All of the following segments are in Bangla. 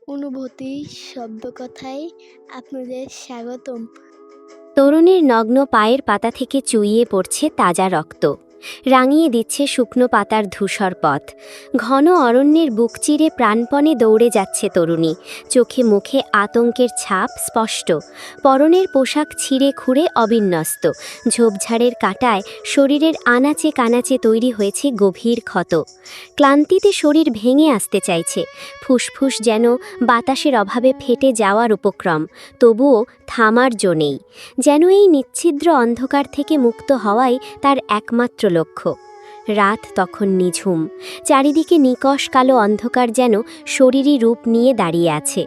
অনুভূতি শব্দকথায় আপনাদের স্বাগতম। তরুণীর নগ্ন পায়ের পাতা থেকে চুইয়ে পড়ছে তাজা রক্ত, রাঙিয়ে দিচ্ছে শুকনো পাতার ধূসর পথ। ঘন অরণ্যের বুক চিরে প্রাণপণে দৌড়ে যাচ্ছে তরুণী, চোখে মুখে আতঙ্কের ছাপ স্পষ্ট। পরনের পোশাক ছিঁড়ে খুঁড়ে অবিন্যস্ত, ঝোপঝাড়ের কাঁটায় শরীরের আনাচে কানাচে তৈরি হয়েছে গভীর ক্ষত। ক্লান্তিতে শরীর ভেঙে আসতে চাইছে, ফুসফুস যেন বাতাসের অভাবে ফেটে যাওয়ার উপক্রম, তবুও থামার জো নেই। যেন এই নিচ্ছিদ্র অন্ধকার থেকে মুক্ত হওয়াই তার একমাত্র লক্ষ্য। রাত তখন নিঝুম, চারিদিকে নিকষ কালো অন্ধকার যেন শরীরী রূপ নিয়ে দাঁড়িয়ে আছে।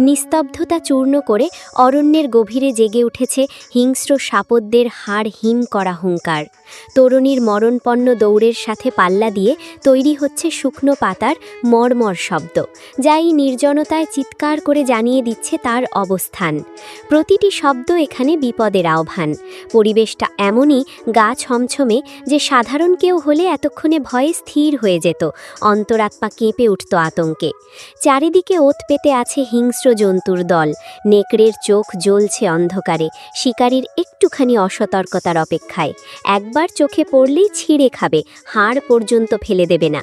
নিস্তব্ধতা চূর্ণ করে অরণ্যের গভীরে জেগে উঠেছে হিংস্র সাপদদের হাড় হিম করা হুঙ্কার। তরুণীর মরণপন্ন দৌড়ের সাথে পাল্লা দিয়ে তৈরি হচ্ছে শুকনো পাতার মর্মর শব্দ, যা এই নির্জনতায় চিৎকার করে জানিয়ে দিচ্ছে তার অবস্থান। প্রতিটি শব্দ এখানে বিপদের আহ্বান। পরিবেশটা এমনই গা ছমছমে যে সাধারণ কেউ হলে এতক্ষণে ভয়ে স্থির হয়ে যেত, অন্তরাত্মা কেঁপে উঠত আতঙ্কে। চারিদিকে ওত পেতে আছে হিংস্র জন্তুর দল, নেকড়ের চোখ জ্বলছে অন্ধকারে, শিকারীর একটুখানি অসতর্কতার অপেক্ষায়। একবার চোখে পড়লেই ছিঁড়ে খাবে, হাড় পর্যন্ত ফেলে দেবে না।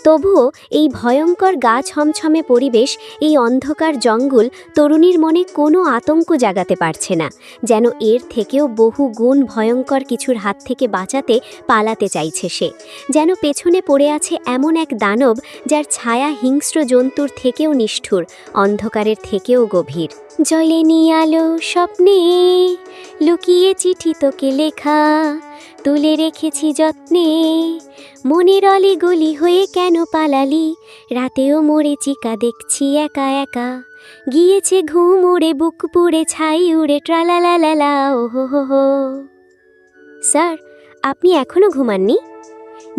তবুও এই ভয়ঙ্কর গা ছমছমে পরিবেশ, এই অন্ধকার জঙ্গল তরুণীর মনে কোনো আতঙ্ক জাগাতে পারছে না। যেন এর থেকেও বহু গুণ ভয়ঙ্কর কিছুর হাত থেকে বাঁচাতে পালাতে চাইছে সে। যেন পেছনে পড়ে আছে এমন এক দানব, যার ছায়া হিংস্র জন্তুর থেকেও নিষ্ঠুর, অন্ধকারের থেকেও গভীর। জ্বলেনি আলো স্বপ্নে, লুকিয়ে চিঠি তোকে লেখা, তুলে রেখেছি যত্নে, মনের অলিগলি হয়ে কেন পালালি, রাতেও মরে চিকা দেখছি একা একা, গিয়েছে ঘুম উড়ে বুক পুড়ে ছাই উড়ে ট্রালালালা ওহো। স্যার, আপনি এখনো ঘুমাননি?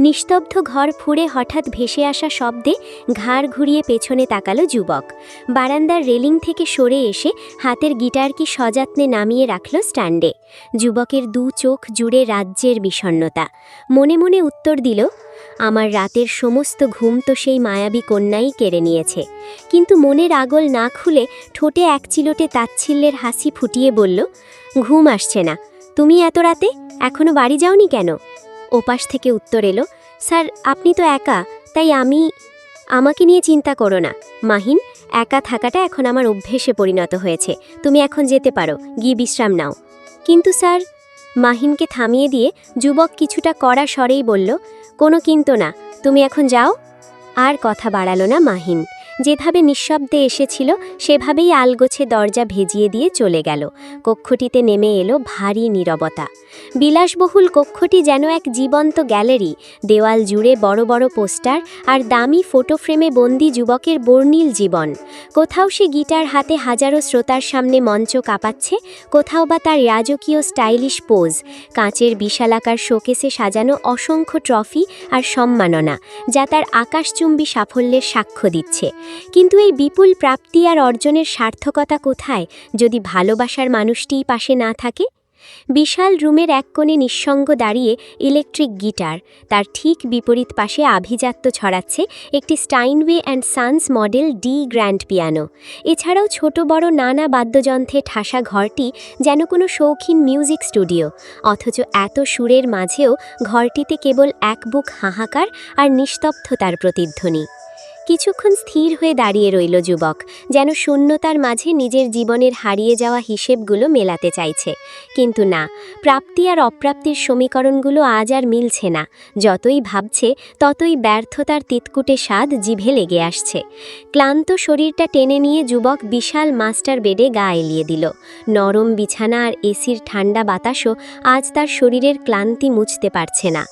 নিস্তব্ধ ঘর ফুঁড়ে হঠাৎ ভেসে আসা শব্দে ঘাড় ঘুরিয়ে পেছনে তাকালো যুবক। বারান্দার রেলিং থেকে সরে এসে হাতের গিটারটি সযত্নে নামিয়ে রাখল স্ট্যান্ডে। যুবকের দু চোখ জুড়ে রাজ্যের বিষণ্ণতা। মনে মনে উত্তর দিল, আমার রাতের সমস্ত ঘুম তো সেই মায়াবী কন্যাই কেড়ে নিয়েছে। কিন্তু মনের আগল না খুলে ঠোঁটে এক চিলোটে তাচ্ছিল্যের হাসি ফুটিয়ে বলল, ঘুম আসছে না? তুমি এত রাতে এখনো বাড়ি যাওনি কেন? ওপাশ থেকে উত্তর এলো, স্যার আপনি তো একা, তাই আমাকে নিয়ে চিন্তা করো না মাহিন, একা থাকাটা এখন আমার অভ্যেসে পরিণত হয়েছে। তুমি এখন যেতে পারো, গিয়ে বিশ্রাম নাও। কিন্তু স্যার, মাহিনকে থামিয়ে দিয়ে যুবক কিছুটা কড়া স্বরেই বলল, কোনো কিন্তু না, তুমি এখন যাও। আর কথা বাড়ালো না মাহিন। যেভাবে নিঃশব্দে এসেছিল সেভাবেই আলগোছে দরজা ভেজিয়ে দিয়ে চলে গেল। কক্ষটিতে নেমে এলো ভারী নীরবতা। বিলাসবহুল কক্ষটি যেন এক জীবন্ত গ্যালারি, দেওয়াল জুড়ে বড় বড় পোস্টার আর দামি ফটো ফ্রেমে বন্দি যুবকের বর্ণিল জীবন। কোথাও সে গিটার হাতে হাজারো শ্রোতার সামনে মঞ্চ কাঁপাচ্ছে, কোথাও বা তার রাজকীয় স্টাইলিশ পোজ, কাঁচের বিশালাকার শোকেসে সাজানো অসংখ্য ট্রফি আর সম্মাননা, যা তার আকাশচুম্বী সাফল্যের সাক্ষ্য দিচ্ছে। কিন্তু এই বিপুল প্রাপ্তি আর অর্জনের সার্থকতা কোথায় যদি ভালোবাসার মানুষটিই পাশে না থাকে? বিশাল রুমের এক কোণে নিঃসঙ্গ দাঁড়িয়ে ইলেকট্রিক গিটার, তার ঠিক বিপরীত পাশে আভিজাত্য ছড়াচ্ছে একটি Steinway and Sons model D grand piano. এছাড়াও ছোট বড় নানা বাদ্যযন্ত্রে ঠাসা ঘরটি যেন কোনো শৌখিন মিউজিক স্টুডিও। অথচ এত সুরের মাঝেও ঘরটিতে কেবল এক বুক হাহাকার আর নিস্তব্ধতার প্রতিধ্বনি। কিছুক্ষণ স্থির হয়ে দাঁড়িয়ে রইল যুবক, যেন শূন্যতার মাঝে নিজের জীবনের হারিয়ে যাওয়া হিসেবগুলো মেলাতে চাইছে। কিন্তু না, প্রাপ্তি আর অপ্রাপ্তির সমীকরণগুলো আজ আর মিলছে না। যতই ভাবছে ততই ব্যর্থতার তিতকুটে স্বাদ জিভে লেগে আসছে। ক্লান্ত শরীরটা টেনে নিয়ে যুবক বিশাল মাস্টার বেডে গা এলিয়ে দিল। নরম বিছানা আর এসির ঠান্ডা বাতাসও আজ তার শরীরের ক্লান্তি মুছতে পারছে না।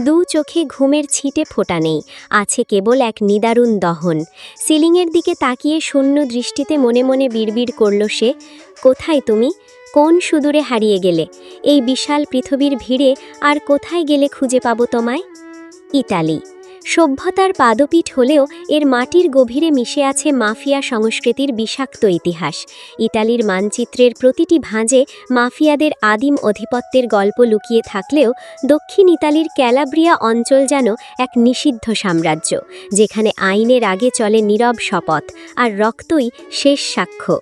দু চোখে ঘুমের ছিটে ফোঁটা নেই, আছে কেবল এক নিদারুণ দহন। সিলিংয়ের দিকে তাকিয়ে শূন্য দৃষ্টিতে মনে মনে বিড়বিড় করল সে, কোথায় তুমি? কোন সুদূরে হারিয়ে গেলে? এই বিশাল পৃথিবীর ভিড়ে আর কোথায় গেলে খুঁজে পাবো তোমায়? ইতালি। সভ্যতার পাদপীঠ হলেও এর মাটির গভীরে মিশে আছে মাফিয়া সংস্কৃতির বিষাক্ত ইতিহাস। ইতালির মানচিত্রের প্রতিটি ভাঁজে মাফিয়াদের আদিম আধিপত্যের গল্প লুকিয়ে থাকলেও দক্ষিণ ইতালির ক্যালাব্রিয়া অঞ্চল যেন এক নিষিদ্ধ সাম্রাজ্য, যেখানে আইনের আগে চলে নীরব শপথ আর রক্তই শেষ সাক্ষ্য।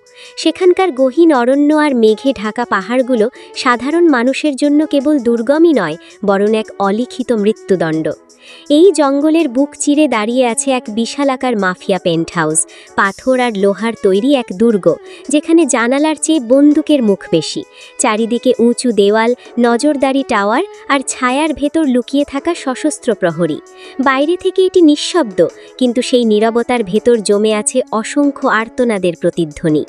সেখানকার গহীন অরণ্য আর মেঘে ঢাকা পাহাড়গুলো সাধারণ মানুষের জন্য কেবল দুর্গমই নয়, বরং এক অলিখিত মৃত্যুদণ্ড। এই জঙ্গলের বুক চিরে দাঁড়িয়ে আছে এক বিশালাকার মাফিয়া পেন্ট হাউস, পাথর আর লোহার তৈরি এক দুর্গ, যেখানে জানালার চেয়ে বন্দুকের মুখ বেশি। চারিদিকে উঁচু দেওয়াল, নজরদারি টাওয়ার আর ছায়ার ভেতর লুকিয়ে থাকা সশস্ত্র প্রহরী। বাইরে থেকে এটি নিঃশব্দ, কিন্তু সেই নীরবতার ভেতর জমে আছে অসংখ্য আর্তনাদের প্রতিধ্বনি।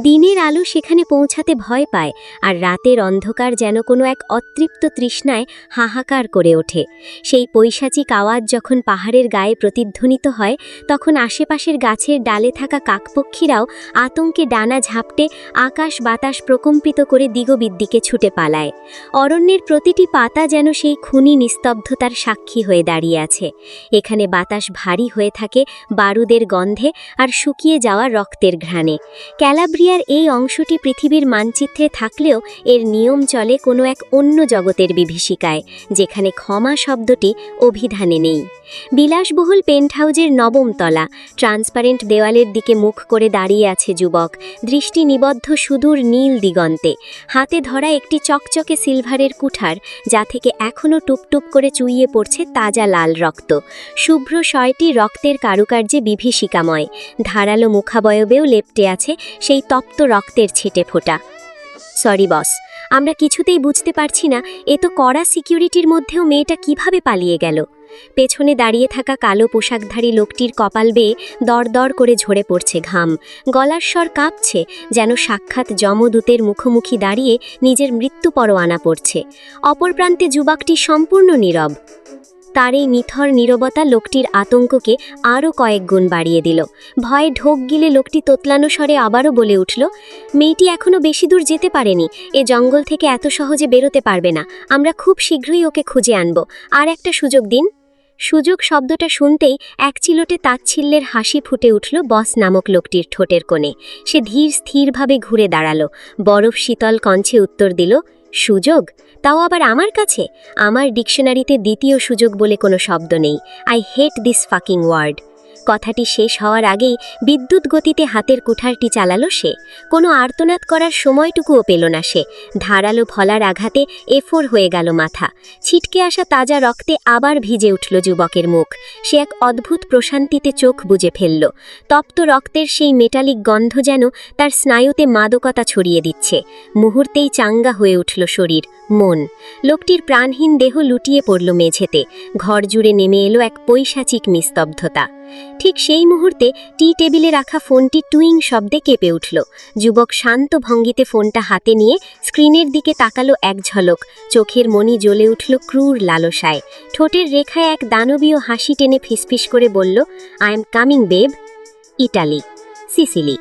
দিনের আলো সেখানে পৌঁছাতে ভয় পায়, আর রাতের অন্ধকার যেন কোনো এক অতৃপ্ত তৃষ্ণায় হাহাকার করে ওঠে। সেই পৈশাচিক আওয়াজ যখন পাহাড়ের গায়ে প্রতিধ্বনিত হয়, তখন আশেপাশের গাছের ডালে থাকা কাকপক্ষীরাও আতঙ্কে ডানা ঝাপটে আকাশ বাতাস প্রকম্পিত করে দিগবিদিকে ছুটে পালায়। অরণ্যের প্রতিটি পাতা যেন সেই খুনি নিস্তব্ধতার সাক্ষী হয়ে দাঁড়িয়ে আছে। এখানে বাতাস ভারী হয়ে থাকে বারুদের গন্ধে আর শুকিয়ে যাওয়া রক্তের ঘ্রাণে। ক্যালাব্রিয়ার এই অংশটি পৃথিবীর মানচিত্রে থাকলেও এর নিয়ম চলে কোনো এক অন্য জগতের বিভীষিকায়, যেখানে ক্ষমা শব্দটি অভিধানে নেই। বিলাসবহুল পেন্টহাউজের নবম তলা, ট্রান্সপারেন্ট দেওয়ালের দিকে মুখ করে দাঁড়িয়ে আছে যুবক, দৃষ্টি নিবদ্ধ সুদূর নীল দিগন্তে। হাতে ধরা একটি চকচকে সিলভারের কুঠার, যা থেকে এখনও টুপটুপ করে চুইয়ে পড়ছে তাজা লাল রক্ত। শুভ্র শয়টি রক্তের কারুকার্যে বিভীষিকাময়, ধারালো মুখাবয়বেও লেপ্টে আছে সেই তপ্ত রক্তের ছিটে ফোঁটা। সরি বস, আমরা কিছুতেই বুঝতে পারছি না এ তো কড়া সিকিউরিটির মধ্যেও মেয়েটা কিভাবে পালিয়ে গেল। পেছনে দাঁড়িয়ে থাকা কালো পোশাকধারী লোকটির কপাল বেয়ে দরদর করে ঝরে পড়ছে ঘাম, গলার স্বর কাঁপছে, যেন সাক্ষাৎ যমদূতের মুখোমুখি দাঁড়িয়ে নিজের মৃত্যু পরোয়ানা পড়ছে। অপর প্রান্তে যুবকটি সম্পূর্ণ নীরব। তার এই নিথর নীরবতা লোকটির আতঙ্ককে আরও কয়েক গুণ বাড়িয়ে দিল। ভয়ে ঢোক গিলে লোকটি তোতলানো স্বরে আবারও বলে উঠল, মেয়েটি এখনও বেশি দূর যেতে পারেনি, এ জঙ্গল থেকে এত সহজে বেরোতে পারবে না। আমরা খুব শীঘ্রই ওকে খুঁজে আনব, আর একটা সুযোগ দিন। সুযোগ শব্দটা শুনতেই এক চিলটে তাচ্ছিল্যের হাসি ফুটে উঠল বস নামক লোকটির ঠোঁটের কোণে। সে ধীর স্থিরভাবে ঘুরে দাঁড়ালো, বরফ শীতল কণ্ঠে উত্তর দিল, সুযোগ? তাও আবার আমার কাছে? আমার ডিকশনারিতে দ্বিতীয় সুযোগ বলে কোনো শব্দ নেই। I hate this fucking word. কথাটি শেষ হওয়ার আগেই বিদ্যুৎ গতিতে হাতের কুঠারটি চালালো সে। কোনো আর্তনাদ করার সময়টুকুও পেল না সে। ধারালো ফলার আঘাতে এফোর হয়ে গেল মাথা। ছিটকে আসা তাজা রক্তে আবার ভিজে উঠল যুবকের মুখ। সে এক অদ্ভুত প্রশান্তিতে চোখ বুজে ফেলল। তপ্ত রক্তের সেই মেটালিক গন্ধ যেন তার স্নায়ুতে মাদকতা ছড়িয়ে দিচ্ছে। মুহূর্তেই চাঙ্গা হয়ে উঠল শরীর, মন। লোকটির প্রাণহীন দেহ লুটিয়ে পড়ল মেঝেতে। ঘর জুড়ে নেমে এলো এক পৈশাচিক নিস্তব্ধতা। ঠিক সেই মুহূর্তে টি টেবিলে রাখা ফোনটি টুইং শব্দে কেঁপে উঠল। যুবক শান্ত ভঙ্গিতে ফোনটা হাতে নিয়ে স্ক্রিনের দিকে তাকালো এক ঝলক। চোখের মণি জ্বলে উঠল ক্রূর লালসায়। ঠোঁটের রেখায় এক দানবীয় হাসি টেনে ফিসফিস করে বলল, I am coming babe. Italy, Sicily.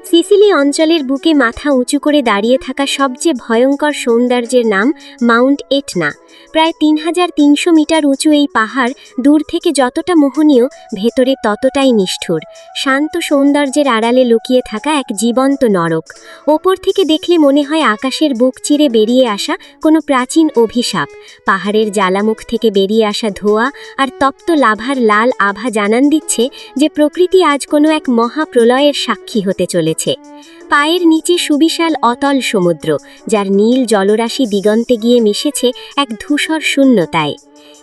Sicily অঞ্চলের বুকে মাথা উঁচু করে দাঁড়িয়ে থাকা সবচেয়ে ভয়ঙ্কর সৌন্দর্যের নাম মাউন্ট এটনা। প্রায় ৩৩০০ মিটার উঁচু এই পাহাড় দূর থেকে যতটা মোহনীয়, ভেতরে ততটাই নিষ্ঠুর। শান্ত সৌন্দর্যের আড়ালে লুকিয়ে থাকা এক জীবন্ত নরক। ওপর থেকে দেখলে মনে হয় আকাশের বুক চিরে বেরিয়ে আসা কোনো প্রাচীন অভিশাপ। পাহাড়ের জ্বালামুখ থেকে বেরিয়ে আসা ধোঁয়া আর তপ্ত লাভার লাল আভা জানান দিচ্ছে যে প্রকৃতি আজ কোনো এক মহাপ্রলয়ের সাক্ষী হতে চলেছে। পায়ের নিচে সুবিশাল অতল সমুদ্র, যার নীল জলরাশি দিগন্তে গিয়ে মিশেছে এক ধূসর শূন্যতায়।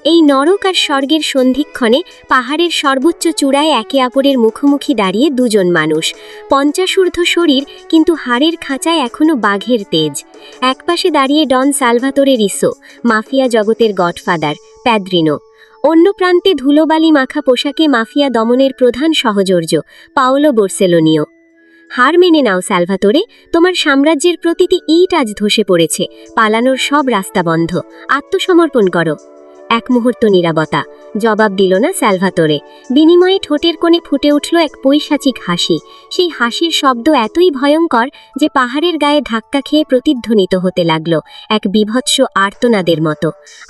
এই নরক আর স্বর্গের সন্ধিক্ষণে পাহাড়ের সর্বোচ্চ চূড়ায় একে অপরের মুখোমুখি দাঁড়িয়ে দুজন মানুষ। ৫০ ঊর্ধ্ব শরীর, কিন্তু হাড়ের খাঁচায় এখনও বাঘের তেজ। একপাশে দাঁড়িয়ে ডন সালভাতোরে রিসো, মাফিয়া জগতের গডফাদার, প্যাদ্রিনো। অন্য প্রান্তে ধুলোবালি মাখা পোশাকে মাফিয়া দমনের প্রধান সহচর্য, পাওলো বোর্সেলোনিও। হার মেনে নাও সালভাতোরে, তোমার সাম্রাজ্যের প্রতিটি ইট আজ ধসে পড়েছে। পালানোর সব রাস্তা বন্ধ। আত্মসমর্পণ করো। এক মুহূর্ত নীরবতা। জবাব দিল না স্যালভাতোরে। বিনিময়ে ঠোঁটের কোণে ফুটে উঠল এক পৈশাচিক হাসি। সেই হাসির শব্দ এতই ভয়ঙ্কর যে পাহাড়ের গায়ে ধাক্কা খেয়ে প্রতিধ্বনিত হতে লাগলো এক বীভৎস আর্তনাদের মতো।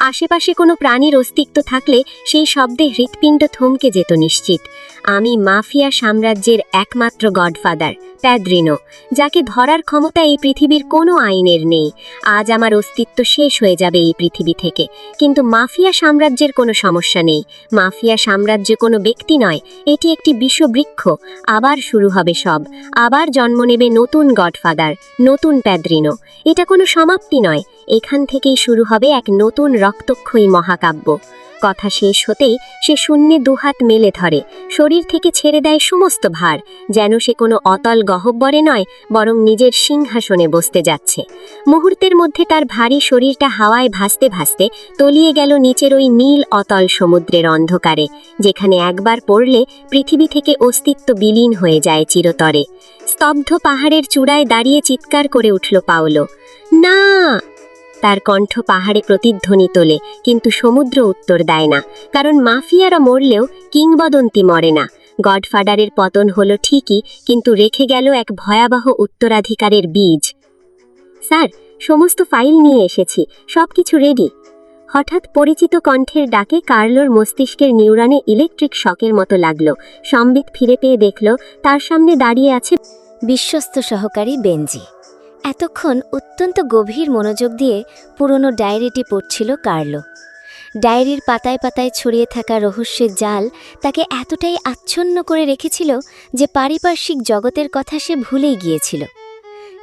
আশেপাশে কোনো প্রাণীর অস্তিত্ব থাকলে সেই শব্দে হৃৎপিণ্ড থমকে যেত নিশ্চিত। আমি মাফিয়া সাম্রাজ্যের একমাত্র গডফাদার, প্যাদ্রিনো, যাকে ধরার ক্ষমতা এই পৃথিবীর কোনো আইনের নেই। আজ আমার অস্তিত্ব শেষ হয়ে যাবে এই পৃথিবী থেকে, কিন্তু মাফিয়া সাম্রাজ্যের কোনো সমস্যা নেই। মাফিয়া সাম্রাজ্য কোনো ব্যক্তি নয়, এটি একটি বিষবৃক্ষ। আবার শুরু হবে সব, আবার জন্ম নেবে নতুন গডফাদার, নতুন প্যাদ্রিনো। এটা কোনো সমাপ্তি নয়, এখান থেকেই শুরু হবে এক নতুন রক্তক্ষয়ী মহাকাব্য। কথা শেষ হতেই সে শূন্যে দুহাত মেলে ধরে, শরীর থেকে ছেড়ে দেয় সমস্ত ভার, যেন সে কোনো অতল গহ্বরে নয়, বরং নিজের সিংহাসনে বসতে যাচ্ছে। মুহূর্তের মধ্যে তার ভারী শরীরটা হাওয়ায় ভাসতে ভাসতে তলিয়ে গেল নিচের ওই নীল অতল সমুদ্রের অন্ধকারে, যেখানে একবার পড়লে পৃথিবী থেকে অস্তিত্ব বিলীন হয়ে যায় চিরতরে। স্তব্ধ পাহাড়ের চূড়ায় দাঁড়িয়ে চিৎকার করে উঠল পাওলো, না! তার কণ্ঠ পাহাড়ে প্রতিধ্বনি তোলে, কিন্তু সমুদ্র উত্তর দেয় না, কারণ মাফিয়ারা মরলেও কিংবদন্তি মরে না। গডফাদারের পতন হলো ঠিকই, কিন্তু রেখে গেল এক ভয়াবহ উত্তরাধিকারের বীজ। স্যার, সমস্ত ফাইল নিয়ে এসেছি, সবকিছু রেডি। হঠাৎ পরিচিত কণ্ঠের ডাকে কার্লোর মস্তিষ্কের নিউরনে ইলেকট্রিক শকের মতো লাগলো। সম্বিত ফিরে পেয়ে দেখল তার সামনে দাঁড়িয়ে আছে বিশ্বস্ত সহকারী বেনজি। এতক্ষণ অত্যন্ত গভীর মনোযোগ দিয়ে পুরনো ডায়েরিটি পড়ছিল কার্লো। ডায়েরির পাতায় পাতায় ছড়িয়ে থাকা রহস্যের জাল তাকে এতটাই আচ্ছন্ন করে রেখেছিল যে পারিপার্শ্বিক জগতের কথা সে ভুলেই গিয়েছিল।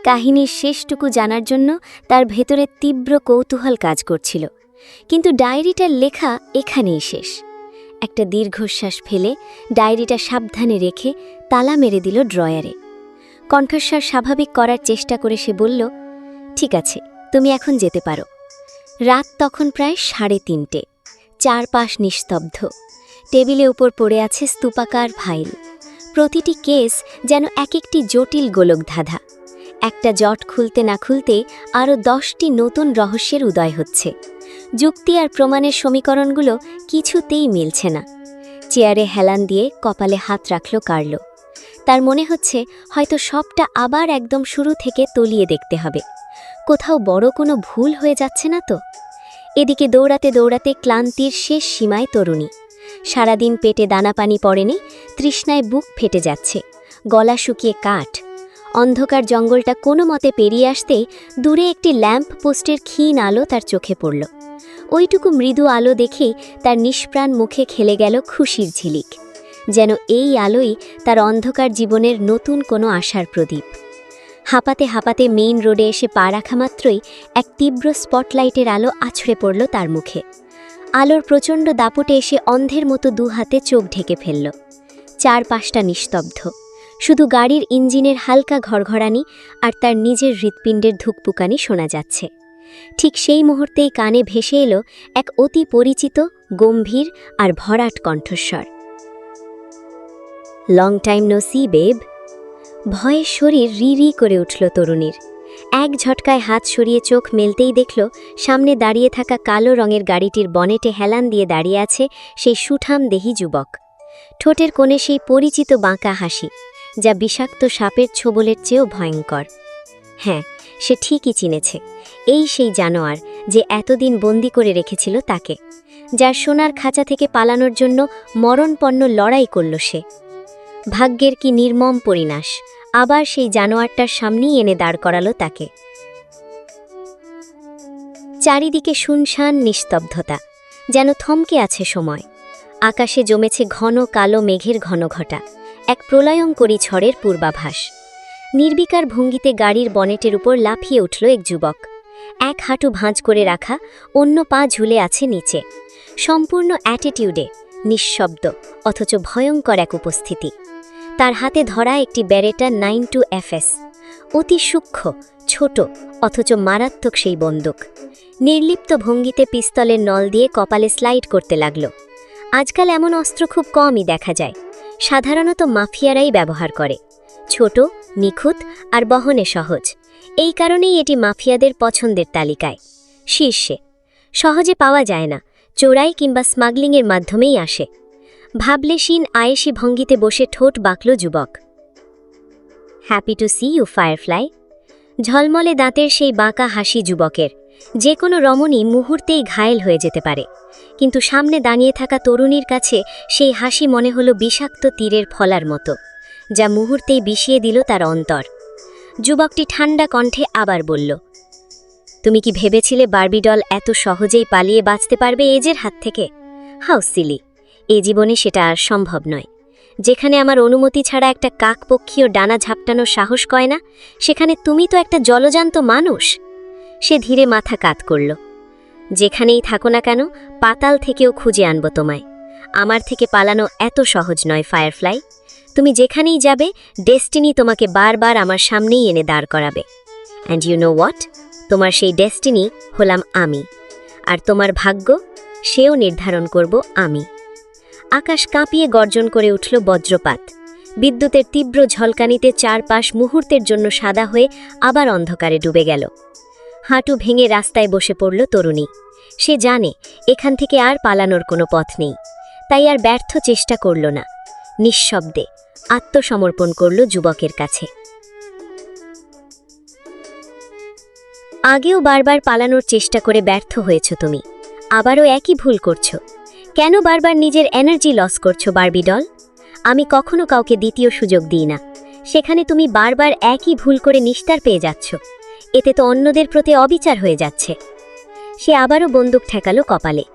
কাহিনীর শেষটুকু জানার জন্য তার ভেতরে তীব্র কৌতূহল কাজ করছিল, কিন্তু ডায়েরিটার লেখা এখানেই শেষ। একটা দীর্ঘশ্বাস ফেলে ডায়েরিটা সাবধানে রেখে তালা মেরে দিল ড্রয়ারে। কণ্ঠস্বর স্বাভাবিক করার চেষ্টা করে সে বলল, ঠিক আছে, তুমি এখন যেতে পারো। রাত তখন প্রায় 3:30। চারপাশ নিস্তব্ধ। টেবিলে উপর পড়ে আছে স্তূপাকার ফাইল। প্রতিটি কেস যেন এক একটি জটিল গোলকধাঁধা। একটা জট খুলতে না খুলতে আরও 10টি নতুন রহস্যের উদয় হচ্ছে। যুক্তি আর প্রমাণের সমীকরণগুলো কিছুতেই মিলছে না। চেয়ারে হেলান দিয়ে কপালে হাত রাখল কার্লো। তার মনে হচ্ছে হয়তো সবটা আবার একদম শুরু থেকে তলিয়ে দেখতে হবে। কোথাও বড় কোনো ভুল হয়ে যাচ্ছে না তো? এদিকে দৌড়াতে দৌড়াতে ক্লান্তির শেষ সীমায় তরুণী। সারাদিন পেটে দানা পানি পড়েনি, তৃষ্ণায় বুক ফেটে যাচ্ছে, গলা শুকিয়ে কাঠ। অন্ধকার জঙ্গলটা কোনো মতে পেরিয়ে আসতেই দূরে একটি ল্যাম্প পোস্টের ক্ষীণ আলো তার চোখে পড়ল। ওইটুকু মৃদু আলো দেখেই তার নিষ্প্রাণ মুখে খেলে গেল খুশির ঝিলিক, যেন এই আলোই তার অন্ধকার জীবনের নতুন কোনো আশার প্রদীপ। হাঁপাতে হাঁপাতে মেইন রোডে এসে পা রাখা মাত্রই এক তীব্র স্পটলাইটের আলো আছড়ে পড়ল তার মুখে। আলোর প্রচণ্ড দাপটে এসে অন্ধের মতো দুহাতে চোখ ঢেকে ফেলল। চারপাশটা নিস্তব্ধ, শুধু গাড়ির ইঞ্জিনের হালকা ঘড়ঘড়ানি আর তার নিজের হৃৎপিণ্ডের ধুকপুকানি শোনা যাচ্ছে। ঠিক সেই মুহূর্তেই কানে ভেসে এলো এক অতি পরিচিত, গম্ভীর আর ভরাট কণ্ঠস্বর, long time no see babe. ভয়ে শরীর রি রি করে উঠল তরুণীর। এক ঝটকায় হাত সরিয়ে চোখ মেলতেই দেখল সামনে দাঁড়িয়ে থাকা কালো রঙের গাড়িটির বনেটে হেলান দিয়ে দাঁড়িয়ে আছে সেই সুঠাম দেহি যুবক। ঠোঁটের কোণে সেই পরিচিত বাঁকা হাসি, যা বিষাক্ত সাপের ছোবলের চেয়েও ভয়ঙ্কর। হ্যাঁ, সে ঠিকই চিনেছে। এই সেই জানোয়ার যে এতদিন বন্দি করে রেখেছিল তাকে, যার সোনার খাঁচা থেকে পালানোর জন্য মরণপন্ন লড়াই করল সে। ভাগ্যের কি নির্মম পরিণাস, আবার সেই জানোয়ারটার সামনেই এনে দাঁড় করালো তাকে। চারিদিকে শুনশান নিস্তব্ধতা, যেন থমকে আছে সময়। আকাশে জমেছে ঘন কালো মেঘের ঘনঘটা, এক প্রলয়ঙ্করী ঝড়ের পূর্বাভাস। নির্বিকার ভঙ্গিতে গাড়ির বনেটের উপর লাফিয়ে উঠল এক যুবক। এক হাঁটু ভাঁজ করে রাখা, অন্য পা ঝুলে আছে নিচে। সম্পূর্ণ অ্যাটিটিউডে, নিঃশব্দ অথচ ভয়ঙ্কর এক উপস্থিতি। তার হাতে ধরা একটি বেরেটা 92 FS, অতি সূক্ষ্ম, ছোট অথচ মারাত্মক সেই বন্দুক। নির্লিপ্ত ভঙ্গিতে পিস্তলের নল দিয়ে কপালে স্লাইড করতে লাগল। আজকাল এমন অস্ত্র খুব কমই দেখা যায়, সাধারণত মাফিয়ারাই ব্যবহার করে। ছোট, নিখুঁত আর বহনে সহজ, এই কারণেই এটি মাফিয়াদের পছন্দের তালিকায় শীর্ষে। সহজে পাওয়া যায় না, চোরাই কিংবা স্মাগলিংয়ের মাধ্যমেই আসে। ভাবলেশীন আয়েসি ভঙ্গিতে বসে ঠোঁট বাঁকল যুবক। Happy to see you Firefly. ঝলমলে দাঁতের সেই বাঁকা হাসি যুবকের। যে কোনো রমণী মুহূর্তেই ঘায়েল হয়ে যেতে পারে, কিন্তু সামনে দাঁড়িয়ে থাকা তরুণীর কাছে সেই হাসি মনে হলো বিষাক্ত তীরের ফলার মতো, যা মুহূর্তেই বিষিয়ে দিল তার অন্তর। যুবকটি ঠান্ডা কণ্ঠে আবার বলল, তুমি কি ভেবেছিলে বার্বি ডল এত সহজেই পালিয়ে বাঁচতে পারবে এজের হাত থেকে? How Seely! এ জীবনে সেটা আর সম্ভব নয়। যেখানে আমার অনুমতি ছাড়া একটা কাকপক্ষীয় ডানা ঝাপটানোর সাহস কয় না, সেখানে তুমি তো একটা জলজান্ত মানুষ। সে ধীরে মাথা কাত করল। যেখানেই থাকো না কেন, পাতাল থেকেও খুঁজে আনব তোমায়। আমার থেকে পালানো এত সহজ নয় ফায়ারফ্লাই। তুমি যেখানেই যাবে, ডেস্টিনি তোমাকে বারবার আমার সামনেই এনে দাঁড় করাবে। And you know what? তোমার সেই ডেস্টিনি হলাম আমি, আর তোমার ভাগ্য সেও নির্ধারণ করব আমি। আকাশ কাঁপিয়ে গর্জন করে উঠল বজ্রপাত। বিদ্যুতের তীব্র ঝলকানিতে চারপাশ মুহূর্তের জন্য সাদা হয়ে আবার অন্ধকারে ডুবে গেল। হাঁটু ভেঙে রাস্তায় বসে পড়ল তরুণী। সে জানে এখান থেকে আর পালানোর কোনো পথ নেই, তাই আর ব্যর্থ চেষ্টা করল না। নিঃশব্দে আত্মসমর্পণ করল যুবকের কাছে। আগেও বারবার পালানোর চেষ্টা করে ব্যর্থ হয়েছ তুমি, আবারও একই ভুল করছো। কেন বারবার নিজের এনার্জি লস করছো বার্বি ডল? আমি কখনো কাউকে দ্বিতীয় সুযোগ দিই না, সেখানে তুমি বারবার একই ভুল করে নিস্তার পেয়ে যাচ্ছ। এতে তো অন্যদের প্রতি অবিচার হয়ে যাচ্ছে। সে আবারও বন্দুক ঠেকালো কপালে।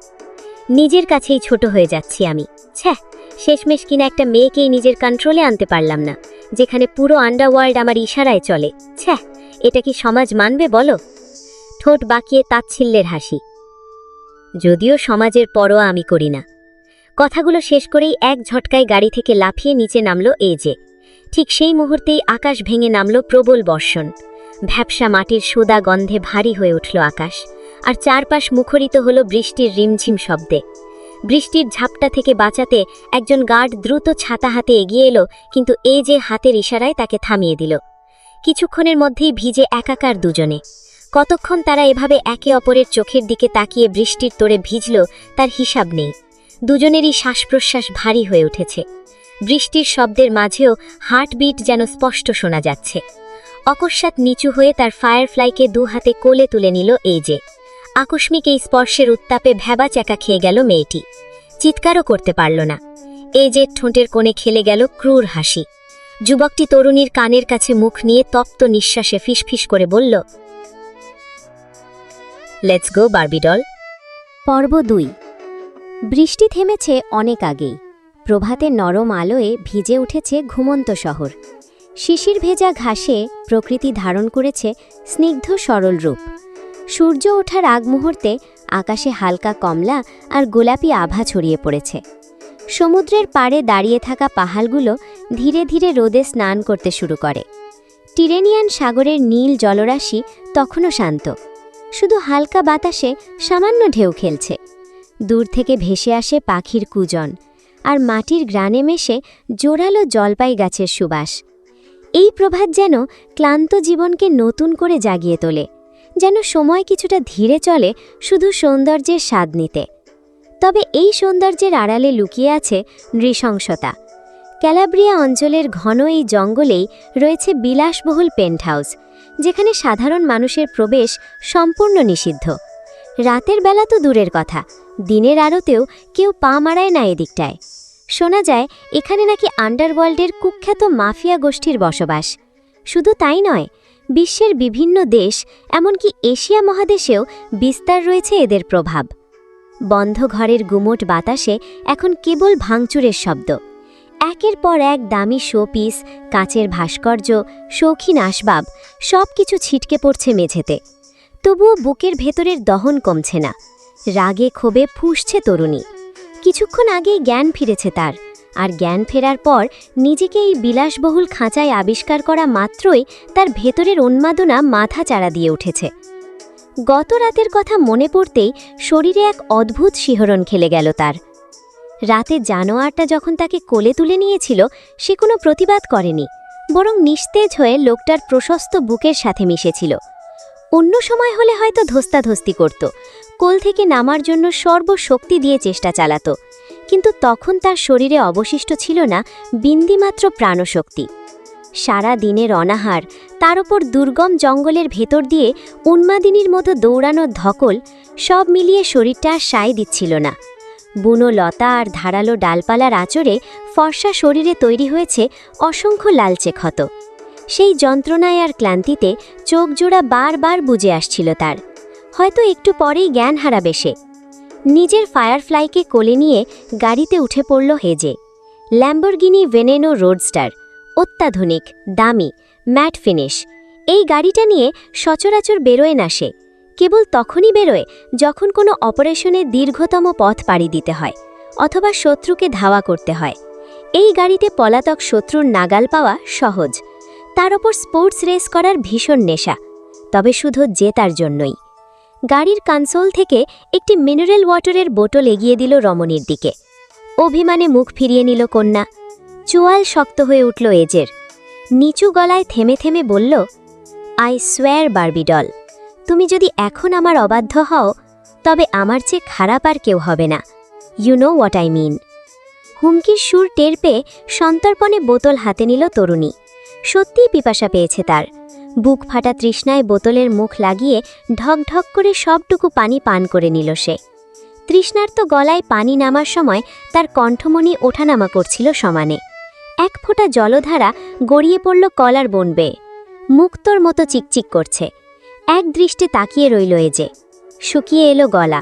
নিজের কাছেই ছোট হয়ে যাচ্ছি আমি। ছ্যাঃ, শেষমেশ কিনা একটা মেয়েকেই নিজের কন্ট্রোলে আনতে পারলাম না, যেখানে পুরো আন্ডারওয়ার্ল্ড আমার ইশারায় চলে। ছ্যাঃ, এটা কি সমাজ মানবে বলো? ঠোঁট বাঁকিয়ে তাচ্ছিল্যের হাসি। যদিও সমাজের পরোয়া আমি করি না। কথাগুলো শেষ করেই এক ঝটকায় গাড়ি থেকে লাফিয়ে নিচে নামল এজে। ঠিক সেই মুহূর্তেই আকাশ ভেঙে নামল প্রবল বর্ষণ। ভ্যাপসা মাটির সোদা গন্ধে ভারী হয়ে উঠল আকাশ, আর চারপাশ মুখরিত হল বৃষ্টির রিমঝিম শব্দে। বৃষ্টির ঝাপটা থেকে বাঁচাতে একজন গার্ড দ্রুত ছাতা হাতে এগিয়ে এলো, কিন্তু এজে হাতের ইশারায় তাকে থামিয়ে দিল। কিছুক্ষণের মধ্যেই ভিজে একাকার দুজনে। কতক্ষণ তারা এভাবে একে অপরের চোখের দিকে তাকিয়ে বৃষ্টির তোড়ে ভিজল তার হিসাব নেই। দুজনেরই শ্বাস প্রশ্বাস ভারী হয়ে উঠেছে। বৃষ্টির শব্দের মাঝেও হার্টবিট যেন স্পষ্ট শোনা যাচ্ছে। অকস্মাৎ নিচু হয়ে তার ফায়ারফ্লাইকে দু হাতে কোলে তুলে নিল এজে। আকস্মিক এই স্পর্শের উত্তাপে ভ্যাবা চ্যাকা খেয়ে গেল মেয়েটি। চিৎকারও করতে পারল না। এজের ঠোঁটের কোণে খেলে গেল ক্রূর হাসি। যুবকটি তরুণীর কানের কাছে মুখ নিয়ে তপ্ত নিঃশ্বাসে ফিসফিস করে বলল, লেটস গো বার্বি ডল। পর্ব ২। বৃষ্টি থেমেছে অনেক আগেই। প্রভাতের নরম আলোয় ভিজে উঠেছে ঘুমন্ত শহর। শিশির ভেজা ঘাসে প্রকৃতি ধারণ করেছে স্নিগ্ধ সরল রূপ। সূর্য ওঠার আগ মুহূর্তে আকাশে হালকা কমলা আর গোলাপি আভা ছড়িয়ে পড়েছে। সমুদ্রের পাড়ে দাঁড়িয়ে থাকা পাহাড়গুলো ধীরে ধীরে রোদে স্নান করতে শুরু করে। টিরেনিয়ান সাগরের নীল জলরাশি তখনও শান্ত। শুধু হালকা বাতাসে সামান্য ঢেউ খেলছে। দূর থেকে ভেসে আসে পাখির কুজন, আর মাটির গ্রানে মেশে জোরালো জলপাই গাছের সুবাস। এই প্রভাত যেন ক্লান্ত জীবনকে নতুন করে জাগিয়ে তোলে, যেন সময় কিছুটা ধীরে চলে শুধু সৌন্দর্যের স্বাদ নিতে। তবে এই সৌন্দর্যের আড়ালে লুকিয়ে আছে নৃশংসতা। ক্যালাব্রিয়া অঞ্চলের ঘন এই জঙ্গলেই রয়েছে বিলাসবহুল পেন্টহাউস, যেখানে সাধারণ মানুষের প্রবেশ সম্পূর্ণ নিষিদ্ধ। রাতের বেলা তো দূরের কথা, দিনের আলোতেও কেউ পা মারায় না এদিকটায়। শোনা যায় এখানে নাকি আন্ডারওয়ার্ল্ডের কুখ্যাত মাফিয়া গোষ্ঠীর বসবাস। শুধু তাই নয়, বিশ্বের বিভিন্ন দেশ, এমনকি এশিয়া মহাদেশেও বিস্তার রয়েছে এদের প্রভাব। বন্ধ ঘরের গুমোট বাতাসে এখন কেবল ভাঙচুরের শব্দ। একের পর এক দামি শোপিস, কাচের ভাস্কর্য, শৌখিন আসবাব সব কিছু ছিটকে পড়ছে মেঝেতে। তবুও বুকের ভেতরের দহন কমছে না। রাগে ক্ষোভে ফুঁসছে তরুণী। কিছুক্ষণ আগেই জ্ঞান ফিরেছে তার, আর জ্ঞান ফেরার পর নিজেকে এই বিলাসবহুল খাঁচায় আবিষ্কার করা মাত্রই তার ভেতরের উন্মাদনা মাথা চাড়া দিয়ে উঠেছে। গত রাতের কথা মনে পড়তেই শরীরে এক অদ্ভুত শিহরণ খেলে গেল তার। রাতে জানোয়ারটা যখন তাকে কোলে তুলে নিয়েছিল, সে কোনো প্রতিবাদ করেনি, বরং নিস্তেজ হয়ে লোকটার প্রশস্ত বুকের সাথে মিশেছিল। অন্য সময় হলে হয়তো ধস্তাধস্তি করত, কোল থেকে নামার জন্য সর্বশক্তি দিয়ে চেষ্টা চালাত, কিন্তু তখন তার শরীরে অবশিষ্ট ছিল না বিন্দিমাত্র প্রাণশক্তি। সারা দিনের অনাহার, তার ওপর দুর্গম জঙ্গলের ভেতর দিয়ে উন্মাদিনীর মতো দৌড়ানোর ধকল, সব মিলিয়ে শরীরটা আর সায় দিচ্ছিল না। বুনো লতা আর ধারালো ডালপালার আঁচড়ে ফর্সা শরীরে তৈরি হয়েছে অসংখ্য লালচে ক্ষত। সেই যন্ত্রণায় আর ক্লান্তিতে চোখজোড়া বারবার বুজে আসছিল তার। হয়তো একটু পরেই জ্ঞান হারাবে সে। নিজের ফায়ারফ্লাইকে কোলে নিয়ে গাড়িতে উঠে পড়ল হেজে। ল্যাম্বরগিনি ভেনেনো রোডস্টার, অত্যাধুনিক, দামি, ম্যাট ফিনিশ। এই গাড়িটা নিয়ে সচরাচর বেরোয় না সে। কেবল তখনই বেরোয় যখন কোনো অপারেশনের দীর্ঘতম পথ পাড়ি দিতে হয় অথবা শত্রুকে ধাওয়া করতে হয়। এই গাড়িতে পলাতক শত্রুর নাগাল পাওয়া সহজ। তার ওপর স্পোর্টস রেস করার ভীষণ নেশা, তবে শুধু জেতার জন্যই। গাড়ির কনসোল থেকে একটি মিনারেল ওয়াটারের বোতল এগিয়ে দিল রমণীর দিকে। অভিমানে মুখ ফিরিয়ে নিল কন্যা। চোয়াল শক্ত হয়ে উঠল এজের। নিচু গলায় থেমে থেমে বলল, আই সোয়্যার বার্বি ডল, তুমি যদি এখন আমার অবাধ্য হও তবে আমার চেয়ে খারাপ আর কেউ হবে না। You know what I mean. হুমকির সুর টের পেয়ে সন্তর্পণে বোতল হাতে নিল তরুণী। সত্যিই পিপাসা পেয়েছে তার। বুক ফাটা তৃষ্ণায় বোতলের মুখ লাগিয়ে ঢক ঢক করে সবটুকু পানি পান করে নিল সে। তৃষ্ণার্ত গলায় পানি নামার সময় তার কণ্ঠমণি ওঠানামা করছিল সমানে। এক ফোঁটা জলধারা গড়িয়ে পড়ল কলার বোন বেয়ে। মুক্তোর মতো চিকচিক করছে। এক দৃষ্টে তাকিয়ে রইল এজে। শুকিয়ে এলো গলা।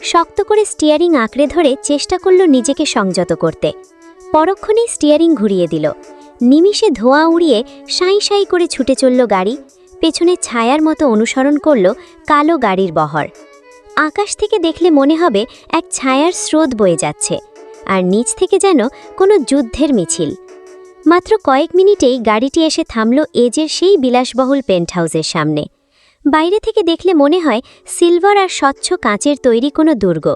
শক্ত করে স্টিয়ারিং আঁকড়ে ধরে চেষ্টা করল নিজেকে সংযত করতে। পরক্ষণেই স্টিয়ারিং ঘুরিয়ে দিল। নিমিষে ধোঁয়া উড়িয়ে সাঁই সাঁই করে ছুটে চলল গাড়ি। পেছনে ছায়ার মতো অনুসরণ করল কালো গাড়ির বহর। আকাশ থেকে দেখলে মনে হবে এক ছায়ার স্রোত বয়ে যাচ্ছে, আর নিচ থেকে যেন কোনো যুদ্ধের মিছিল। মাত্র কয়েক মিনিটেই গাড়িটি এসে থামল এজের সেই বিলাসবহুল পেন্টহাউসের সামনে। বাইরে থেকে দেখলে মনে হয় সিলভার আর স্বচ্ছ কাঁচের তৈরি কোনো দুর্গ।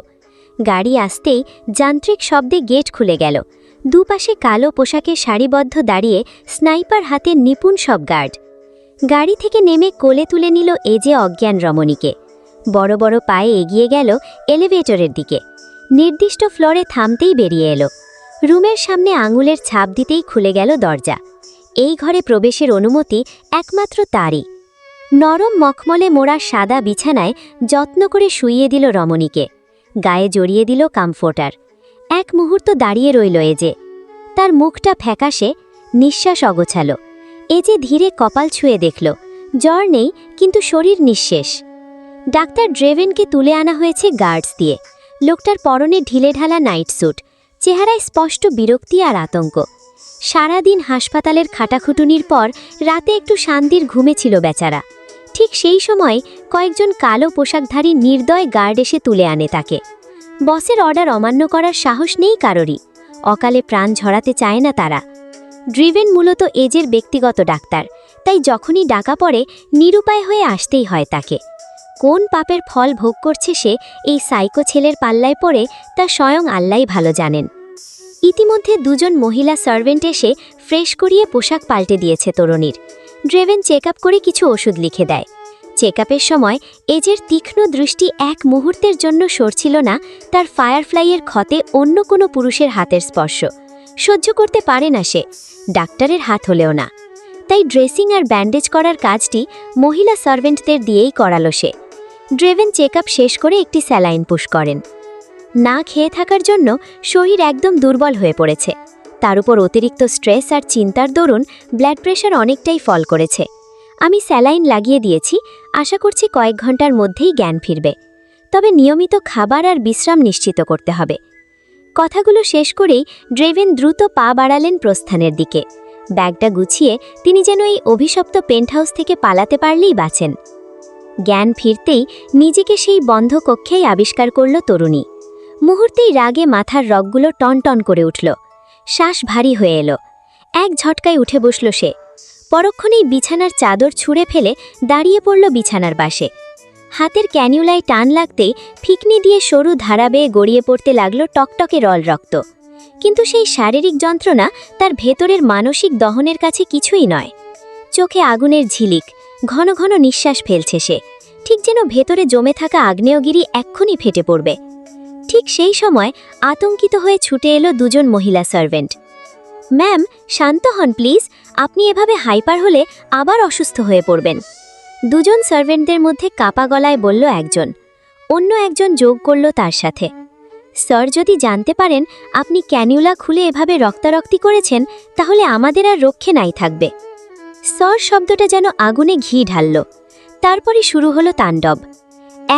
গাড়ি আসতেই যান্ত্রিক শব্দে গেট খুলে গেল। দুপাশে কালো পোশাকে সারিবদ্ধ দাঁড়িয়ে স্নাইপার হাতে নিপুণ সব গার্ড। গাড়ি থেকে নেমে কোলে তুলে নিল এজে অজ্ঞান রমণীকে। বড় বড় পায়ে এগিয়ে গেল এলিভেটরের দিকে। নির্দিষ্ট ফ্লোরে থামতেই বেরিয়ে এলো। রুমের সামনে আঙুলের ছাপ দিতেই খুলে গেল দরজা। এই ঘরে প্রবেশের অনুমতি একমাত্র তারই। নরম মখমলে মোড়া সাদা বিছানায় যত্ন করে শুইয়ে দিল রমণীকে। গায়ে জড়িয়ে দিল কমফোর্টার। এক মুহূর্ত দাঁড়িয়ে রইল এজে। তার মুখটা ফ্যাকাশে, নিঃশ্বাস অগোছালো। এজে ধীরে কপাল ছুঁয়ে দেখল, জ্বর নেই, কিন্তু শরীর নিঃশেষ। ডাক্তার ড্রেভেনকে তুলে আনা হয়েছে গার্ডস দিয়ে। লোকটার পরনে ঢিলেঢালা নাইট স্যুট, চেহারায় স্পষ্ট বিরক্তি আর আতঙ্ক। সারাদিন হাসপাতালের খাটাখুটুনির পর রাতে একটু শান্তির ঘুমেছিল বেচারা। ঠিক সেই সময় কয়েকজন কালো পোশাকধারী নির্দয় গার্ড এসে তুলে আনে তাকে। বসের অর্ডার অমান্য করার সাহস নেই কারোরই। অকালে প্রাণ ঝরাতে চায় না তারা। ড্রিভেন মূলত এজের ব্যক্তিগত ডাক্তার, তাই যখনই ডাকা পড়ে নিরুপায় হয়ে আসতেই হয় তাকে। কোন পাপের ফল ভোগ করছে সে এই সাইকো ছেলের পাল্লায় পড়ে তা স্বয়ং আল্লাহই ভালো জানেন। ইতিমধ্যে দুজন মহিলা সার্ভেন্ট এসে ফ্রেশ করিয়ে পোশাক পাল্টে দিয়েছে তরুণীর। ড্রেভেন চেক আপ করে কিছু ওষুধ লিখে দেয়। চেক আপের সময় এজের তীক্ষ্ণ দৃষ্টি এক মুহূর্তের জন্য সরছিল না তার ফায়ারফ্লাইয়ের ক্ষতে অন্য কোনো পুরুষের হাতের স্পর্শ। সহ্য করতে পারে না সে, ডাক্তারের হাত হলেও না। তাই ড্রেসিং আর ব্যান্ডেজ করার কাজটি মহিলা সার্ভেন্টদের দিয়েই করালো সে। ড্রেভেন চেক আপ শেষ করে একটি স্যালাইন পুশ করেন। না খেয়ে থাকার জন্য শরীর একদম দুর্বল হয়ে পড়েছে। তার উপর অতিরিক্ত স্ট্রেস আর চিন্তার দরুন ব্লাড প্রেশার অনেকটাই ফল করেছে। আমি স্যালাইন লাগিয়ে দিয়েছি, আশা করছি কয়েক ঘন্টার মধ্যেই জ্ঞান ফিরবে। তবে নিয়মিত খাবার আর বিশ্রাম নিশ্চিত করতে হবে। কথাগুলো শেষ করেই ড্রেভেন দ্রুত পা বাড়ালেন প্রস্থানের দিকে। ব্যাগটা গুছিয়ে তিনি যেন এই অভিশপ্ত পেন্টহাউস থেকে পালাতে পারলেই বাঁচেন। জ্ঞান ফিরতেই নিজেকে সেই বন্ধ কক্ষেই আবিষ্কার করল তরুণী। মুহূর্তেই রাগে মাথার রগগুলো টনটন করে উঠল। শ্বাস ভারী হয়ে এলো। এক ঝটকায় উঠে বসল সে। পরক্ষণেই বিছানার চাদর ছুঁড়ে ফেলে দাঁড়িয়ে পড়ল বিছানার পাশে। হাতের ক্যানিউলায় টান লাগতেই ফিকনি দিয়ে সরু ধারা বেয়ে গড়িয়ে পড়তে লাগল টকটকে রল রক্ত। কিন্তু সেই শারীরিক যন্ত্রণা তার ভেতরের মানসিক দহনের কাছে কিছুই নয়। চোখে আগুনের ঝিলিক, ঘন ঘন নিঃশ্বাস ফেলছে সে, ঠিক যেন ভেতরে জমে থাকা আগ্নেয়গিরি এক্ষুনি ফেটে পড়বে। ঠিক সেই সময় আতঙ্কিত হয়ে ছুটে এলো দুজন মহিলা সার্ভেন্ট। ম্যাম, শান্ত হন প্লিজ, আপনি এভাবে হাইপার হলে আবার অসুস্থ হয়ে পড়বেন। দুজন সার্ভেন্টদের মধ্যে কাপা গলায় বলল একজন। অন্য একজন যোগ করল তার সাথে, স্যার, যদি জানতে পারেন আপনি ক্যানিউলা খুলে এভাবে রক্তারক্তি করেছেন, তাহলে আমাদের আর রক্ষে নাই থাকবে। স্যার শব্দটা যেন আগুনে ঘি ঢালল। তারপরে শুরু হলো তাণ্ডব।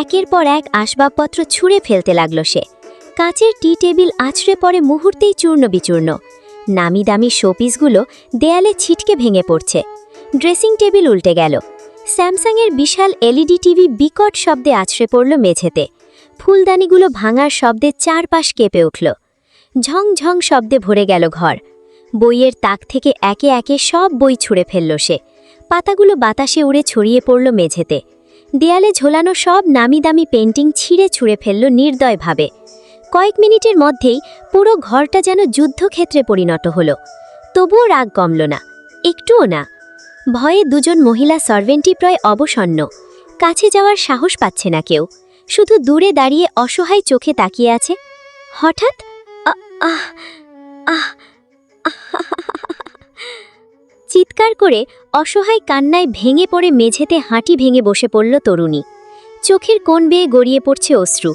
একের পর এক আসবাবপত্র ছুঁড়ে ফেলতে লাগল সে। কাচের টি টেবিল আছড়ে পড়ে মুহূর্তেই চূর্ণ বিচূর্ণ। নামি দামি শোপিসগুলো দেয়ালে ছিটকে ভেঙে পড়ছে। ড্রেসিং টেবিল উল্টে গেল। স্যামসাংয়ের বিশাল এলইডি টিভি বিকট শব্দে আছড়ে পড়ল মেঝেতে। ফুলদানিগুলো ভাঙার শব্দে চারপাশ কেঁপে উঠল। ঝংঝং শব্দে ভরে গেল ঘর। বইয়ের তাক থেকে একে একে সব বই ছুঁড়ে ফেলল সে। পাতাগুলো বাতাসে উড়ে ছড়িয়ে পড়ল মেঝেতে। দেয়ালে ঝোলানো সব নামি দামি পেন্টিং ছিঁড়ে ছুঁড়ে ফেলল নির্দয়ভাবে। কয়েক মিনিটের মধ্যেই পুরো ঘরটা যেন যুদ্ধক্ষেত্রে পরিণত হল। তবুও রাগ কমল না, একটুও না। ভয়ে দুজন মহিলা সার্ভেন্টই প্রায় অবসন্ন। কাছে যাওয়ার সাহস পাচ্ছে না কেউ, শুধু দূরে দাঁড়িয়ে অসহায় চোখে তাকিয়ে আছে। হঠাৎ চিৎকার করে অসহায় কান্নায় ভেঙে পড়ে মেঝেতে হাঁটি ভেঙে বসে পড়ল তরুণী। চোখের কোণ বেয়ে গড়িয়ে পড়ছে অশ্রু।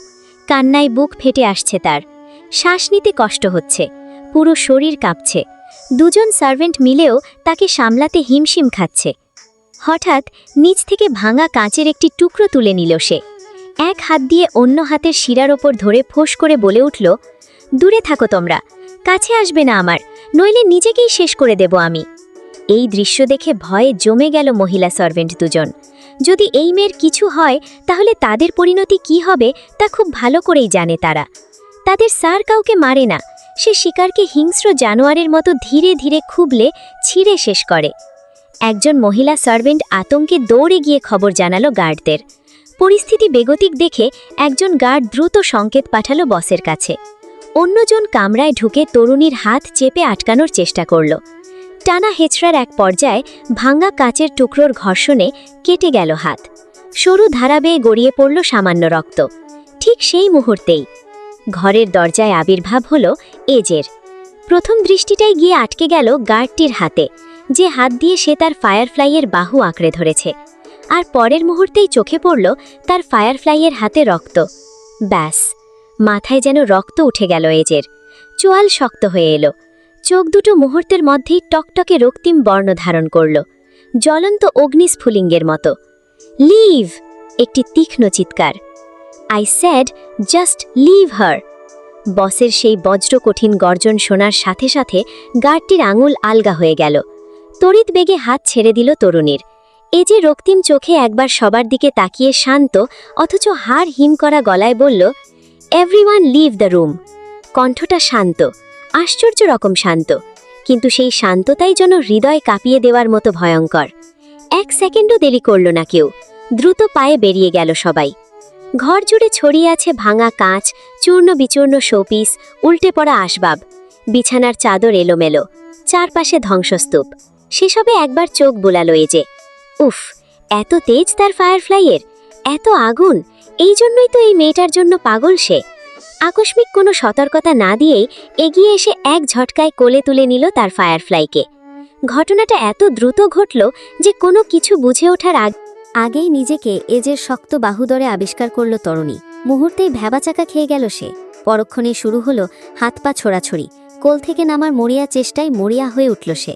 কান্নায় বুক ফেটে আসছে তার। শ্বাস নিতে কষ্ট হচ্ছে, পুরো শরীর কাঁপছে। দুজন সার্ভেন্ট মিলেও তাকে সামলাতে হিমশিম খাচ্ছে। হঠাৎ নিচ থেকে ভাঙা কাঁচের একটি টুকরো তুলে নিল সে। এক হাত দিয়ে অন্য হাতের শিরার ওপর ধরে ফোঁস করে বলে উঠল, দূরে থাকো তোমরা, কাছে আসবে না আমার, নইলে নিজেকেই শেষ করে দেব আমি। এই দৃশ্য দেখে ভয়ে জমে গেল মহিলা সার্ভেন্ট দুজন। যদি এই মেয়ের কিছু হয় তাহলে তাদের পরিণতি কি হবে তা খুব ভালো করেই জানে তারা। তাদের স্যার কাউকে মারে না, সে শিকারকে হিংস্র জানোয়ারের মতো ধীরে ধীরে খুবলে ছিঁড়ে শেষ করে। একজন মহিলা সার্ভেন্ট আতঙ্কে দৌড়ে গিয়ে খবর জানালো গার্ডদের। পরিস্থিতি বেগতিক দেখে একজন গার্ড দ্রুত সংকেত পাঠালো বসের কাছে। অন্যজন কামরায় ঢুকে তরুণীর হাত চেপে আটকানোর চেষ্টা করল। টানা হেঁচড়ার এক পর্যায়ে ভাঙা কাচের টুকরোর ঘর্ষণে কেটে গেল হাত। সরু ধারা বেয়ে গড়িয়ে পড়ল সামান্য রক্ত। ঠিক সেই মুহূর্তেই ঘরের দরজায় আবির্ভাব হল এজের। প্রথম দৃষ্টিটাই গিয়ে আটকে গেল গার্ডটির হাতে, যে হাত দিয়ে সে তার ফায়ারফ্লাইয়ের বাহু আঁকড়ে ধরেছে। আর পরের মুহূর্তেই চোখে পড়ল তার ফায়ারফ্লাইয়ের হাতে রক্ত। ব্যাস, মাথায় যেন রক্ত উঠে গেল এজের। চোয়াল শক্ত হয়ে এলো। চোখ দুটো মুহূর্তের মধ্যেই টকটকে রক্তিম বর্ণ ধারণ করল, জ্বলন্ত অগ্নিস্ফুলিঙ্গের মতো। লিভ! একটি তীক্ষ্ণ চিৎকার। I said, just leave her. বসের সেই বজ্র কঠিন গর্জন শোনার সাথে সাথে গার্ডটির আঙুল আলগা হয়ে গেল। তড়িৎ বেগে হাত ছেড়ে দিল তরুণীর। এ যে রক্তিম চোখে একবার সবার দিকে তাকিয়ে শান্ত অথচ হাড় হিম করা গলায় বলল, এভরিওয়ান লিভ দ্য রুম। কণ্ঠটা শান্ত, আশ্চর্য রকম শান্ত, কিন্তু সেই শান্ততাই যেন হৃদয় কাঁপিয়ে দেওয়ার মতো ভয়ঙ্কর। এক সেকেন্ডও দেরি করল না কেউ, দ্রুত পায়ে বেরিয়ে গেল সবাই। ঘর জুড়ে ছড়িয়ে আছে ভাঙা কাঁচ, চূর্ণ বিচূর্ণ শোপিস, উল্টে পড়া আসবাব, বিছানার চাদর এলোমেলো, চারপাশে ধ্বংসস্তূপ। সেসবে একবার চোখ বোলালো এজে। উফ, এত তেজ তার ফায়ারফ্লাইয়ের, এত আগুন! এই জন্যই তো এই মেয়েটার জন্য পাগল সে। আকস্মিক কোনো সতর্কতা না দিয়েই এগিয়ে এসে এক ঝটকায় কোলে তুলে নিল তার ফায়ারফ্লাইকে। ঘটনাটা এত দ্রুত ঘটল যে কোনো কিছু বুঝে ওঠার আগেই নিজেকে এজের শক্ত বাহুদরে আবিষ্কার করল তরুণী। মুহূর্তেই ভ্যাবাচাকা খেয়ে গেল সে। পরক্ষণে শুরু হলো হাত পা ছোড়াছড়ি। কোল থেকে নামার মরিয়া চেষ্টায় মরিয়া হয়ে উঠল সে।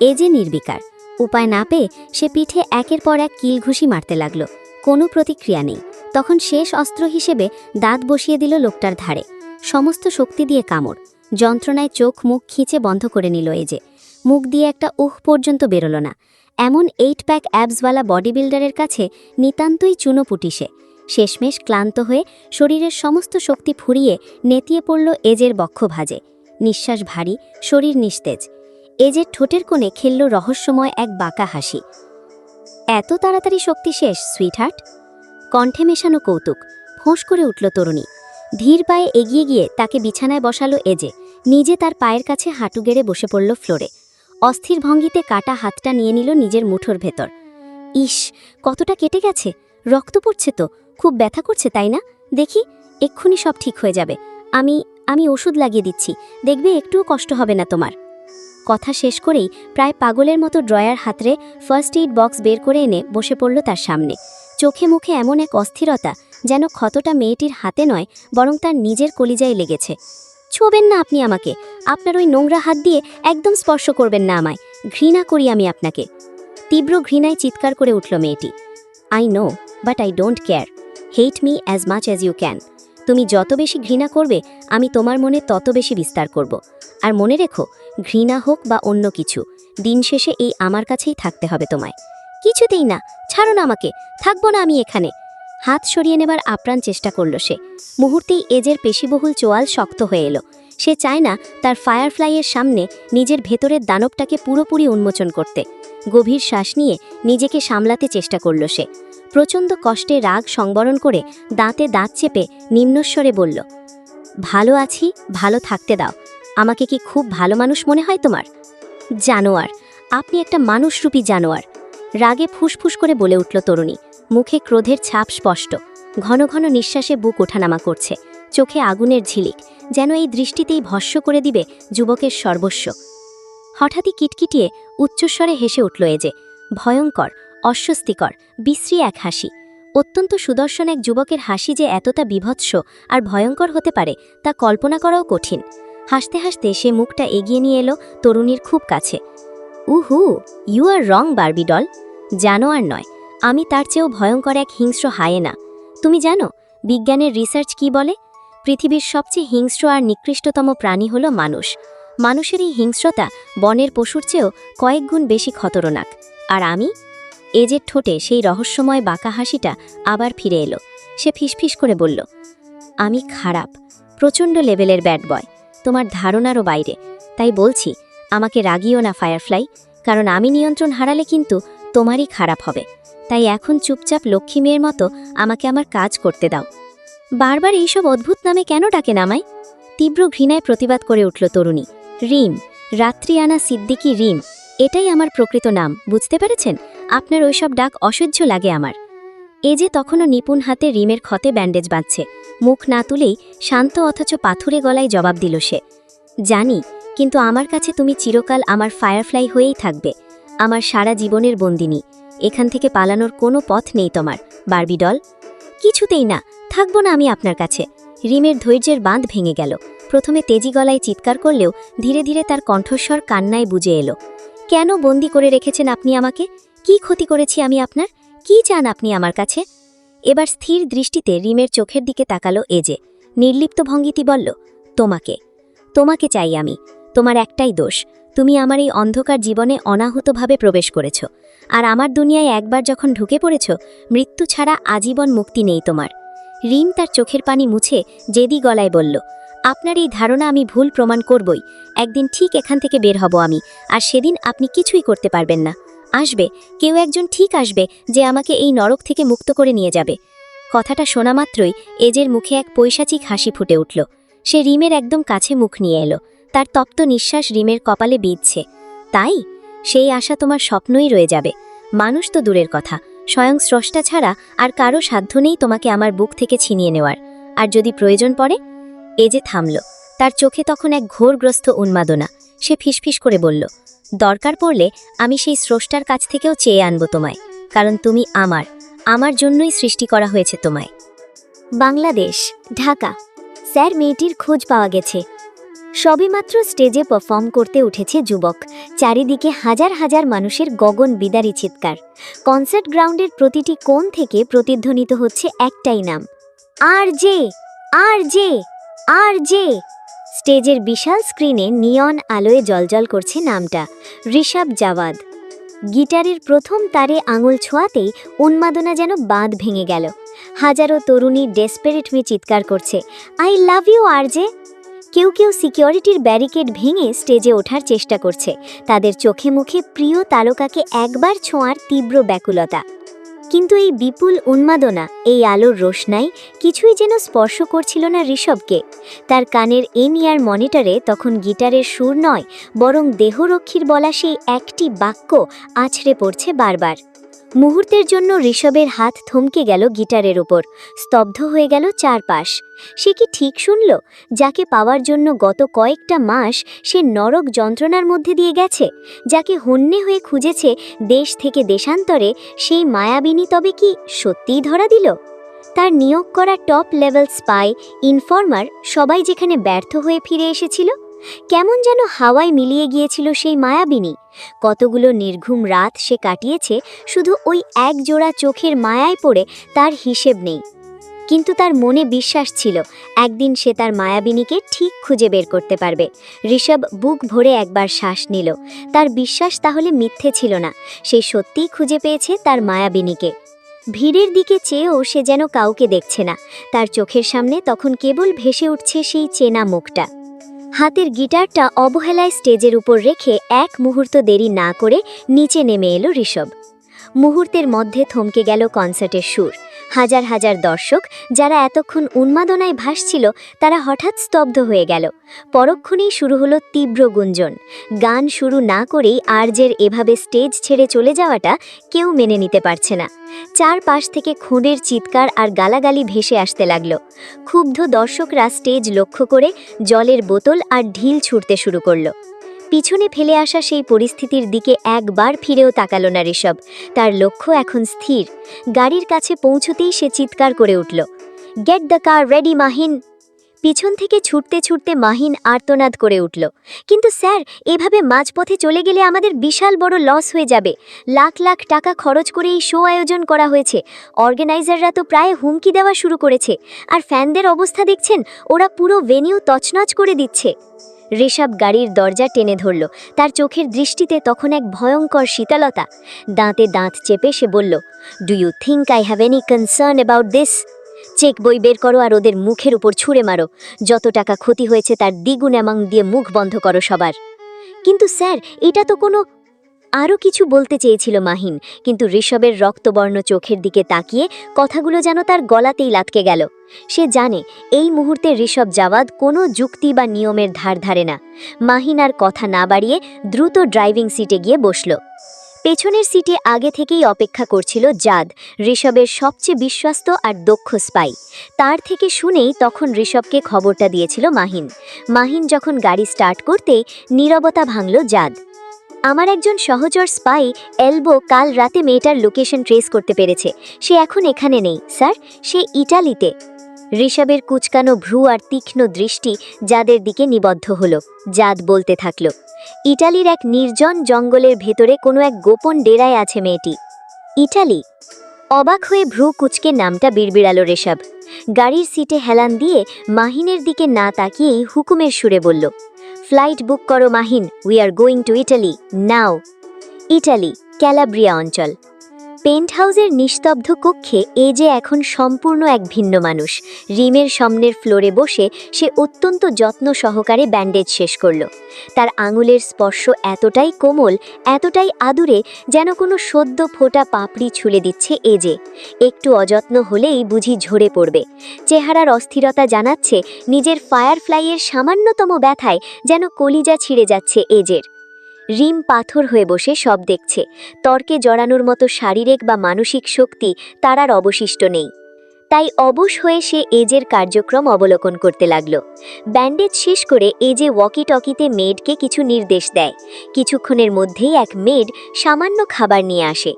এজে নির্বিকার। উপায় না পেয়ে সে পিঠে একের পর এক কিল ঘুষি মারতে লাগল। কোনো প্রতিক্রিয়া নেই। তখন শেষ অস্ত্র হিসেবে দাঁত বসিয়ে দিল লোকটার ধারে। সমস্ত শক্তি দিয়ে কামড়। যন্ত্রণায় চোখ মুখ খিঁচে বন্ধ করে নিল এজে। মুখ দিয়ে একটা উহ পর্যন্ত বেরোল না। এমন 8 প্যাক অ্যাবসওয়ালা বডি বিল্ডারের কাছে নিতান্তই চুনোপুটি সে। শেষমেশ ক্লান্ত হয়ে শরীরের সমস্ত শক্তি ফুরিয়ে নেতিয়ে পড়ল এজের বক্ষভাজে। নিঃশ্বাস ভারী, শরীর নিস্তেজ। এজের ঠোঁটের কোণে খেলল রহস্যময় এক বাঁকা হাসি। এত তাড়াতাড়ি শক্তি শেষ, সুইটহার্ট? কণ্ঠে মেশানো কৌতুক। ফোঁস করে উঠল তরুণী। ধীর পায়ে এগিয়ে গিয়ে তাকে বিছানায় বসালো এজে। নিজে তার পায়ের কাছে হাঁটু গেড়ে বসে পড়ল ফ্লোরে। অস্থির ভঙ্গিতে কাটা হাতটা নিয়ে নিল নিজের মুঠোর ভেতর। ইস, কতটা কেটে গেছে, রক্ত পড়ছে তো, খুব ব্যথা করছে তাই না? দেখি, এক্ষুনি সব ঠিক হয়ে যাবে। আমি আমি ওষুধ লাগিয়ে দিচ্ছি, দেখবে একটুও কষ্ট হবে না তোমার। কথা শেষ করেই প্রায় পাগলের মতো ড্রয়ার হাতরে ফার্স্ট এইড বক্স বের করে এনে বসে পড়ল তার সামনে। চোখে মুখে এমন এক অস্থিরতা, যেন ক্ষতটা মেয়েটির হাতে নয় বরং তার নিজের কলিজায় লেগেছে। ছোবেন না আপনি আমাকে, আপনার ওই নোংরা হাত দিয়ে একদম স্পর্শ করবেন না আমায়, ঘৃণা করি আমি আপনাকে। তীব্র ঘৃণায় চিৎকার করে উঠল মেয়েটি। I know, but I don't care. Hate me as much as you can. তুমি যত বেশি ঘৃণা করবে আমি তোমার মনে তত বেশি বিস্তার করব। আর মনে রেখো, ঘৃণা হোক বা অন্য কিছু, দিন শেষে এই আমার কাছেই থাকতে হবে তোমায়। কিছুতেই না, ছাড়ো না আমাকে, থাকবো না আমি এখানে। হাত সরিয়ে নেবার আপ্রাণ চেষ্টা করল সে। মুহূর্তেই এজের পেশিবহুল চোয়াল শক্ত হয়ে এলো। সে চায় না তার ফায়ারফ্লাইয়ের সামনে নিজের ভেতরের দানবটাকে পুরোপুরি উন্মোচন করতে। গভীর শ্বাস নিয়ে নিজেকে সামলাতে চেষ্টা করল সে। প্রচণ্ড কষ্টে রাগ সংবরণ করে দাঁতে দাঁত চেপে নিম্নস্বরে বলল, ভালো আছি, ভালো থাকতে দাও। আমাকে কি খুব ভালো মানুষ মনে হয় তোমার? জানোয়ার, আপনি একটা মানুষরূপী জানোয়ার। রাগে ফুসফুস করে বলে উঠল তরুণী, মুখে ক্রোধের ছাপ স্পষ্ট। ঘন ঘন নিঃশ্বাসে বুক ওঠানামা করছে, চোখে আগুনের ঝিলিক, যেন এই দৃষ্টিতেই ভস্ম করে দিবে যুবকের সর্বস্ব। হঠাৎই কিটকিটিয়ে উচ্চস্বরে হেসে উঠল এজে। ভয়ঙ্কর, অস্বস্তিকর, বিশ্রী এক হাসি। অত্যন্ত সুদর্শন এক যুবকের হাসি যে এতটা বিভৎস আর ভয়ঙ্কর হতে পারে তা কল্পনা করাও কঠিন। হাসতে হাসতে সে মুখটা এগিয়ে নিয়ে এলো তরুণীর খুব কাছে। উহু, you are wrong Barbie doll. জানোয়ার নয়, আমি তার চেয়েও ভয়ঙ্কর এক হিংস্র হায়েনা। তুমি জানো বিজ্ঞানের রিসার্চ কি বলে? পৃথিবীর সবচেয়ে হিংস্র আর নিকৃষ্টতম প্রাণী হলো মানুষ। মানুষের এই হিংস্রতা বনের পশুর চেয়েও কয়েক গুণ বেশি খতরনাক। আর আমি? এজের ঠোঁটে সেই রহস্যময় বাঁকা হাসিটা আবার ফিরে এলো। সে ফিসফিস করে বলল, আমি খারাপ, প্রচণ্ড লেভেলের ব্যাড বয়, তোমার ধারণারও বাইরে। তাই বলছি, আমাকে রাগিও না ফায়ারফ্লাই, কারণ আমি নিয়ন্ত্রণ হারালে কিন্তু তোমারই খারাপ হবে। তাই এখন চুপচাপ লক্ষ্মী মেয়ের মতো আমাকে আমার কাজ করতে দাও। বারবার এইসব অদ্ভুত নামে কেন ডাকেন আমায়? তীব্র ঘৃণায় প্রতিবাদ করে উঠল তরুণী। রিম, রাত্রিয়ানা সিদ্দিকী রিম, এটাই আমার প্রকৃত নাম, বুঝতে পেরেছেন? আপনার ওইসব ডাক অসহ্য লাগে আমার। এ যে তখনও নিপুণ হাতে রিমের ক্ষতে ব্যান্ডেজ বাঁধছে। মুখ না তুলেই শান্ত অথচ পাথুরে গলায় জবাব দিল সে, জানি, কিন্তু আমার কাছে তুমি চিরকাল আমার ফায়ারফ্লাই হয়েই থাকবে, আমার সারা জীবনের বন্দিনী। এখান থেকে পালানোর কোনো পথ নেই তোমার, বার্বি ডল। কিছুতেই না, থাকবো না আমি আপনার কাছে। রিমের ধৈর্যের বাঁধ ভেঙে গেল। প্রথমে তেজি গলায় চিৎকার করলেও ধীরে ধীরে তার কণ্ঠস্বর কান্নায় বুঝে এলো। কেন বন্দি করে রেখেছেন আপনি আমাকে? কি ক্ষতি করেছি আমি আপনার? কি চান আপনি আমার কাছে? এবার স্থির দৃষ্টিতে রিমের চোখের দিকে তাকালো এজে। নির্লিপ্ত ভঙ্গিতে বলল, তোমাকে তোমাকে চাই আমি। তোমার একটাই দোষ, তুমি আমার এই অন্ধকার জীবনে অনাহুতভাবে প্রবেশ করেছ। আর আমার দুনিয়ায় একবার যখন ঢুকে পড়েছ, মৃত্যু ছাড়া আজীবন মুক্তি নেই তোমার। রিম তার চোখের পানি মুছে জেদি গলায় বলল, আপনার এই ধারণা আমি ভুল প্রমাণ করবই। একদিন ঠিক এখান থেকে বের হব আমি, আর সেদিন আপনি কিছুই করতে পারবেন না। আসবে, কেউ একজন ঠিক আসবে যে আমাকে এই নরক থেকে মুক্ত করে নিয়ে যাবে। কথাটা শোনা মাত্রই এজের মুখে এক পৈশাচিক হাসি ফুটে উঠল। সে রিমের একদম কাছে মুখ নিয়ে এলো। তার তপ্ত নিঃশ্বাস রিমের কপালে বিঁধছে। তাই? সেই আশা তোমার স্বপ্নই রয়ে যাবে। মানুষ তো দূরের কথা, স্বয়ং স্রষ্টা ছাড়া আর কারো সাধ্য নেই তোমাকে আমার বুক থেকে ছিনিয়ে নেওয়ার। আর যদি প্রয়োজন পড়ে? এজে থামল। তার চোখে তখন এক ঘোরগ্রস্ত উন্মাদনা। সে ফিসফিস করে বলল, দরকার পড়লে আমি সেই স্রষ্টার কাছ থেকেও চেয়ে আনব তোমায়, কারণ তুমি আমার জন্যই সৃষ্টি করা হয়েছে তোমায়। বাংলাদেশ, ঢাকা। স্যার, মেয়েটির খোঁজ পাওয়া গেছে। সবেমাত্র স্টেজে পারফর্ম করতে উঠেছে যুবক। চারিদিকে হাজার হাজার মানুষের গগন বিদারী চিৎকার। কনসার্ট গ্রাউন্ডের প্রতিটি কোণ থেকে প্রতিধ্বনিত হচ্ছে একটাই নাম, আরজে, আরজে, আরজে। স্টেজের বিশাল স্ক্রিনে নিয়ন আলোয় জ্বলজ্বল করছে নামটা, ঋষভ জাওয়াদ। গিটারের প্রথম তারে আঙুল ছোঁয়াতেই উন্মাদনা যেন বাঁধ ভেঙে গেল। হাজারো তরুণী ডেসপারেট হয়ে চিৎকার করছে, আই লাভ ইউ আরজে। কেউ কেউ সিকিউরিটির ব্যারিকেড ভেঙে স্টেজে ওঠার চেষ্টা করছে, তাদের চোখে মুখে প্রিয় তারকাকে একবার ছোঁয়ার তীব্র ব্যাকুলতা। কিন্তু এই বিপুল উন্মাদনা, এই আলোর রোশনাই কিছুই যেন স্পর্শ করছিল না ঋষভকে। তার কানের এনইআর মনিটরে তখন গিটারের সুর নয়, বরং দেহরক্ষীর বলা সেই একটি বাক্য আছড়ে পড়ছে বারবার, মুহূর্তের জন্য ঋষভের হাত থমকে গেল গিটারের ওপর, স্তব্ধ হয়ে গেল চারপাশ। সে কি ঠিক শুনল? যাকে পাওয়ার জন্য গত কয়েকটা মাস সে নরক যন্ত্রণার মধ্যে দিয়ে গেছে, যাকে হন্যে হয়ে খুঁজেছে দেশ থেকে দেশান্তরে, সেই মায়াবিনী তবে কি সত্যিই ধরা দিল? তার নিয়োগ করা টপ লেভেল স্পাই, ইনফর্মার সবাই যেখানে ব্যর্থ হয়ে ফিরে এসেছিল, কেমন যেন হাওয়ায় মিলিয়ে গিয়েছিল সেই মায়াবিনী। কতগুলো নির্ঘুম রাত সে কাটিয়েছে শুধু ওই এক জোড়া চোখের মায়ায় পড়ে, তার হিসেব নেই। কিন্তু তার মনে বিশ্বাস ছিল একদিন সে তার মায়াবিনীকে ঠিক খুঁজে বের করতে পারবে। ঋষভ বুক ভরে একবার শ্বাস নিল। তার বিশ্বাস তাহলে মিথ্যে ছিল না, সে সত্যিই খুঁজে পেয়েছে তার মায়াবিনীকে। ভিড়ের দিকে চেয়েও সে যেন কাউকে দেখছে না, তার চোখের সামনে তখন কেবল ভেসে উঠছে সেই চেনা মুখটা। হাতের গিটারটা অবহেলায় স্টেজের উপর রেখে এক মুহূর্ত দেরি না করে নিচে নেমে এলো ঋষভ। মুহূর্তের মধ্যে থমকে গেল কনসার্টের সুর। হাজার হাজার দর্শক যারা এতক্ষণ উন্মাদনায় ভাসছিল, তারা হঠাৎ স্তব্ধ হয়ে গেল। পরক্ষণেই শুরু হলো তীব্র গুঞ্জন। গান শুরু না করেই আরজের এভাবে স্টেজ ছেড়ে চলে যাওয়াটা কেউ মেনে নিতে পারছে না। চারপাশ থেকে খুনের চিৎকার আর গালাগালি ভেসে আসতে লাগলো। ক্ষুব্ধ দর্শকরা স্টেজ লক্ষ্য করে জলের বোতল আর ঢিল ছুঁড়তে শুরু করলো। পিছনে ফেলে আসা সেই পরিস্থিতির দিকে একবার ফিরেও তাকালো না ঋষভ। তার লক্ষ্য এখন স্থির। গাড়ির কাছে পৌঁছতেই সে চিৎকার করে উঠল, get the car ready Mahin. পিছন থেকে ছুটতে ছুটতে মাহিন আর্তনাদ করে উঠল, কিন্তু স্যার, এভাবে মাঝপথে চলে গেলে আমাদের বিশাল বড় লস হয়ে যাবে। লাখ লাখ টাকা খরচ করে এই শো আয়োজন করা হয়েছে। অর্গানাইজাররা তো প্রায় হুমকি দেওয়া শুরু করেছে। আর ফ্যানদের অবস্থা দেখছেন, ওরা পুরো ভেনিউ তছনছ করে দিচ্ছে। ঋষভ গাড়ির দরজা টেনে ধরল। তার চোখের দৃষ্টিতে তখন এক ভয়ঙ্কর শীতলতা। দাঁতে দাঁত চেপে সে বলল, do you think I have any concern about this? Check বই বের করো আর ওদের মুখের উপর ছুঁড়ে মারো। যত টাকা ক্ষতি হয়েছে তার দ্বিগুণ অ্যামাউন্ট দিয়ে মুখ বন্ধ করো সবার। কিন্তু স্যার, এটা তো কোনো... আরও কিছু বলতে চেয়েছিল মাহিন, কিন্তু ঋষভের রক্তবর্ণ চোখের দিকে তাকিয়ে কথাগুলো যেন তার গলাতেই লাটকে গেল। সে জানে এই মুহূর্তে ঋষভ জাওয়াদ কোনো যুক্তি বা নিয়মের ধার ধারে না। মাহিন আর কথা না বাড়িয়ে দ্রুত ড্রাইভিং সিটে গিয়ে বসল। পেছনের সিটে আগে থেকেই অপেক্ষা করছিল জাদ, ঋষভের সবচেয়ে বিশ্বস্ত আর দক্ষ স্পাই। তার থেকে শুনেই তখন ঋষভকে খবরটা দিয়েছিল মাহিন। মাহিন যখন গাড়ি স্টার্ট করতেই নীরবতা ভাঙল জাদ। আমার একজন সহচর স্পাই এলবো কাল রাতে মেয়েটার লোকেশন ট্রেস করতে পেরেছে। সে এখন এখানে নেই স্যার, সে ইটালিতে। ঋষভের কুচকানো ভ্রু আর তীক্ষ্ণ দৃষ্টি জাদের দিকে নিবদ্ধ হলো। জাদ বলতে থাকল, ইটালির এক নির্জন জঙ্গলের ভেতরে কোনো এক গোপন ডেরায় আছে মেয়েটি। ইটালি? অবাক হয়ে ভ্রু কুচকে নামটা বিড়বিড়ালো ঋষভ। গাড়ির সিটে হেলান দিয়ে মাহিনের দিকে না তাকিয়েই হুকুমের সুরে বলল, ফ্লাইট বুক করো Mahin, we are going to Italy now. Italy, Calabria অঞ্চল। পেন্ট হাউসের নিস্তব্ধ কক্ষে এ যে এখন সম্পূর্ণ এক ভিন্ন মানুষ। রিমের সামনের ফ্লোরে বসে সে অত্যন্ত যত্ন সহকারে ব্যান্ডেজ শেষ করল। তার আঙুলের স্পর্শ এতটাই কোমল, এতটাই আদুরে, যেন কোনো সদ্য ফোটা পাপড়ি ছুলে দিচ্ছে এ যে। একটু অযত্ন হলেই বুঝি ঝরে পড়বে। চেহারার অস্থিরতা জানাচ্ছে নিজের ফায়ারফ্লাইয়ের সামান্যতম ব্যথায় যেন কলিজা ছিঁড়ে যাচ্ছে এজের। রিম পাথর হয়ে বসে সব দেখছে। তর্কে জড়ানোর মতো শারীরিক বা মানসিক শক্তি তার আর অবশিষ্ট নেই। তাই অবশ হয়ে সে এজের কার্যক্রম অবলোকন করতে লাগল। ব্যান্ডেজ শেষ করে এজে ওয়াকি টকিতে মেডকে কিছু নির্দেশ দেয়। কিছুক্ষণের মধ্যেই এক মেড সামান্য খাবার নিয়ে আসে।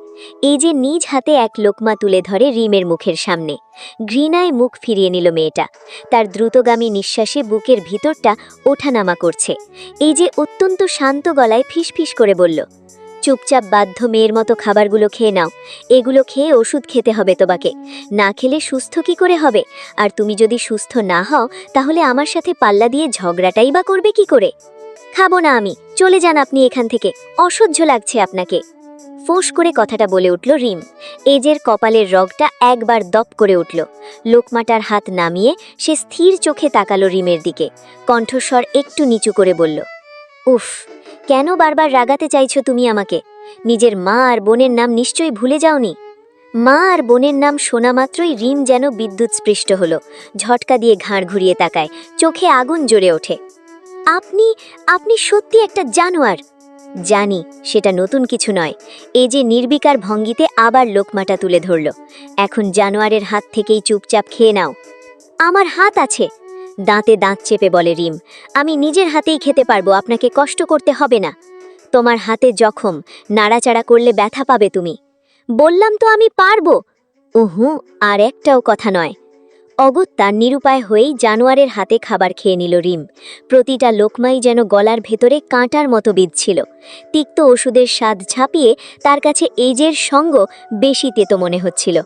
এজে নিজ হাতে এক লোকমা তুলে ধরে রিমের মুখের সামনে। ঘৃণায় মুখ ফিরিয়ে নিল মেয়েটা। তার দ্রুতগামী নিঃশ্বাসে বুকের ভিতরটা ওঠানামা করছে। এজে অত্যন্ত শান্ত গলায় ফিসফিস করে বলল, চুপচাপ বাধ্য মেয়ের মতো খাবারগুলো খেয়ে নাও। এগুলো খেয়ে ওষুধ খেতে হবে তোমাকে। না খেলে সুস্থ কি করে হবে? আর তুমি যদি সুস্থ না হও, তাহলে আমার সাথে পাল্লা দিয়ে ঝগড়াটাই বা করবে কি করে? খাবো না আমি, চলে যান আপনি এখান থেকে, অসহ্য লাগছে আপনাকে। ফোঁস করে কথাটা বলে উঠল রিম। এজের কপালের রগটা একবার দপ করে উঠল। লোকমাটার হাত নামিয়ে সে স্থির চোখে তাকালো রিমের দিকে। কণ্ঠস্বর একটু নিচু করে বলল, উফ, কেন বারবার রাগাতে চাইছো তুমি আমাকে? নিজের মা আর বোনের নাম নিশ্চয়ই ভুলে যাওনি? মা আর বোনের নাম শোনা মাত্রই রিম যেন বিদ্যুৎ স্পৃষ্ট হলো। ঝটকা দিয়ে ঘাড় ঘুরিয়ে তাকায়, চোখে আগুন জ্বলে ওঠে। আপনি আপনি সত্যি একটা জানোয়ার। জানি সেটা নতুন কিছু নয়। এ যে নির্বিকার ভঙ্গিতে আবার লোকমাটা তুলে ধরল। এখন জানোয়ারের হাত থেকেই চুপচাপ খেয়ে নাও। আমার হাত আছে, দাঁতে দাঁত চেপে বলে রিম। আমি নিজের হাতেই খেতে পারবো, আপনাকে কষ্ট করতে হবে না। তোমার হাতে জখম, নাড়াচাড়া করলে ব্যথা পাবে তুমি। বললাম তো আমি পারবো। উহু, আর একটাও কথা নয়। অগত্যা নিরুপায় হয়েই জানোয়ারের হাতে খাবার খেয়ে নিল রিম। প্রতিটা লোকমাই যেন গলার ভেতরে কাঁটার মতো বিঁধছিল। তিক্ত ওষুধের স্বাদ ছাপিয়ে তার কাছে এজের সঙ্গ বেশি তেতো মনে হচ্ছিল।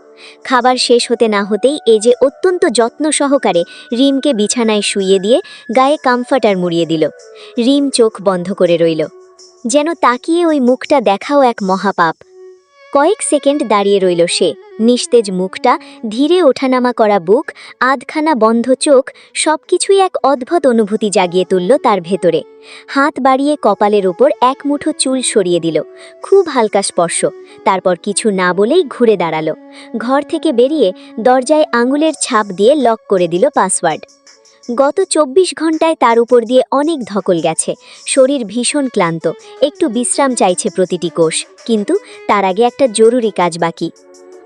খাবার শেষ হতে না হতেই এজে অত্যন্ত যত্ন সহকারে রিমকে বিছানায় শুইয়ে দিয়ে গায়ে কমফর্টার মুড়িয়ে দিল। রিম চোখ বন্ধ করে রইল, যেন তাকিয়ে ওই মুখটা দেখাও এক মহাপাপ। কয়েক সেকেন্ড দাঁড়িয়ে রইল সে। নিস্তেজ মুখটা, ধীরে ওঠানামা করা বুক, আধখানা বন্ধ চোখ, সবকিছুই এক অদ্ভুত অনুভূতি জাগিয়ে তুলল তার ভেতরে। হাত বাড়িয়ে কপালের উপর এক মুঠো চুল সরিয়ে দিল। খুব হালকা স্পর্শ। তারপর কিছু না বলেই ঘুরে দাঁড়ালো। ঘর থেকে বেরিয়ে দরজায় আঙুলের ছাপ দিয়ে লক করে দিল পাসওয়ার্ড। গত 24 ঘন্টায় তার উপর দিয়ে অনেক ধকল গেছে। শরীর ভীষণ ক্লান্ত, একটু বিশ্রাম চাইছে প্রতিটি কোষ। কিন্তু তার আগে একটা জরুরি কাজ বাকি।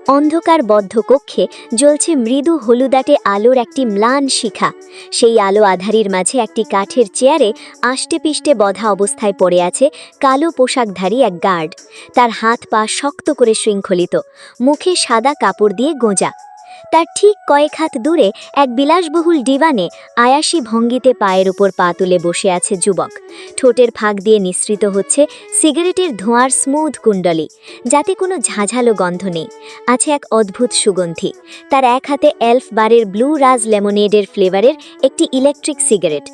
অন্ধকার বদ্ধ কক্ষে জ্বলছে মৃদু হলুদাটে আলোর একটি ম্লান শিখা। সেই আলো আধারির মাঝে একটি কাঠের চেয়ারে আষ্টেপিষ্টে বধা অবস্থায় পড়ে আছে কালো পোশাকধারী এক গার্ড। তার হাত পা শক্ত করে শৃঙ্খলিত, মুখে সাদা কাপড় দিয়ে গোঁজা। তার ঠিক কয়েক হাত দূরে এক বিলাসবহুল ডিভানে আয়াসী ভঙ্গিতে পায়ের উপর পা তুলে বসে আছে যুবক। ঠোঁটের ফাঁক দিয়ে নিঃসৃত হচ্ছে সিগারেটের ধোঁয়ার স্মুথ কুণ্ডলী, যাতে কোনো ঝাঁঝালো গন্ধ নেই। আছে এক অদ্ভুত সুগন্ধি। তার এক হাতে এলফ বারের ব্লু রাজ লেমনেডের ফ্লেভারের একটি ইলেকট্রিক সিগারেট।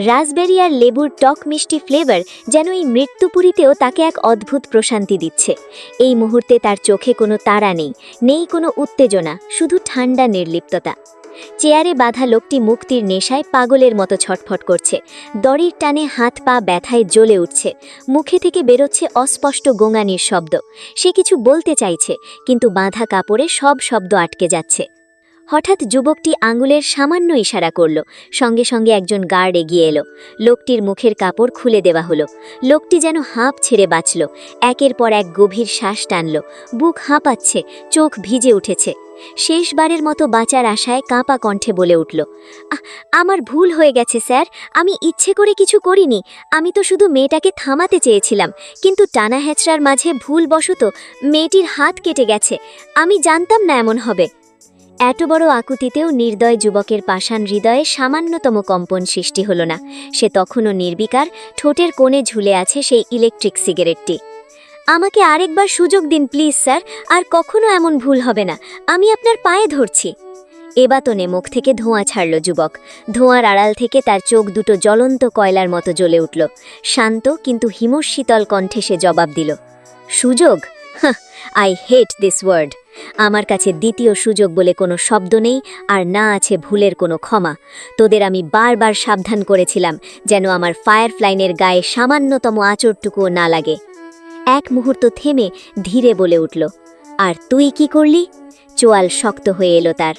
রাসবেরি আর লেবুর টক মিষ্টি ফ্লেভার যেন এই মৃত্যুপুরীতেও তাকে এক অদ্ভুত প্রশান্তি দিচ্ছে। এই মুহূর্তে তার চোখে কোনো তাড়া নেই, নেই কোনো উত্তেজনা, শুধু ঠান্ডা নির্লিপ্ততা। চেয়ারে বাঁধা লোকটি মুক্তির নেশায় পাগলের মতো ছটফট করছে। দড়ির টানে হাত পা ব্যথায় জ্বলে উঠছে। মুখে থেকে বেরোচ্ছে অস্পষ্ট গোঙানির শব্দ। সে কিছু বলতে চাইছে, কিন্তু বাঁধা কাপড়ে সব শব্দ আটকে যাচ্ছে। হঠাৎ যুবকটি আঙুলের সামান্য ইশারা করল। সঙ্গে সঙ্গে একজন গার্ড এগিয়ে এলো। লোকটির মুখের কাপড় খুলে দেওয়া হলো। লোকটি যেন হাঁপ ছেড়ে বাঁচল। একের পর এক গভীর শ্বাস টানল। বুক হাঁপাচ্ছে, চোখ ভিজে উঠেছে। শেষবারের মতো বাঁচার আশায় কাঁপা কণ্ঠে বলে উঠল, আমার ভুল হয়ে গেছে স্যার, আমি ইচ্ছে করে কিছু করিনি। আমি তো শুধু মেয়েটাকে থামাতে চেয়েছিলাম, কিন্তু টানা হেঁচড়ার মাঝে ভুলবশত মেয়েটির হাত কেটে গেছে। আমি জানতাম না এমন হবে। এত বড় আকুতিতেও নির্দয় যুবকের পাষাণ হৃদয়ে সামান্যতম কম্পন সৃষ্টি হল না। সে তখনও নির্বিকার, ঠোঁটের কোণে ঝুলে আছে সেই ইলেকট্রিক সিগারেটটি। আমাকে আরেকবার সুযোগ দিন প্লিজ স্যার, আর কখনো এমন ভুল হবে না। আমি আপনার পায়ে ধরছি। এবাতনে মুখ থেকে ধোঁয়া ছাড়ল যুবক। ধোঁয়ার আড়াল থেকে তার চোখ দুটো জ্বলন্ত কয়লার মতো জ্বলে উঠল। শান্ত কিন্তু হিমশীতল কণ্ঠে সে জবাব দিল, সুযোগ? I hate this word. আমার কাছে দ্বিতীয় সুযোগ বলে কোনো শব্দ নেই, আর না আছে ভুলের কোনো ক্ষমা। তোদের আমি বারবার সাবধান করেছিলাম যেন আমার ফায়ারফ্লাইনের গায়ে সামান্যতম আঁচড়টুকুও না লাগে। এক মুহূর্ত থেমে ধীরে বলে উঠল, আর তুই কি করলি? চোয়াল শক্ত হয়ে এলো তার।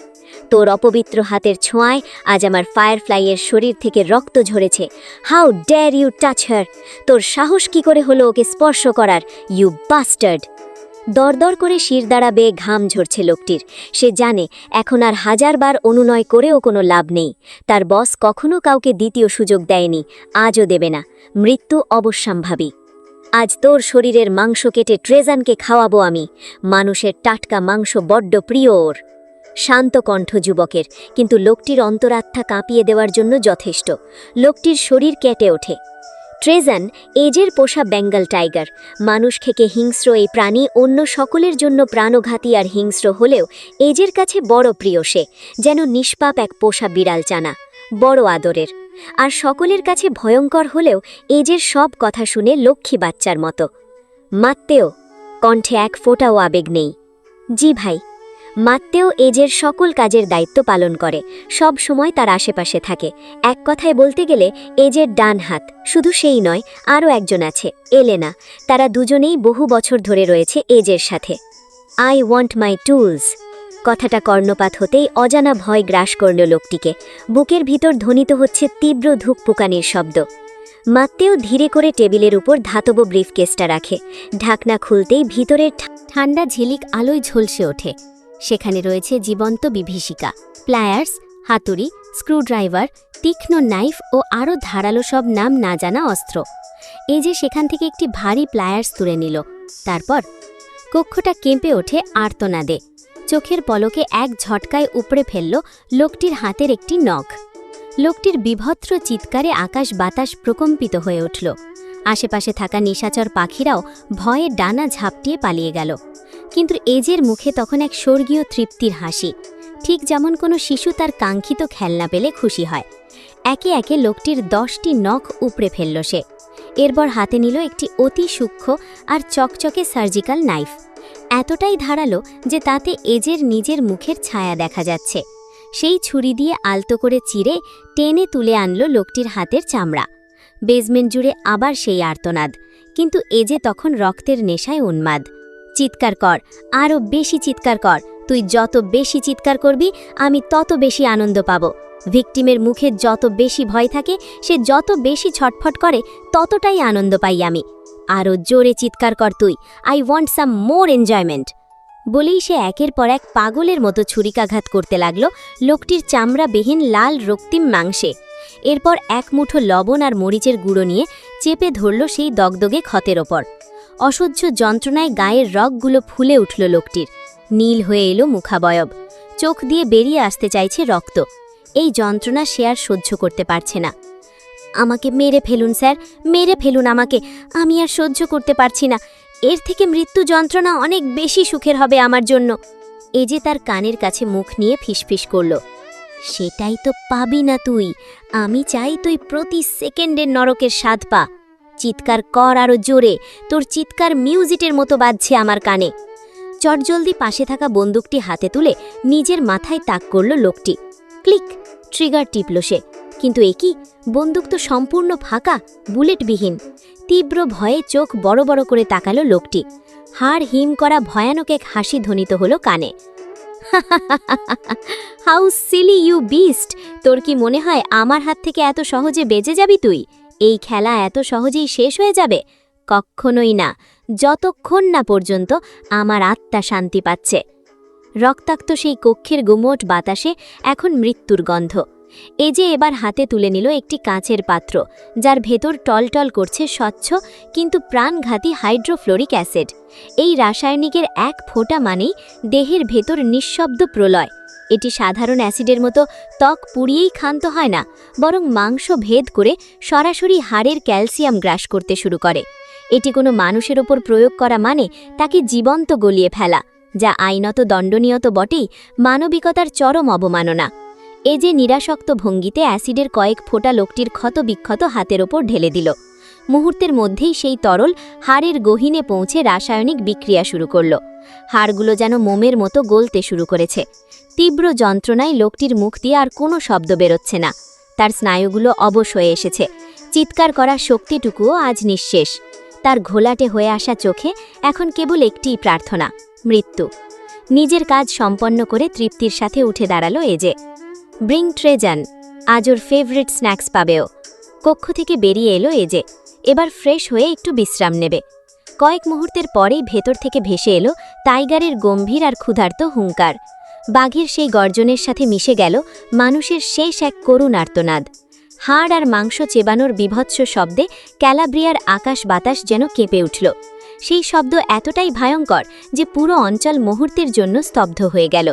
তোর অপবিত্র হাতের ছোঁয়ায় আজ আমার ফায়ারফ্লাইয়ের শরীর থেকে রক্ত ঝরেছে। হাউ ডেয়ার ইউ টাচ হার! তোর সাহস কি করে হলো ওকে স্পর্শ করার, ইউ বাস্টার্ড! দরদর করে শিরদাঁড়া বেয়ে ঘাম ঝরছে লোকটির। সে জানে এখন আর হাজারবার অনুনয় করেও কোনো লাভ নেই। তার বস কখনো কাউকে দ্বিতীয় সুযোগ দেয়নি, আজও দেবে না। মৃত্যু অবশ্যম্ভাবী। আজ তোর শরীরের মাংস কেটে ট্রেজানকে খাওয়াবো আমি। মানুষের টাটকা মাংস বড্ড প্রিয় ওর। শান্ত কণ্ঠ যুবকের, কিন্তু লোকটির অন্তরাত্মা কাঁপিয়ে দেওয়ার জন্য যথেষ্ট। লোকটির শরীর কেটে ওঠে। ট্রেজান এজের পোষা বেঙ্গল টাইগার। মানুষ খেকে হিংস্র এই প্রাণী অন্য সকলের জন্য প্রাণঘাতী আর হিংস্র হলেও এজের কাছে বড় প্রিয় সে, যেন নিষ্পাপ এক পোষা বিড়াল চানা, বড় আদরের। আর সকলের কাছে ভয়ঙ্কর হলেও এজের সব কথা শুনে লক্ষ্মী বাচ্চার মতো। মাত্তেও কণ্ঠে এক ফোঁটাও আবেগ নেই। জি ভাই। মাত্তেও এজের সকল কাজের দায়িত্ব পালন করে, সব সময় তার আশেপাশে থাকে। এক কথায় বলতে গেলে এজের ডান হাত। শুধু সেই নয়, আরও একজন আছে, এলেনা। তারা দুজনেই বহু বছর ধরে রয়েছে এজের সাথে। I want my tools. কথাটা কর্ণপাত হতেই অজানা ভয় গ্রাস করল লোকটিকে। বুকের ভিতর ধ্বনিত হচ্ছে তীব্র ধুকপুকানির শব্দ। মাত্তেও ধীরে করে টেবিলের উপর ধাতব ব্রিফকেসটা রাখে। ঢাকনা খুলতেই ভিতরের ঠান্ডা ঝিলিক আলোয় ঝলসে ওঠে। সেখানে রয়েছে জীবন্ত বিভীষিকা, প্লায়ার্স, হাতুড়ি, স্ক্রুড্রাইভার, তীক্ষ্ণ নাইফ ও আরও ধারালো সব নাম না জানা অস্ত্র। এই যে সেখান থেকে একটি ভারী প্লায়ার্স তুলে নিল। তারপর কক্ষটা কেঁপে ওঠে আর্তনাদে। চোখের পলকে এক ঝটকায় উপড়ে ফেলল লোকটির হাতের একটি নখ। লোকটির বিভৎস চিৎকারে আকাশ বাতাস প্রকম্পিত হয়ে উঠল। আশেপাশে থাকা নিশাচর পাখিরাও ভয়ে ডানা ঝাপটিয়ে পালিয়ে গেল। কিন্তু এজের মুখে তখন এক স্বর্গীয় তৃপ্তির হাসি, ঠিক যেমন কোনো শিশু তার কাঙ্ক্ষিত খেলনা পেলে খুশি হয়। একে একে লোকটির 10টি নখ উপড়ে ফেলল সে। এরপর হাতে নিল একটি অতি সূক্ষ্ম আর চকচকে সার্জিক্যাল নাইফ, এতটাই ধারালো যে তাতে এজের নিজের মুখের ছায়া দেখা যাচ্ছে। সেই ছুরি দিয়ে আলতো করে চিরে টেনে তুলে আনল লোকটির হাতের চামড়া। বেজমেন্ট জুড়ে আবার সেই আর্তনাদ, কিন্তু এজে তখন রক্তের নেশায় উন্মাদ। চিৎকার কর, আরও বেশি চিৎকার কর, তুই যত বেশি চিৎকার করবি আমি তত বেশি আনন্দ পাব। ভিকটিমের মুখে যত বেশি ভয় থাকে, সে যত বেশি ছটফট করে ততটাই আনন্দ পাই আমি। আরও জোরে চিৎকার কর তুই, I want some more enjoyment. বলেই সে একের পর এক পাগলের মতো ছুরিকাঘাত করতে লাগল লোকটির চামড়াবিহীন লাল রক্তিম মাংসে। এরপর এক মুঠো লবণ আর মরিচের গুঁড়ো নিয়ে চেপে ধরল সেই দগদগে ক্ষতের ওপর। অসহ্য যন্ত্রণায় গায়ের রগগুলো ফুলে উঠল লোকটির। নীল হয়ে এলো মুখাবয়ব, চোখ দিয়ে বেরিয়ে আসতে চাইছে রক্ত। এই যন্ত্রণা সে আর সহ্য করতে পারছে না। আমাকে মেরে ফেলুন স্যার, মেরে ফেলুন আমাকে, আমি আর সহ্য করতে পারছি না। এর থেকে মৃত্যু যন্ত্রণা অনেক বেশি সুখের হবে আমার জন্য। এজে তার কানের কাছে মুখ নিয়ে ফিসফিস করল, সেটাই তো পাবি না তুই। আমি চাই তুই প্রতি সেকেন্ডের নরকের স্বাদ পা। চিৎকার কর আরও জোরে, তোর চিৎকার মিউজিকের মতো বাজছে আমার কানে। চটজলদি পাশে থাকা বন্দুকটি হাতে তুলে নিজের মাথায় তাক করল লোকটি। ক্লিক, ট্রিগার টিপল সে, কিন্তু একই বন্দুক তো সম্পূর্ণ ফাঁকা, বুলেটবিহীন। তীব্র ভয়ে চোখ বড় বড় করে তাকালো লোকটি। হাড় হিম করা ভয়ানক এক হাসি ধ্বনিত হলো কানে। How silly you beast! তোর কি মনে হয় আমার হাত থেকে এত সহজে বেঁচে যাবি তুই? এই খেলা এত সহজেই শেষ হয়ে যাবে? কখনোই না, যতক্ষণ না পর্যন্ত আমার আত্মা শান্তি পাচ্ছে। রক্তাক্ত সেই কক্ষের গুমোট বাতাসে এখন মৃত্যুর গন্ধ। এজে এবার হাতে তুলে নিল একটি কাঁচের পাত্র, যার ভেতর টলটল করছে স্বচ্ছ কিন্তু প্রাণঘাতী হাইড্রোফ্লোরিক অ্যাসিড। এই রাসায়নিকের এক ফোঁটা মানেই দেহের ভেতর নিঃশব্দ প্রলয়। এটি সাধারণ অ্যাসিডের মতো ত্বক পুড়িয়েই ক্ষান্ত হয় না, বরং মাংস ভেদ করে সরাসরি হাড়ের ক্যালসিয়াম গ্রাস করতে শুরু করে। এটি কোনো মানুষের ওপর প্রয়োগ করা মানে তাকে জীবন্ত গলিয়ে ফেলা, যা আইনত দণ্ডনীয় তো বটেই, মানবিকতার চরম অবমাননা। এজে নিরাসক্ত ভঙ্গিতে অ্যাসিডের কয়েক ফোঁটা লোকটির ক্ষতবিক্ষত হাতের ওপর ঢেলে দিল। মুহূর্তের মধ্যেই সেই তরল হাড়ের গহীনে পৌঁছে রাসায়নিক বিক্রিয়া শুরু করল। হাড়গুলো যেন মোমের মতো গলতে শুরু করেছে। তীব্র যন্ত্রণায় লোকটির মুখ দিয়ে আর কোনো শব্দ বেরোচ্ছে না। তার স্নায়ুগুলো অবশ হয়ে এসেছে। চিৎকার করার শক্তিটুকুও আজ নিঃশেষ। তার ঘোলাটে হয়ে আসা চোখে এখন কেবল একটিই প্রার্থনা, মৃত্যু। নিজের কাজ সম্পন্ন করে তৃপ্তির সাথে উঠে দাঁড়ালো এজে। ব্রিং ট্রেজান, আজ ওর ফেভারিট স্ন্যাক্স পাবেও। কক্ষ থেকে বেরিয়ে এলো এজে। এবার ফ্রেশ হয়ে একটু বিশ্রাম নেবে। কয়েক মুহূর্তের পরেই ভেতর থেকে ভেসে এলো টাইগারের গম্ভীর আর ক্ষুধার্ত হুঙ্কার। বাঘের সেই গর্জনের সাথে মিশে গেল মানুষের শেষ এক করুণ আর্তনাদ। হাড় আর মাংস চেবানোর বীভৎস শব্দে ক্যালাব্রিয়ার আকাশ বাতাস যেন কেঁপে উঠল। সেই শব্দ এতটাই ভয়ঙ্কর যে পুরো অঞ্চল মুহূর্তের জন্য স্তব্ধ হয়ে গেল।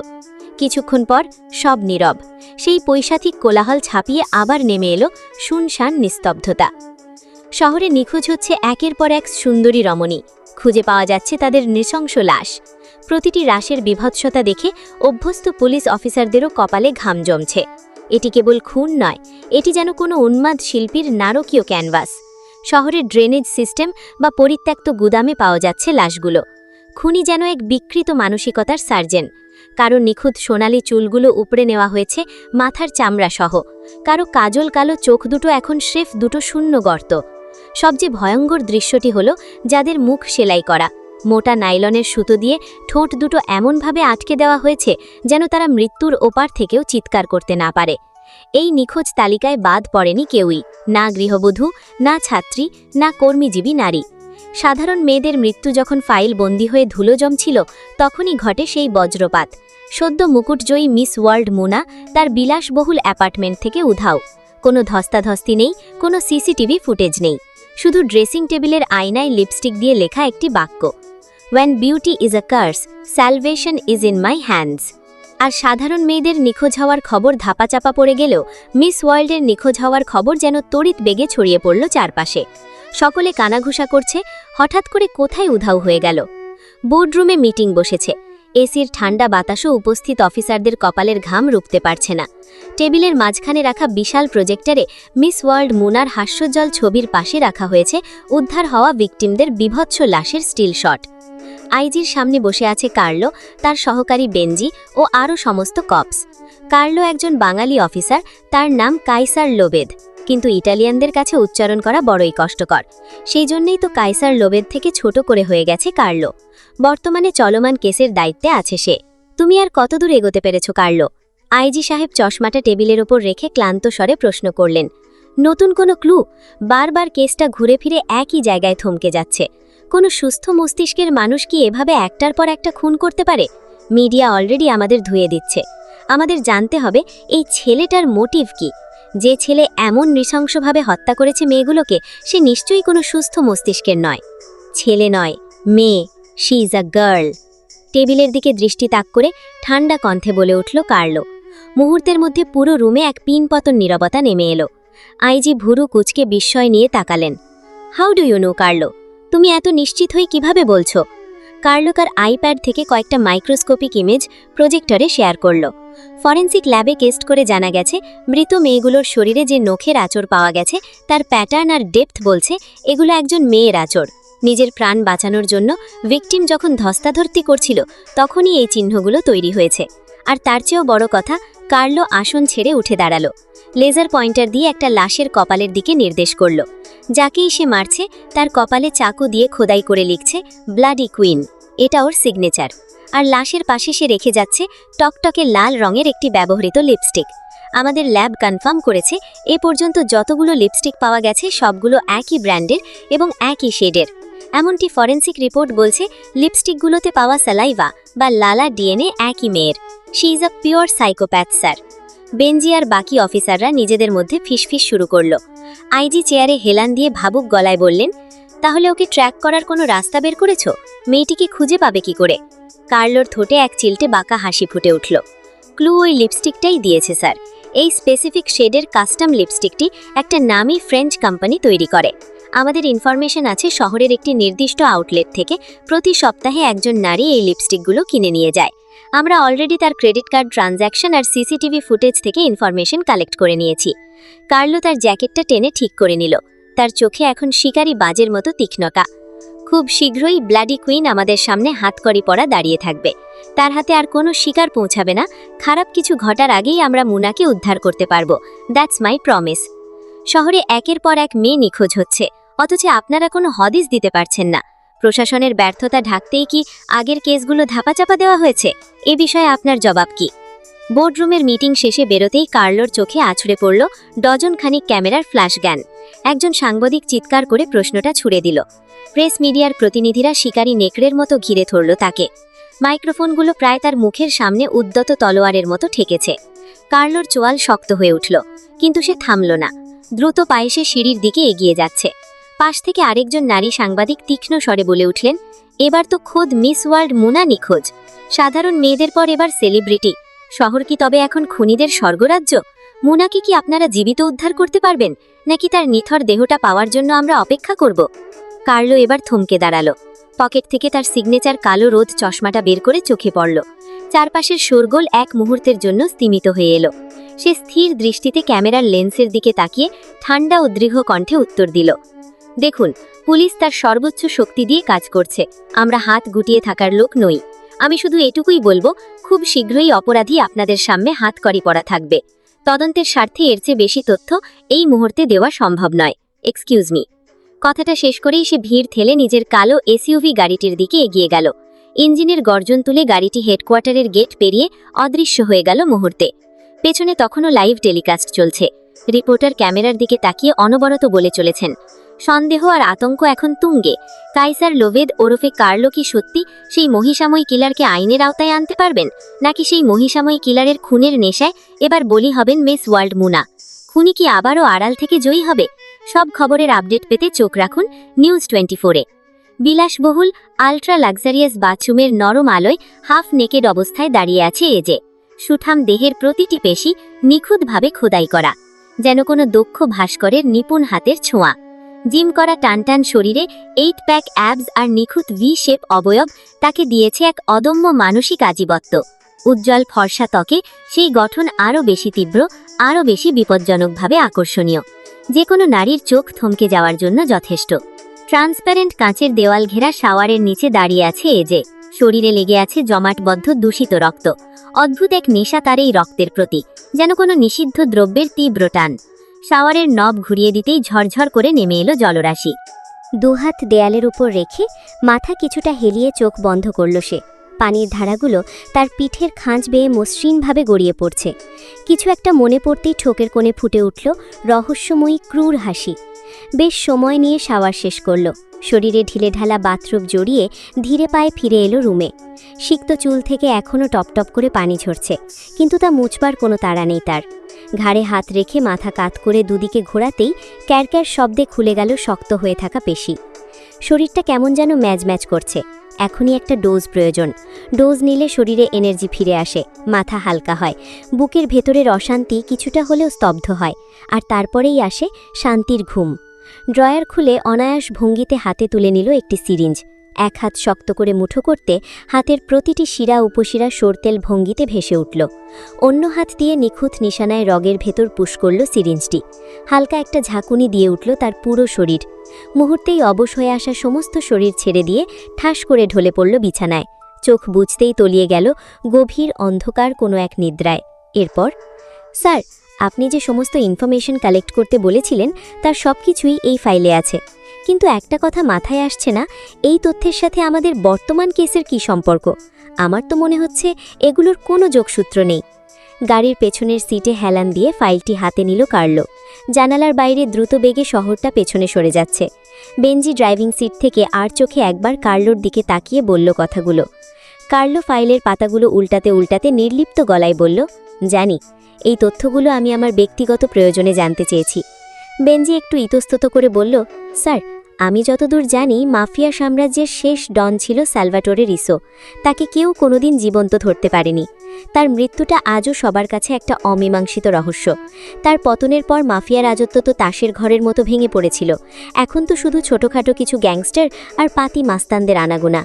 কিছুক্ষণ পর সব নীরব। সেই পৈশাচিক কোলাহল ছাপিয়ে আবার নেমে এলো শুনশান নিস্তব্ধতা। শহরে নিখোঁজ হচ্ছে একের পর এক সুন্দরী রমণী। খুঁজে পাওয়া যাচ্ছে তাদের নৃশংস লাশ। প্রতিটি রাশের বিভৎসতা দেখে অভ্যস্ত পুলিশ অফিসারদেরও কপালে ঘাম জমছে। এটি কেবল খুন নয়, এটি যেন কোনো উন্মাদ শিল্পীর নারকীয় ক্যানভাস। শহরের ড্রেনেজ সিস্টেম বা পরিত্যক্ত গুদামে পাওয়া যাচ্ছে লাশগুলো। খুনি যেন এক বিকৃত মানসিকতার সার্জেন। কারো নিখুঁত সোনালি চুলগুলো উপড়ে নেওয়া হয়েছে মাথার চামড়া সহ। কারো কাজল কালো চোখ দুটো এখন স্রেফ দুটো শূন্য গর্ত। সবচেয়ে ভয়ঙ্কর দৃশ্যটি হলো যাদের মুখ সেলাই করা। মোটা নাইলনের সুতো দিয়ে ঠোঁট দুটো এমনভাবে আটকে দেওয়া হয়েছে যেন তারা মৃত্যুর ওপার থেকেও চিৎকার করতে না পারে। এই নিখোঁজ তালিকায় বাদ পড়েনি কেউই, না গৃহবধূ, না ছাত্রী, না কর্মীজীবী নারী। সাধারণ মেয়েদের মৃত্যু যখন ফাইল বন্দী হয়ে ধুলো জমছিল, তখনই ঘটে সেই বজ্রপাত। সদ্য মুকুটজয়ী মিস ওয়ার্ল্ড মুনা তার বিলাসবহুল অ্যাপার্টমেন্ট থেকে উধাও। কোনো ধস্তাধস্তি নেই, কোনো সিসিটিভি ফুটেজ নেই, শুধু ড্রেসিং টেবিলের আয়নায় লিপস্টিক দিয়ে লেখা একটি বাক্য, "When beauty is a curse, salvation is in my hands." আর সাধারণ মেয়েদের নিখোঁজ হওয়ার খবর ধাপাচাপা পড়ে গেলেও মিস ওয়ার্ল্ডের নিখোঁজ হওয়ার খবর যেন তড়িৎ বেগে ছড়িয়ে পড়ল চারপাশে। সকলে কানাঘুষা করছে, হঠাৎ করে কোথায় উধাও হয়ে গেল। বোর্ডরুমে মিটিং বসেছে। এসির ঠান্ডা বাতাসও উপস্থিত অফিসারদের কপালের ঘাম রুখতে পারছে না। টেবিলের মাঝখানে রাখা বিশাল প্রজেক্টরে মিস ওয়ার্ল্ড মুনার হাস্যোজ্জ্বল ছবির পাশে রাখা হয়েছে উদ্ধার হওয়া ভিকটিমদের বিভৎস লাশের স্টিল শট। আইজির সামনে বসে আছে কার্লো, তার সহকারী বেনজি ও আরও সমস্ত কপস। কার্লো একজন বাঙালি অফিসার, তার নাম কাইসার লোবেদ, কিন্তু ইটালিয়ানদের কাছে উচ্চারণ করা বড়ই কষ্টকর। সেই জন্যই তো কাইসার লোবেদ থেকে ছোট করে হয়ে গেছে কার্লো। বর্তমানে চলমান কেসের দায়িত্বে আছে সে। তুমি আর কতদূর এগোতে পেরেছ কার্লো? আইজি সাহেব চশমাটা টেবিলের ওপর রেখে ক্লান্ত স্বরে প্রশ্ন করলেন। নতুন কোনো ক্লু? বারবার কেসটা ঘুরে ফিরে একই জায়গায় থমকে যাচ্ছে। কোনো সুস্থ মস্তিষ্কের মানুষ কি এভাবে একটার পর একটা খুন করতে পারে? মিডিয়া অলরেডি আমাদের ধুয়ে দিচ্ছে। আমাদের জানতে হবে এই ছেলেটার মোটিভ কি। যে ছেলে এমন নৃশংসভাবে হত্যা করেছে মেয়েগুলোকে, সে নিশ্চয়ই কোনো সুস্থ মস্তিষ্কের নয়। ছেলে নয়, মেয়ে। She is a girl. টেবিলের দিকে দৃষ্টি তাক করে ঠান্ডা কণ্ঠে বলে উঠল কার্লো। মুহূর্তের মধ্যে পুরো রুমে এক পিনপতন নীরবতা নেমে এলো। আইজি ভুরু কুচকে বিস্ময় নিয়ে তাকালেন। How do you know Carlo? তুমি এত নিশ্চিত হয়ে কিভাবে বলছো? কার্লো তার আইপ্যাড থেকে কয়েকটা মাইক্রোস্কোপিক ইমেজ প্রজেক্টরে শেয়ার করল। ফরেন্সিক ল্যাবে টেস্ট করে জানা গেছে, মৃত মেয়েগুলোর শরীরে যে নখের আঁচড় পাওয়া গেছে তার প্যাটার্ন আর ডেপথ বলছে এগুলো একজন মেয়ের আঁচড়। নিজের প্রাণ বাঁচানোর জন্য ভিকটিম যখন ধস্তাধস্তি করছিল তখনই এই চিহ্নগুলো তৈরি হয়েছে। আর তার চেয়েও বড় কথা, কার্লো আসন ছেড়ে উঠে দাঁড়ালো। লেজার পয়েন্টার দিয়ে একটা লাশের কপালের দিকে নির্দেশ করল। যাকেই সে মারছে তার কপালে চাকু দিয়ে খোদাই করে লিখছে ব্লাডি কুইন। এটা ওর সিগনেচার। আর লাশের পাশে সে রেখে যাচ্ছে টকটকে লাল রঙের একটি ব্যবহৃত লিপস্টিক। আমাদের ল্যাব কনফার্ম করেছে এ পর্যন্ত যতগুলো লিপস্টিক পাওয়া গেছে সবগুলো একই ব্র্যান্ডের এবং একই শেডের। এমনটি ফরেন্সিক রিপোর্ট বলছে লিপস্টিকগুলোতে পাওয়া স্যালাইভা বা লালা ডিএনএ একই মেয়ের। She is a pure psychopath sir. Benji আর বাকি অফিসাররা নিজেদের মধ্যে ফিসফিস শুরু করল। আইজি চেয়ারে হেলান দিয়ে ভাবুক গলায় বললেন, তাহলে ওকে ট্র্যাক করার কোনো রাস্তা বের করেছো? মেয়েটিকে খুঁজে পাবে কি করে? কার্লোর ঠোঁটে এক চিলটে বাঁকা হাসি ফুটে উঠল। ক্লু ওই লিপস্টিকটাই দিয়েছে স্যার। এই স্পেসিফিক শেডের কাস্টম লিপস্টিকটি একটা নামী ফ্রেঞ্চ কোম্পানি তৈরি করে। আমাদের ইনফরমেশন আছে শহরের একটি নির্দিষ্ট আউটলেট থেকে প্রতি সপ্তাহে একজন নারী এই লিপস্টিকগুলো কিনে নিয়ে যায়। আমরা অলরেডি তার ক্রেডিট কার্ড ট্রানজ্যাকশন আর সিসিটিভি ফুটেজ থেকে ইনফরমেশন কালেক্ট করে নিয়েছি। কার্লো তার জ্যাকেটটা টেনে ঠিক করে নিল। তার চোখে এখন শিকারি বাজের মতো তীক্ষ্ণতা। খুব শীঘ্রই ব্লাডি কুইন আমাদের সামনে হাতকড়ি পরা দাঁড়িয়ে থাকবে। তার হাতে আর কোনো শিকার পৌঁছাবে না। খারাপ কিছু ঘটার আগেই আমরা মুনাকে উদ্ধার করতে পারবো। That's my promise. শহরে একের পর এক মেয়ে নিখোঁজ হচ্ছে, অথচ আপনারা কোনো হদিস দিতে পারছেন না। প্রশাসনের ব্যর্থতা ঢাকতেই কি আগের কেসগুলো ধাপাচাপা দেওয়া হয়েছে? এ বিষয়ে আপনার জবাব কি? বোর্ডরুমের মিটিং শেষে বেরোতেই কার্লোর চোখে আছড়ে পড়ল ডজনখানিক ক্যামেরার ফ্ল্যাশ গান। একজন সাংবাদিক চিৎকার করে প্রশ্নটা ছুড়ে দিল। প্রেস মিডিয়ার প্রতিনিধিরা শিকারী নেকড়ের মতো ঘিরে ধরল তাকে। মাইক্রোফোনগুলো প্রায় তার মুখের সামনে উদ্যত তলোয়ারের মতো ঠেকেছে। কার্লোর চোয়াল শক্ত হয়ে উঠল, কিন্তু সে থামল না। দ্রুত পায়ে সে সিঁড়ির দিকে এগিয়ে যাচ্ছে। পাশ থেকে আরেকজন নারী সাংবাদিক তীক্ষ্ণ স্বরে বলে উঠলেন, এবার তো খোদ মিস ওয়ার্ল্ড মুনা নিখোঁজ। সাধারণ মেয়েদের পর এবার সেলিব্রিটি। শহর কি তবে এখন খুনিদের স্বর্গরাজ্য? মুনাকে কি আপনারা জীবিত উদ্ধার করতে পারবেন, নাকি তার নিথর দেহটা পাওয়ার জন্য আমরা অপেক্ষা করব? কার্লো এবার থমকে দাঁড়ালো। পকেট থেকে তার সিগনেচার কালো রোদ চশমাটা বের করে চোখে পড়ল। চারপাশের শোরগোল এক মুহূর্তের জন্য স্তিমিত হয়ে এলো। সে স্থির দৃষ্টিতে ক্যামেরার লেন্সের দিকে তাকিয়ে ঠান্ডা ও দৃঢ় কণ্ঠে উত্তর দিল, দেখুন, পুলিশ তার সর্বোচ্চ শক্তি দিয়ে কাজ করছে। আমরা হাত গুটিয়ে থাকার লোক নই। আমি শুধু এটুকুই বলবো, খুব শীঘ্রই অপরাধী আপনাদের সামনে হাতকড়ি পরা থাকবে। তদন্তের স্বার্থে এর চেয়ে বেশি তথ্য এই মুহূর্তে দেওয়া সম্ভব নয়। Excuse me. কথাটা শেষ করেই সে ভিড় ঠেলে নিজের কালো এসইউভি গাড়িটির দিকে এগিয়ে গেল। ইঞ্জিনের গর্জন তুলে গাড়িটি হেডকোয়ার্টারের গেট পেরিয়ে অদৃশ্য হয়ে গেল মুহূর্তে। পেছনে তখনও লাইভ টেলিকাস্ট চলছে। রিপোর্টার ক্যামেরার দিকে তাকিয়ে অনবরত বলে চলেছেন। সন্দেহ আর আতঙ্ক এখন তুঙ্গে। কাইসার লোভেদ ওরফে কার্লো কি সত্যি সেই মহিষাময়ী কিলারকে আইনের আওতায় আনতে পারবেন, নাকি সেই মহিষাময়ী কিলারের খুনের নেশায় এবার বলি হবেন মিস ওয়ার্ল্ড মুনা? খুনি কি আবারও আড়াল থেকে জয়ী হবে? সব খবরের আপডেট পেতে চোখ রাখুন নিউজ 24-এ। বিলাসবহুল আল্ট্রা লাক্সারিয়াস বাথরুমের নরম আলোয় হাফ নেকেড অবস্থায় দাঁড়িয়ে আছে এজে। সুঠাম দেহের প্রতিটি পেশি নিখুঁতভাবে খোদাই করা, যেন কোনো দক্ষ ভাস্করের নিপুণ হাতের ছোঁয়া। জিম করা টানটান শরীরে 8 প্যাক অ্যাবস আর নিখুঁত ভি শেপ অবয়ব তাকে দিয়েছে এক অদম্য মানসিক আজীবত্ব। উজ্জ্বল ফর্সা ত্বকে সেই গঠন আরও বেশি তীব্র, আরও বেশি বিপজ্জনকভাবে আকর্ষণীয়, যে কোনো নারীর চোখ থমকে যাওয়ার জন্য যথেষ্ট। ট্রান্সপ্যারেন্ট কাঁচের দেওয়াল ঘেরা শাওয়ারের নিচে দাঁড়িয়ে আছে এজে। শরীরে লেগে আছে জমাটবদ্ধ দূষিত রক্ত। অদ্ভুত এক নেশা তার এই রক্তের প্রতি, যেন কোনো নিষিদ্ধ দ্রব্যের তীব্র টান। শাওয়ারের নব ঘুরিয়ে দিতেই ঝরঝর করে নেমে এলো জলরাশি। দুহাত দেয়ালের উপর রেখে মাথা কিছুটা হেলিয়ে চোখ বন্ধ করল সে। পানির ধারাগুলো তার পিঠের খাঁজ বেয়ে মসৃণভাবে গড়িয়ে পড়ছে। কিছু একটা মনে পড়তেই ঠোকের কোণে ফুটে উঠল রহস্যময়ী ক্রূর হাসি। বেশ সময় নিয়ে শাওয়ার শেষ করল। শরীরে ঢিলেঢালা বাথরুম জড়িয়ে ধীরে পায়ে ফিরে এলো রুমে। সিক্ত চুল থেকে এখনও টপটপ করে পানি ঝরছে, কিন্তু তা মুছবার কোনো তাড়া নেই তার। ঘাড়ে হাত রেখে মাথা কাত করে দুদিকে ঘোরাতেই ক্যারক্যার শব্দে খুলে গেল শক্ত হয়ে থাকা পেশি। শরীরটা কেমন যেন ম্যাজ ম্যাজ করছে। এখনই একটা ডোজ প্রয়োজন। ডোজ নিলে শরীরে এনার্জি ফিরে আসে, মাথা হালকা হয়, বুকের ভেতরের অশান্তি কিছুটা হলেও স্তব্ধ হয়, আর তারপরেই আসে শান্তির ঘুম। ড্রয়ার খুলে অনায়াস ভঙ্গিতে হাতে তুলে নিল একটি সিরিঞ্জ। এক হাত শক্ত করে মুঠো করতে হাতের প্রতিটি শিরা উপশিরা সরতেল ভঙ্গিতে ভেসে উঠল। অন্য হাত দিয়ে নিখুঁত নিশানায় রগের ভেতর পুশ করল সিরিঞ্জটি। হালকা একটা ঝাঁকুনি দিয়ে উঠল তার পুরো শরীর। মুহূর্তেই অবশ হয়ে আসা সমস্ত শরীর ছেড়ে দিয়ে ঠাস করে ঢলে পড়ল বিছানায়। চোখ বুঝতেই তলিয়ে গেল গভীর অন্ধকার কোনো এক নিদ্রায়। এরপর, স্যার, আপনি যে সমস্ত ইনফরমেশন কালেক্ট করতে বলেছিলেন তার সব কিছুই এই ফাইলে আছে, কিন্তু একটা কথা মাথায় আসছে না, এই তথ্যের সাথে আমাদের বর্তমান কেসের কি সম্পর্ক? আমার তো মনে হচ্ছে এগুলোর কোনো যোগসূত্র নেই। গাড়ির পেছনের সিটে হেলান দিয়ে ফাইলটি হাতে নিল কার্লো। জানালার বাইরে দ্রুত বেগে শহরটা পেছনে সরে যাচ্ছে। বেঞ্জি ড্রাইভিং সিট থেকে আর চোখে একবার কার্লোর দিকে তাকিয়ে বলল কথাগুলো। কার্লো ফাইলের পাতাগুলো উল্টাতে উল্টাতে নির্লিপ্ত গলায় বলল, জানি, এই তথ্যগুলো আমি আমার ব্যক্তিগত প্রয়োজনে জানতে চেয়েছি। বেঞ্জি একটু ইতস্তত করে বলল, স্যার, আমি যতদূর জানি মাফিয়া সাম্রাজ্যের শেষ ডন ছিল সালভাটোরে রিসো। তাকে কেউ কোনোদিন জীবন্ত ধরতে পারেনি। তার মৃত্যুটা আজও সবার কাছে একটা অমীমাংসিত রহস্য। তার পতনের পর মাফিয়া রাজত্ব তো তাসের ঘরের মতো ভেঙে পড়েছিল। এখন তো শুধু ছোটোখাটো কিছু গ্যাংস্টার আর পাতি মাস্তানদের আনাগোনা।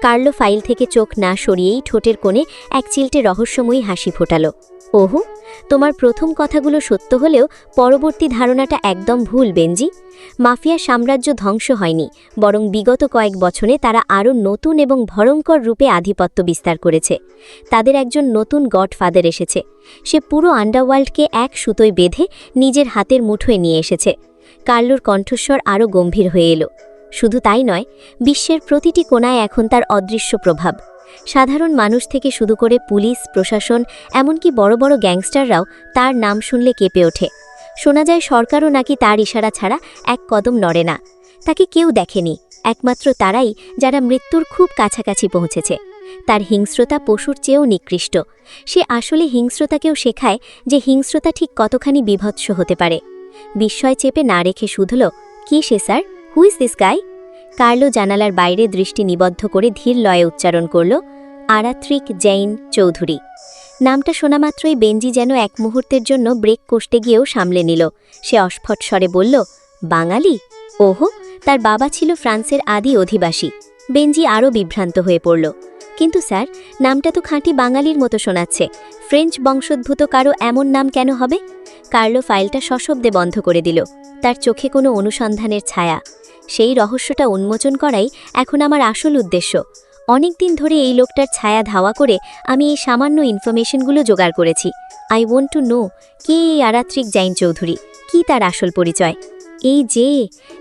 কার্লো ফাইল থেকে চোখ না সরিয়েই ঠোঁটের কোণে এক চিলটে রহস্যময়ী হাসি ফোটালো। ওহো, তোমার প্রথম কথাগুলো সত্য হলেও পরবর্তী ধারণাটা একদম ভুল বেঞ্জি। মাফিয়া সাম্রাজ্য ধ্বংস হয়নি, বরং বিগত কয়েক বছরে তারা আরও নতুন এবং ভয়ঙ্কর রূপে আধিপত্য বিস্তার করেছে। তাদের একজন নতুন গডফাদার এসেছে। সে পুরো আন্ডারওয়ার্ল্ডকে এক সুতোয় বেঁধে নিজের হাতের মুঠোয় নিয়ে এসেছে। কার্লোর কণ্ঠস্বর আরও গম্ভীর হয়ে এলো। শুধু তাই নয়, বিশ্বের প্রতিটি কোণায় এখন তার অদৃশ্য প্রভাব। সাধারণ মানুষ থেকে শুরু করে পুলিশ, প্রশাসন, এমনকি বড় বড় গ্যাংস্টাররাও তার নাম শুনলে কেঁপে ওঠে। শোনা যায় সরকারও নাকি তার ইশারা ছাড়া এক কদম নড়ে না। তাকে কেউ দেখেনি, একমাত্র তারাই যারা মৃত্যুর খুব কাছাকাছি পৌঁছেছে। তার হিংস্রতা পশুর চেয়েও নিকৃষ্ট। সে আসলে হিংস্রতাকেও শেখায় যে হিংস্রতা ঠিক কতখানি বিভৎস হতে পারে। বিস্ময় চেপে না রেখে শুধল, কি সে sir? Who is this guy? Carlo জানালার বাইরে দৃষ্টি নিবদ্ধ করে ধীর লয়ে উচ্চারণ করল, আরাত্রিক জৈন চৌধুরী। নামটা শোনামাত্রই বেঞ্জি যেন এক মুহূর্তের জন্য ব্রেক কষতে গিয়েও সামলে নিল। সে অস্ফট স্বরে বলল, বাঙালি? ওহো, তার বাবা ছিল ফ্রান্সের আদি অধিবাসী। বেঞ্জি আরও বিভ্রান্ত হয়ে পড়ল। কিন্তু স্যার, নামটা তো খাঁটি বাঙালির মতো শোনাচ্ছে। ফ্রেঞ্চ বংশোদ্ভূত কারো এমন নাম কেন হবে? কার্লো ফাইলটা সশব্দে বন্ধ করে দিল। তার চোখে কোনো অনুসন্ধানের ছায়া। সেই রহস্যটা উন্মোচন করাই এখন আমার আসল উদ্দেশ্য। অনেক দিন ধরে এই লোকটার ছায়া ধাওয়া করে আমি এই সামান্য ইনফরমেশনগুলো জোগাড় করেছি। আই ওয়ান্ট টু নো, কে এই আরাত্রিক জৈন চৌধুরী? কি তার আসল পরিচয়? এই যে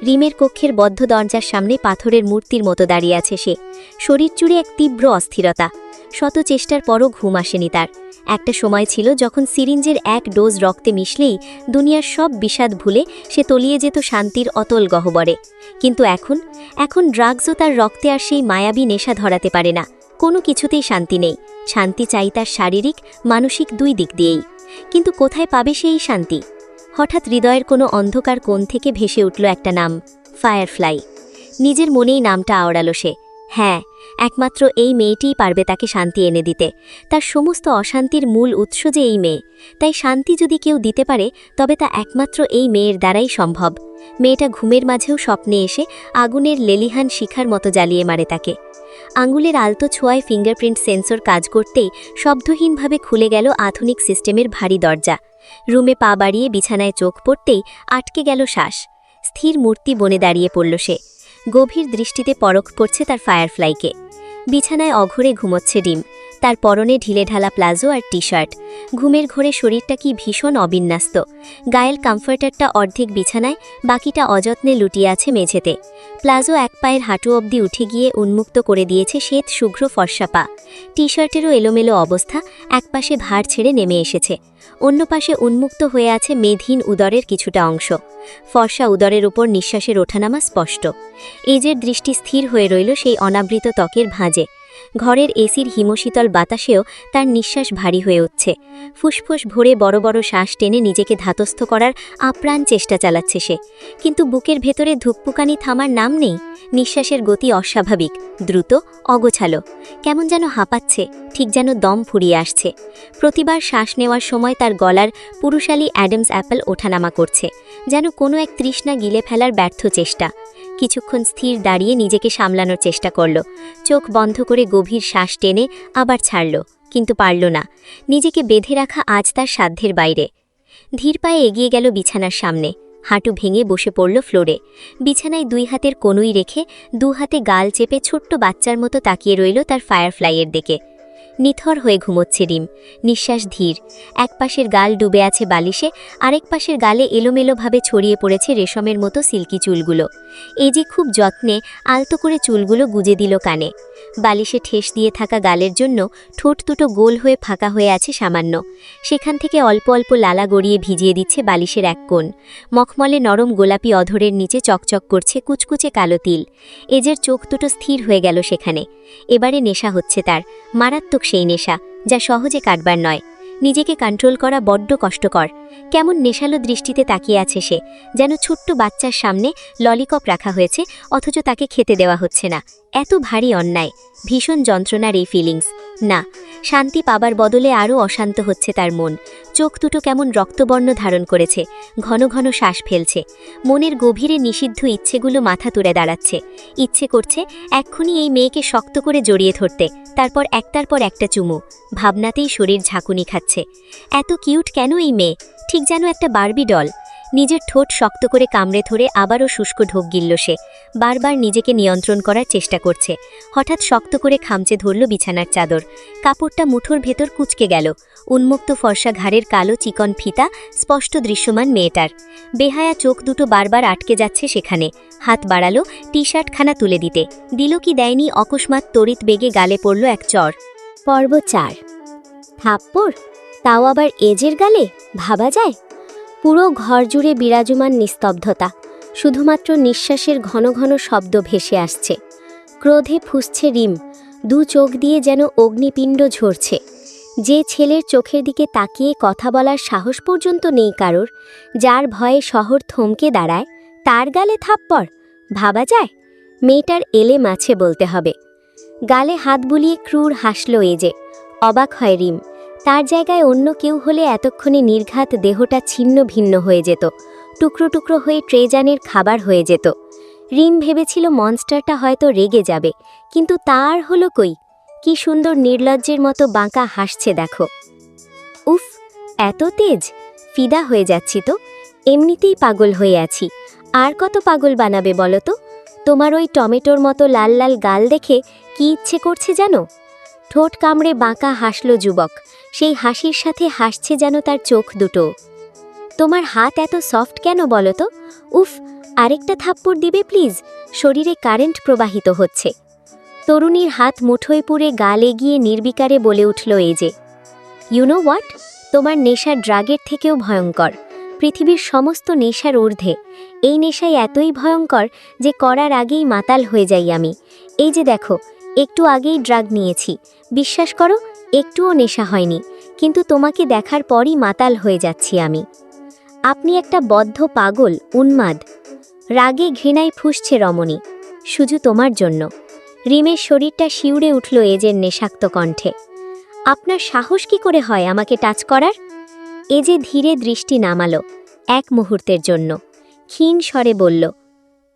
রিমের কক্ষের বদ্ধ দরজার সামনে পাথরের মূর্তির মতো দাঁড়িয়ে আছে সে। শরীর জুড়ে এক তীব্র অস্থিরতা। শত চেষ্টার পরও ঘুম আসেনি তার। একটা সময় ছিল যখন সিরিঞ্জের এক ডোজ রক্তে মিশলেই দুনিয়ার সব বিষাদ ভুলে সে তলিয়ে যেত শান্তির অতল গহ্বরে। কিন্তু এখন ড্রাগসও তার রক্তে আর সেই মায়াবী নেশা ধরাতে পারে না। কোনো কিছুতেই শান্তি নেই। শান্তি চাই তার শারীরিক মানসিক দুই দিক দিয়েই। কিন্তু কোথায় পাবে সেই শান্তি? হঠাৎ হৃদয়ের কোনো অন্ধকার কোণ থেকে ভেসে উঠল একটা নাম, ফায়ারফ্লাই। নিজের মনেই নামটা আওড়ালো সে। হ্যাঁ, একমাত্র এই মেয়েটিই পারবে তাকে শান্তি এনে দিতে। তার সমস্ত অশান্তির মূল উৎস যে এই মেয়ে। তাই শান্তি যদি কেউ দিতে পারে তবে তা একমাত্র এই মেয়ের দ্বারাই সম্ভব। মেয়েটা ঘুমের মাঝেও স্বপ্নে এসে আগুনের লেলিহান শিখার মতো জ্বালিয়ে মারে তাকে। আঙুলের আলতো ছোঁয়ায় ফিঙ্গারপ্রিন্ট সেন্সর কাজ করতেই শব্দহীনভাবে খুলে গেল আধুনিক সিস্টেমের ভারী দরজা। রুমে পা বাড়িয়ে বিছানায় চোখ পড়তেই আটকে গেল শ্বাস। স্থির মূর্তি বনে দাঁড়িয়ে পড়ল সে। গভীর দৃষ্টিতে পরখ করছে তার ফায়ারফ্লাইকে। বিছানায় অঘরে ঘুমোচ্ছে ডিম। তার পরনে ঢিলেঢালা প্লাজো আর টি শার্ট। ঘুমের ঘোরে শরীরটা কি ভীষণ অবিন্যস্ত। গায়ের কমফর্টারটা অর্ধেক বিছানায়, বাকিটা অযত্নে লুটিয়ে আছে মেঝেতে। প্লাজো এক পায়ের হাঁটু অবধি উঠে গিয়ে উন্মুক্ত করে দিয়েছে শ্বেত শুভ্র ফর্সা পা। টি শার্টেরও এলোমেলো অবস্থা, একপাশে ভার ছেড়ে নেমে এসেছে, অন্য পাশে উন্মুক্ত হয়ে আছে মেধহীন উদরের কিছুটা অংশ। ফর্সা উদরের উপর নিঃশ্বাসের ওঠানামা স্পষ্ট। এজের দৃষ্টি স্থির হয়ে রইল সেই অনাবৃত ত্বকের ভাঁজে। ঘরের এসির হিমশীতল বাতাসেও তার নিঃশ্বাস ভারী হয়ে উঠছে। ফুসফুস ভরে বড় বড় শ্বাস টেনে নিজেকে ধাতস্থ করার আপ্রাণ চেষ্টা চালাচ্ছে সে। কিন্তু বুকের ভেতরে ধুকপুকানি থামার নাম নেই। নিঃশ্বাসের গতি অস্বাভাবিক, দ্রুত, অগোছালো। কেমন যেন হাঁপাচ্ছে, ঠিক যেন দম ফুরিয়ে আসছে। প্রতিবার শ্বাস নেওয়ার সময় তার গলার পুরুষালী অ্যাডামস অ্যাপল ওঠানামা করছে, যেন কোনো এক তৃষ্ণা গিলে ফেলার ব্যর্থ চেষ্টা। কিছুক্ষণ স্থির দাঁড়িয়ে নিজেকে সামলানোর চেষ্টা করল। চোখ বন্ধ করে গভীর শ্বাস টেনে আবার ছাড়ল, কিন্তু পারল না। নিজেকে বেঁধে রাখা আজ তার সাধ্যের বাইরে। ধীর পায়ে এগিয়ে গেল বিছানার সামনে। হাঁটু ভেঙে বসে পড়ল ফ্লোরে। বিছানায় দুই হাতের কনুই রেখে দু হাতে গাল চেপে ছোট্ট বাচ্চার মতো তাকিয়ে রইল তার ফায়ারফ্লাইয়ের দিকে। নিথর হয়ে ঘুমোচ্ছে ডিম, নিঃশ্বাস ধীর। এক পাশের গাল ডুবে আছে বালিশে, আরেক পাশের গালে এলোমেলোভাবে ছড়িয়ে পড়েছে রেশমের মতো সিল্কি চুলগুলো। এজি খুব যত্নে আলতো করে চুলগুলো গুজে দিল কানে। বালিশে ঠেস দিয়ে থাকা গালের জন্য ঠোঁট দুটো গোল হয়ে ফাঁকা হয়ে আছে সামান্য। সেখান থেকে অল্প অল্প লালা গড়িয়ে ভিজিয়ে দিচ্ছে বালিশের এক কোণ। মখমলে নরম গোলাপি অধরের নিচে চকচক করছে কুচকুচে কালো তিল। এজের চোখ দুটো স্থির হয়ে গেল সেখানে। এবারে নেশা হচ্ছে তার, মারাত্মক সেই নেশা, যা সহজে কাটবার নয়। নিজেকে কন্ট্রোল করা বড্ড কষ্টকর। কেমন নেশালো দৃষ্টিতে তাকিয়ে আছে সে, যেন ছোট্ট বাচ্চার সামনে ললিপপ রাখা হয়েছে অথচ তাকে খেতে দেওয়া হচ্ছে না। এত ভারী অন্যায়, ভীষণ যন্ত্রণার এই ফিলিংস। না, শান্তি পাবার বদলে আরও অশান্ত হচ্ছে তার মন। চোখ দুটো কেমন রক্তবর্ণ ধারণ করেছে, ঘন ঘন শ্বাস ফেলছে। মনের গভীরে নিষিদ্ধ ইচ্ছেগুলো মাথা তুলে দাঁড়াচ্ছে। ইচ্ছে করছে এক্ষুনি এই মেয়েকে শক্ত করে জড়িয়ে ধরতে, তারপর একটার পর একটা চুমু। ভাবনাতেই শরীর ঝাঁকুনি খাচ্ছে। এত কিউট কেন এই মেয়ে, ঠিক যেন একটা বারবি ডল। নিজের ঠোঁট শক্ত করে কামড়ে ধরে আবারও শুষ্ক ঢোক গিলল সে। বারবার নিজেকে নিয়ন্ত্রণ করার চেষ্টা করছে। হঠাৎ শক্ত করে খামচে ধরল বিছানার চাদর। কাপড়টা মুঠোর ভেতর কুঁচকে গেল। উন্মুক্ত ফর্সা ঘাড়ের কালো চিকন ফিতা স্পষ্ট দৃশ্যমান মেয়েটার। বেহায়া চোখ দুটো বারবার আটকে যাচ্ছে সেখানে। হাত বাড়ালো টি শার্টখানা তুলে দিতে, দিল কি দেয়নি অকস্মাৎ তড়িৎ বেগে গালে পড়ল এক চর। পর্ব 4। থাপ্পড়, তাও আবার এজের গালে, ভাবা যায়? পুরো ঘর জুড়ে বিরাজমান নিস্তব্ধতা, শুধুমাত্র নিঃশ্বাসের ঘন ঘন শব্দ ভেসে আসছে। ক্রোধে ফুঁসছে রিম, দু চোখ দিয়ে যেন অগ্নিপিণ্ড ঝরছে। যে ছেলের চোখের দিকে তাকিয়ে কথা বলার সাহস পর্যন্ত নেই কারোর, যার ভয়ে শহর থমকে দাঁড়ায়, তার গালে থাপ্পড়, ভাবা যায়? মেয়েটার এলে মাছে বলতে হবে। গালে হাত বুলিয়ে ক্রূর হাসল এজে। অবাক হয় রিম। তার জায়গায় অন্য কেউ হলে এতক্ষণে নির্ঘাত দেহটা ছিন্ন ভিন্ন হয়ে যেত, টুকরো টুকরো হয়ে ট্রেজানের খাবার হয়ে যেত। রিম ভেবেছিল মনস্টারটা হয়তো রেগে যাবে, কিন্তু তার হলো কই। কি সুন্দর নির্লজ্জের মতো বাঁকা হাসছে দেখো। উফ, এত তেজ! ফিদা হয়ে যাচ্ছি তো। এমনিতেই পাগল হয়ে আছি, আর কত পাগল বানাবে বলো তো? তোমার ওই টমেটোর মতো লাল লাল গাল দেখে কি ইচ্ছে করছে জানো? ঠোঁট কামড়ে বাঁকা হাসল যুবক। সেই হাসির সাথে হাসছে যেন তার চোখ দুটো। তোমার হাত এত সফট কেন বলো তো? উফ, আরেকটা থাপ্পড় দিবে প্লিজ, শরীরে কারেন্ট প্রবাহিত হচ্ছে। তরুণীর হাত মুঠোয় পুরে গাল এগিয়ে নির্বিকারে বলে উঠল এজে, ইউ নো হোয়াট, তোমার নেশা ড্রাগের থেকেও ভয়ঙ্কর, পৃথিবীর সমস্ত নেশার ঊর্ধ্বে। এই নেশাই এতই ভয়ঙ্কর যে করার আগেই মাতাল হয়ে যাই আমি। এই যে দেখো, একটু আগেই ড্রাগ নিয়েছি, বিশ্বাস করো একটুও নেশা হয়নি, কিন্তু তোমাকে দেখার পরই মাতাল হয়ে যাচ্ছি আমি। আপনি একটা বদ্ধ পাগল, উন্মাদ। রাগে ঘৃণায় ফুঁসছে রমণী, শুধু তোমার জন্য। রিমের শরীরটা শিউরে উঠল এজের নেশাক্ত কণ্ঠে। আপনার সাহস কি করে হয় আমাকে টাচ করার? এজে ধীরে দৃষ্টি নামালো, এক মুহূর্তের জন্য ক্ষীণ স্বরে বলল,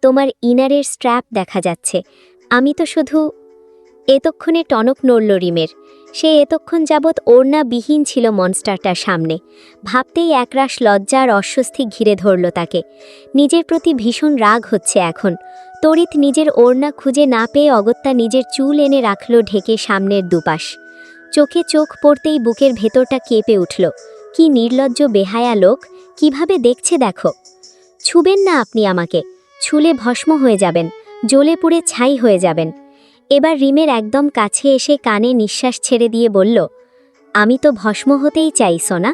তোমার ইনারের স্ট্র্যাপ দেখা যাচ্ছে, আমি তো শুধু। এতক্ষণে টনক নড়ল রিমের। সে এতক্ষণ যাবৎ ওড়নাবিহীন ছিল মনস্টারটার সামনে। ভাবতেই একরাশ লজ্জা আর অস্বস্তি ঘিরে ধরল তাকে। নিজের প্রতি ভীষণ রাগ হচ্ছে এখন। তড়িৎ নিজের ওড়না খুঁজে না পেয়ে অগত্যা নিজের চুল এনে রাখল ঢেকে সামনের দুপাশ। চোখে চোখ পড়তেই বুকের ভেতরটা কেঁপে উঠল। কি নির্লজ্জ বেহায়া লোক, কিভাবে দেখছে দেখো। ছুবেন না আপনি আমাকে, ছুলে ভস্ম হয়ে যাবেন, জ্বলে পুড়ে ছাই হয়ে যাবেন। এবার রিমের একদম কাছে এসে কানে নিঃশ্বাস ছেড়ে দিয়ে বলল, আমি তো ভস্ম হতেই চাই সোনা।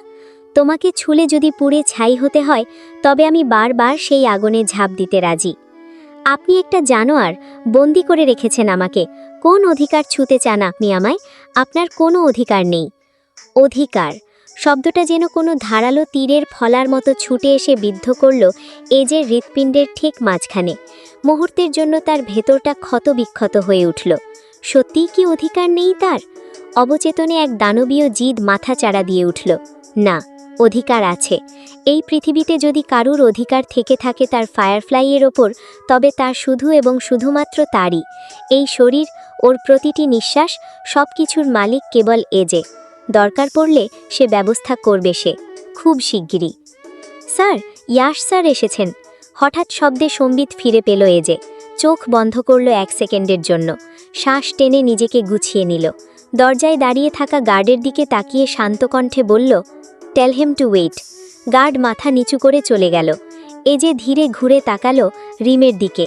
তোমাকে ছুলে যদি পুড়ে ছাই হতে হয় তবে আমি বারবার সেই আগুনে ঝাঁপ দিতে রাজি। আপনি একটা জানোয়ার, বন্দি করে রেখেছেন আমাকে। কোন অধিকার ছুঁতে চান আপনি আমায়? আপনার কোনো অধিকার নেই। অধিকার শব্দটা যেন কোনো ধারালো তীরের ফলার মতো ছুটে এসে বিদ্ধ করল এজের হৃৎপিণ্ডের ঠিক মাঝখানে। মুহূর্তের জন্য তার ভেতরটা ক্ষতবিক্ষত হয়ে উঠল। সত্যিই কি অধিকার নেই তার? অবচেতনে এক দানবীয় জিদ মাথা চাড়া দিয়ে উঠল। না, অধিকার আছে। এই পৃথিবীতে যদি কারুর অধিকার থেকে থাকে তার ফায়ারফ্লাইয়ের ওপর, তবে তার শুধু এবং শুধুমাত্র তারই। এই শরীর, ওর প্রতিটি নিঃশ্বাস, সব কিছুর মালিক কেবল এজে। দরকার পড়লে সে ব্যবস্থা করবে, সে খুব শিগগিরই। স্যার, ইয়াশ স্যার এসেছেন। হঠাৎ শব্দে সম্বিত ফিরে পেল এজে। চোখ বন্ধ করল 1 সেকেন্ডের জন্য। শ্বাস টেনে নিজেকে গুছিয়ে নিল। দরজায় দাঁড়িয়ে থাকা গার্ডের দিকে তাকিয়ে শান্ত কণ্ঠে বলল, টেল হিম টু ওয়েট। গার্ড মাথা নিচু করে চলে গেল। এজে ধীরে ঘুরে তাকালো রিমের দিকে।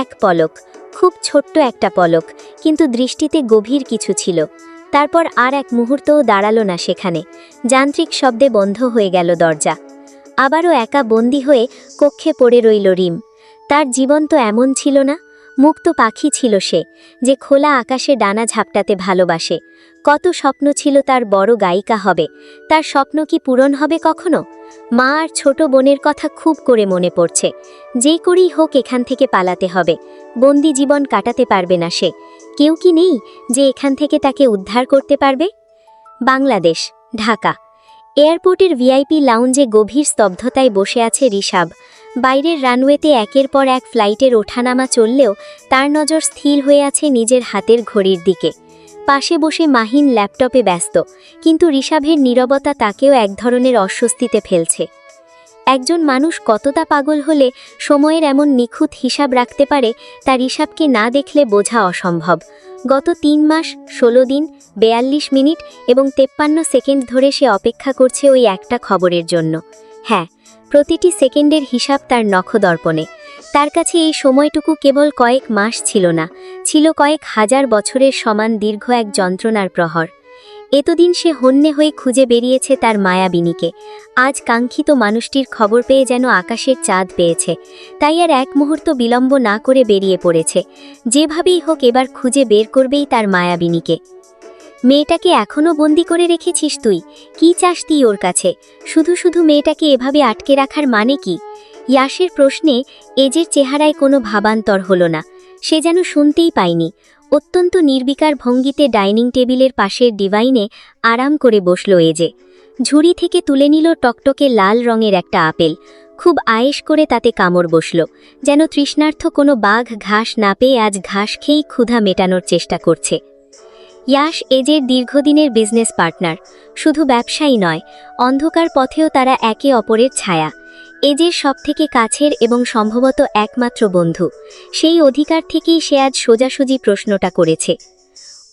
এক পলক, খুব ছোট্ট একটা পলক, কিন্তু দৃষ্টিতে গভীর কিছু ছিল। তারপর আর এক মুহূর্তও দাঁড়ালো না সেখানে। যান্ত্রিক শব্দে বন্ধ হয়ে গেল দরজা। আবারও একা বন্দি হয়ে কক্ষে পড়ে রইল রিম। তার জীবন তো এমন ছিল না। মুক্ত পাখি ছিল সে, যে খোলা আকাশে ডানা ঝাপটাতে ভালোবাসে। কত স্বপ্ন ছিল তার, বড় গায়িকা হবে। তার স্বপ্ন কি পূরণ হবে কখনো? মা আর ছোট বোনের কথা খুব করে মনে পড়ছে। যেই করেই হোক এখান থেকে পালাতে হবে। বন্দি জীবন কাটাতে পারবে না সে। কেউ কি নেই যে এখান থেকে তাকে উদ্ধার করতে পারবে? বাংলাদেশ, ঢাকা। এয়ারপোর্টের ভিআইপি লাউঞ্জে গভীর স্তব্ধতায় বসে আছে ঋষাব। বাইরের রানওয়েতে একের পর এক ফ্লাইটের ওঠানামা চললেও তার নজর স্থির হয়ে আছে নিজের হাতের ঘড়ির দিকে। পাশে বসে মাহিন ল্যাপটপে ব্যস্ত, কিন্তু ঋষাবের নীরবতা তাকেও এক ধরনের অস্বস্তিতে ফেলছে। একজন মানুষ কতটা পাগল হলে সময়ের এমন নিখুঁত হিসাব রাখতে পারে, তা ঋষাবকে না দেখলে বোঝা অসম্ভব। গত 3 মাস 16 দিন 42 মিনিট এবং 53 সেকেন্ড ধরে সে অপেক্ষা করছে ওই একটা খবরের জন্য। হ্যাঁ, প্রতিটি সেকেন্ডের হিসাব তার নখদর্পণে। তার কাছে এই সময়টুকু কেবল কয়েক মাস ছিল না, ছিল কয়েক হাজার বছরের সমান দীর্ঘ এক যন্ত্রণার প্রহর। এতদিন সে হন্যে হয়ে খুঁজে বেরিয়েছে তার মায়াবিনীকে। আজ কাঙ্ক্ষিত মানুষটির খবর পেয়ে যেন আকাশের চাঁদ পেয়েছে। তাই আর এক মুহূর্ত বিলম্ব না করে বেরিয়ে পড়েছে। যেভাবেই হোক এবার খুঁজে বের করবেই তার মায়াবিনীকে। মেয়েটাকে এখনো বন্দি করে রেখেছিস তুই? কি চাস তুই ওর কাছে? শুধু শুধু মেয়েটাকে এভাবে আটকে রাখার মানে কি? ইয়াশের প্রশ্নে এজের চেহারায় কোনো ভাবান্তর হলো না। সে যেন শুনতেই পায়নি। অত্যন্ত নির্বিকার ভঙ্গিতে ডাইনিং টেবিলের পাশের ডিভাইনে আরাম করে বসল এজে। ঝুড়ি থেকে তুলে নিল টকটকে লাল রঙের একটা আপেল। খুব আয়েশ করে তাতে কামড় বসল, যেন তৃষ্ণার্থ কোনো বাঘ ঘাস না পেয়ে আজ ঘাস খেয়েই ক্ষুধা মেটানোর চেষ্টা করছে। ইয়াশ এজের দীর্ঘদিনের বিজনেস পার্টনার। শুধু ব্যবসায়ী নয়, অন্ধকার পথেও তারা একে অপরের ছায়া। এজের সবথেকে কাছের এবং সম্ভবত একমাত্র বন্ধু। সেই অধিকার থেকেই সে আজ সোজাসুজি প্রশ্নটা করেছে।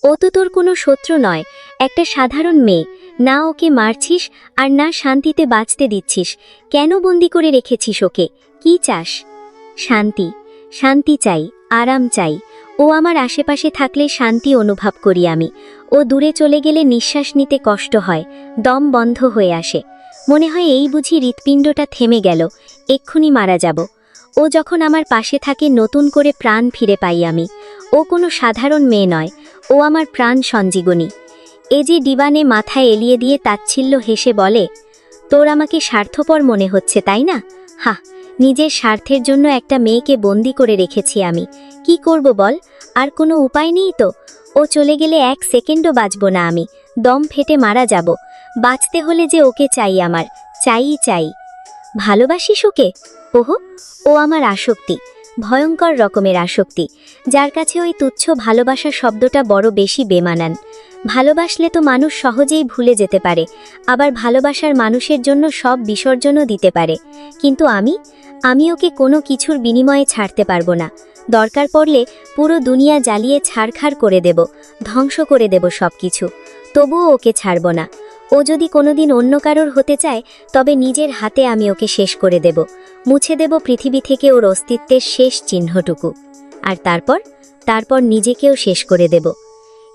ও তো তোর কোনো শত্রু নয়, একটা সাধারণ মেয়ে। না ওকে মারছিস আর না শান্তিতে বাঁচতে দিচ্ছিস। কেন বন্দি করে রেখেছিস ওকে? কি চাস? শান্তি, শান্তি চাই, আরাম চাই। ও আমার আশেপাশে থাকলে শান্তি অনুভব করি আমি। ও দূরে চলে গেলে নিঃশ্বাস নিতে কষ্ট হয়, দম বন্ধ হয়ে আসে। মনে হয় এই বুঝি হৃৎপিণ্ডটা থেমে গেল, এক্ষুনি মারা যাব। ও যখন আমার পাশে থাকে নতুন করে প্রাণ ফিরে পাই আমি। ও কোনো সাধারণ মেয়ে নয়, ও আমার প্রাণ সঞ্জীবনী। এ যে ডিবানে মাথায় এলিয়ে দিয়ে তাচ্ছিল্য হেসে বলে, তোর আমাকে স্বার্থপর মনে হচ্ছে তাই না? হা, নিজের স্বার্থের জন্য একটা মেয়েকে বন্দি করে রেখেছি আমি। কি করব বল? আর কোনো উপায় নেই তো। ও চলে গেলে 1 সেকেন্ডও বাঁচব না আমি, দম ফেটে মারা যাব। বাঁচতে হলে যে ওকে চাই, আমার চাই। ভালোবাসিস ওকে? ওহো, ও আমার আসক্তি, ভয়ঙ্কর রকমের আসক্তি, যার কাছে ওই তুচ্ছ ভালোবাসা শব্দটা বড় বেশি বেমানান। ভালোবাসলে তো মানুষ সহজেই ভুলে যেতে পারে, আবার ভালোবাসার মানুষের জন্য সব বিসর্জনও দিতে পারে। কিন্তু আমি ওকে কোনো কিছুর বিনিময়ে ছাড়তে পারবো না। দরকার পড়লে পুরো দুনিয়া জ্বালিয়ে ছাড়খাড় করে দেব, ধ্বংস করে দেব সব কিছু, তবুও ওকে ছাড়ব না। ও যদি কোনোদিন অন্য কারোর হতে চায়, তবে নিজের হাতে আমি ওকে শেষ করে দেব, মুছে দেব পৃথিবী থেকে ওর অস্তিত্বের শেষ চিহ্নটুকু। আর তারপর নিজেকেও শেষ করে দেব।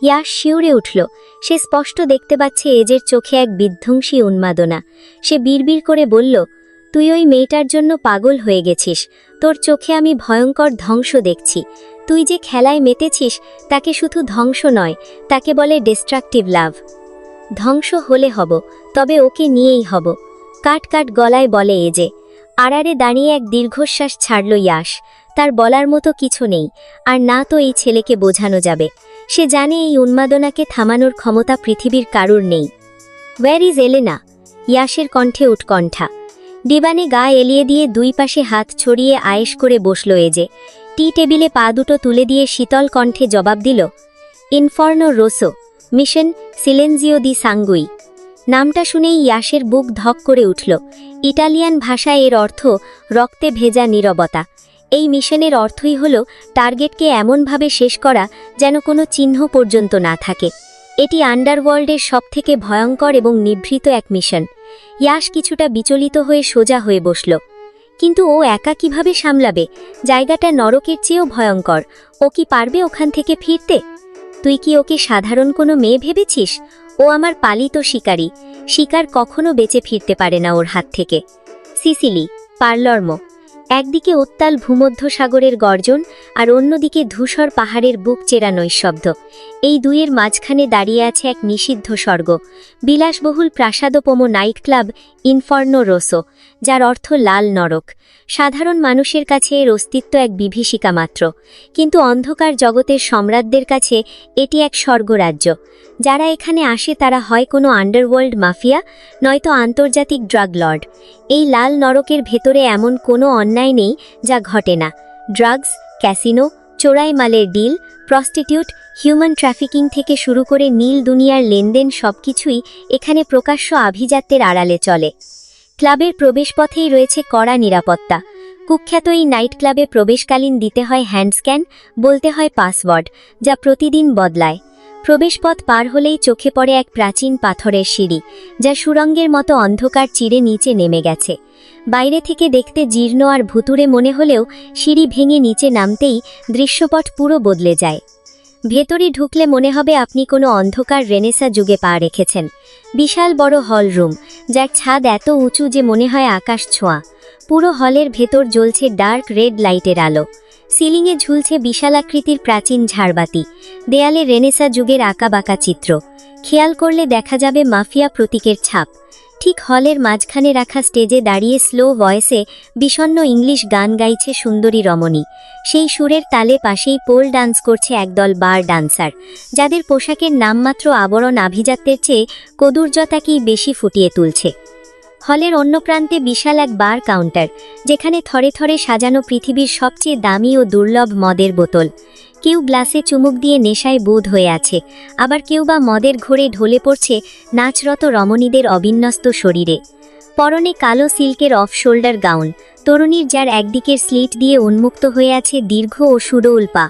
ইয়াশ শিউরে উঠল। সে স্পষ্ট দেখতে পাচ্ছে এজের চোখে এক বিধ্বংসী উন্মাদনা। সে বিড়বিড় করে বলল, তুই ওই মেয়েটার জন্য পাগল হয়ে গেছিস। তোর চোখে আমি ভয়ঙ্কর ধ্বংস দেখছি। তুই যে খেলায় মেতেছিস, তাকে শুধু ধ্বংস নয়, তাকে বলে ডিস্ট্রাকটিভ লাভ। ধ্বংস হলে হব, তবে ওকে নিয়েই হব। কাট গলায় বলে এজে। আড়ারে দাঁড়িয়ে এক দীর্ঘশ্বাস ছাড়ল ইয়াশ। তার বলার মতো কিছু নেই, আর না তো এই ছেলেকে বোঝানো যাবে। সে জানে এই উন্মাদনাকে থামানোর ক্ষমতা পৃথিবীর কারুর নেই। Where is Elena? ইয়াশের কণ্ঠে উৎকণ্ঠা। ডিবানে গা এলিয়ে দিয়ে দুই পাশে হাত ছড়িয়ে আয়েশ করে বসল এজে। টি টেবিলে পা দুটো তুলে দিয়ে শীতল কণ্ঠে জবাব দিল, ইনফর্নো রোসো, মিশন সিলেনজিও দি সাঙ্গুই। নামটা শুনেই ইয়াশের বুক ধক করে উঠল। ইটালিয়ান ভাষায় এর অর্থ রক্তে ভেজা নীরবতা। এই মিশনের অর্থই হল টার্গেটকে এমনভাবে শেষ করা যেন কোনো চিহ্ন পর্যন্ত না থাকে। এটি আন্ডারওয়ার্ল্ডের সবথেকে ভয়ঙ্কর এবং নিভৃত এক মিশন। ইয়াশ কিছুটা বিচলিত হয়ে সোজা হয়ে বসল। কিন্তু ও একা কিভাবে সামলাবে? জায়গাটা নরকের চেয়েও ভয়ঙ্কর। ও কি পারবে ওখান থেকে ফিরতে? তুই কি ওকে সাধারণ কোনো মেয়ে ভেবেছিস? ও আমার পালিত শিকারী। শিকার কখনো বেঁচে ফিরতে পারে না ওর হাত থেকে। সিসিলি, পারলর্মো। একদিকে উত্তাল ভূমধ্যসাগরের গর্জন, আর অন্যদিকে ধূসর পাহাড়ের বুক চেরা নৈশব্দ। এই দুইয়ের মাঝখানে দাঁড়িয়ে আছে এক নিষিদ্ধ স্বর্গ, বিলাসবহুল প্রাসাদোপম নাইট ক্লাব ইনফর্নো রোসো, যার অর্থ লাল নরক। সাধারণ মানুষের কাছে এর অস্তিত্ব এক বিভীষিকা মাত্র, কিন্তু অন্ধকার জগতের সম্রাটদের কাছে এটি এক স্বর্গরাজ্য। যারা এখানে আসে তারা হয় কোনো আন্ডারওয়ার্ল্ড মাফিয়া, নয়তো আন্তর্জাতিক ড্রাগ লর্ড। এই লাল নরকের ভেতরে এমন কোনো অন্যায় নেই যা ঘটে না। ড্রাগস, ক্যাসিনো, চোরাই মালের ডিল, প্রস্টিটিউট, হিউম্যান ট্রাফিকিং থেকে শুরু করে নীল দুনিয়ার লেনদেন সবকিছুই এখানে প্রকাশ্য আভিজাত্যের আড়ালে চলে। ক্লাবের প্রবেশপথেই রয়েছে কড়া নিরাপত্তা। কুখ্যাত এই নাইট ক্লাবে প্রবেশকালীন দিতে হয় হ্যান্ডস্ক্যান, বলতে হয় পাসওয়ার্ড, যা প্রতিদিন বদলায়। প্রবেশপথ পার হলেই চোখে পড়ে এক প্রাচীন পাথরের সিঁড়ি, যা সুড়ঙ্গের মতো অন্ধকার চিরে নিচে নেমে গেছে। বাইরে থেকে দেখতে জীর্ণ আর ভুতুড়ে মনে হলেও সিঁড়ি ভেঙে নিচে নামতেই দৃশ্যপট পুরো বদলে যায়। ভেতরে ঢুকলে মনে হবে আপনি কোনো অন্ধকার রেনেসা যুগে পা রেখেছেন। বিশাল বড় হল রুম, যার ছাদ এত উঁচু যে মনে হয় আকাশ ছোঁয়া। পুরো হলের ভেতর জ্বলছে ডার্ক রেড লাইটের আলো। সিলিংয়ে ঝুলছে বিশালাকৃতির প্রাচীন ঝাড়বাতি, দেয়ালে রেনেসা যুগের আঁকাবাঁকা চিত্র। খেয়াল করলে দেখা যাবে মাফিয়া প্রতীকের ছাপ। ঠিক হলের মাঝখানে রাখা স্টেজে দাঁড়িয়ে স্লো ভয়েসে বিষণ্ণ ইংলিশ গান গাইছে সুন্দরী রমণী। সেই সুরের তালে পাশেই পোল ডান্স করছে একদল বার ডান্সার, যাদের পোশাকের নামমাত্র আবরণ আভিজাত্যের চেয়ে কদুর্যতাকেই বেশি ফুটিয়ে তুলছে। হলের অন্য প্রান্তে বিশাল এক বার কাউন্টার, যেখানে থরে থরে সাজানো পৃথিবীর সবচেয়ে দামি ও দুর্লভ মদের বোতল। কেউ গ্লাসে চুমুক দিয়ে নেশায় বোধ হয়ে আছে, আবার কেউ বা মদের ঘোরে ঢলে পড়ছে নাচরত রমণীদের অবিন্যস্ত শরীরে। পরনে কালো সিল্কের অফ শোল্ডার গাউন, তরুণীর যার একদিকের স্লিট দিয়ে উন্মুক্ত হয়ে আছে দীর্ঘ ও সুডৌল পা।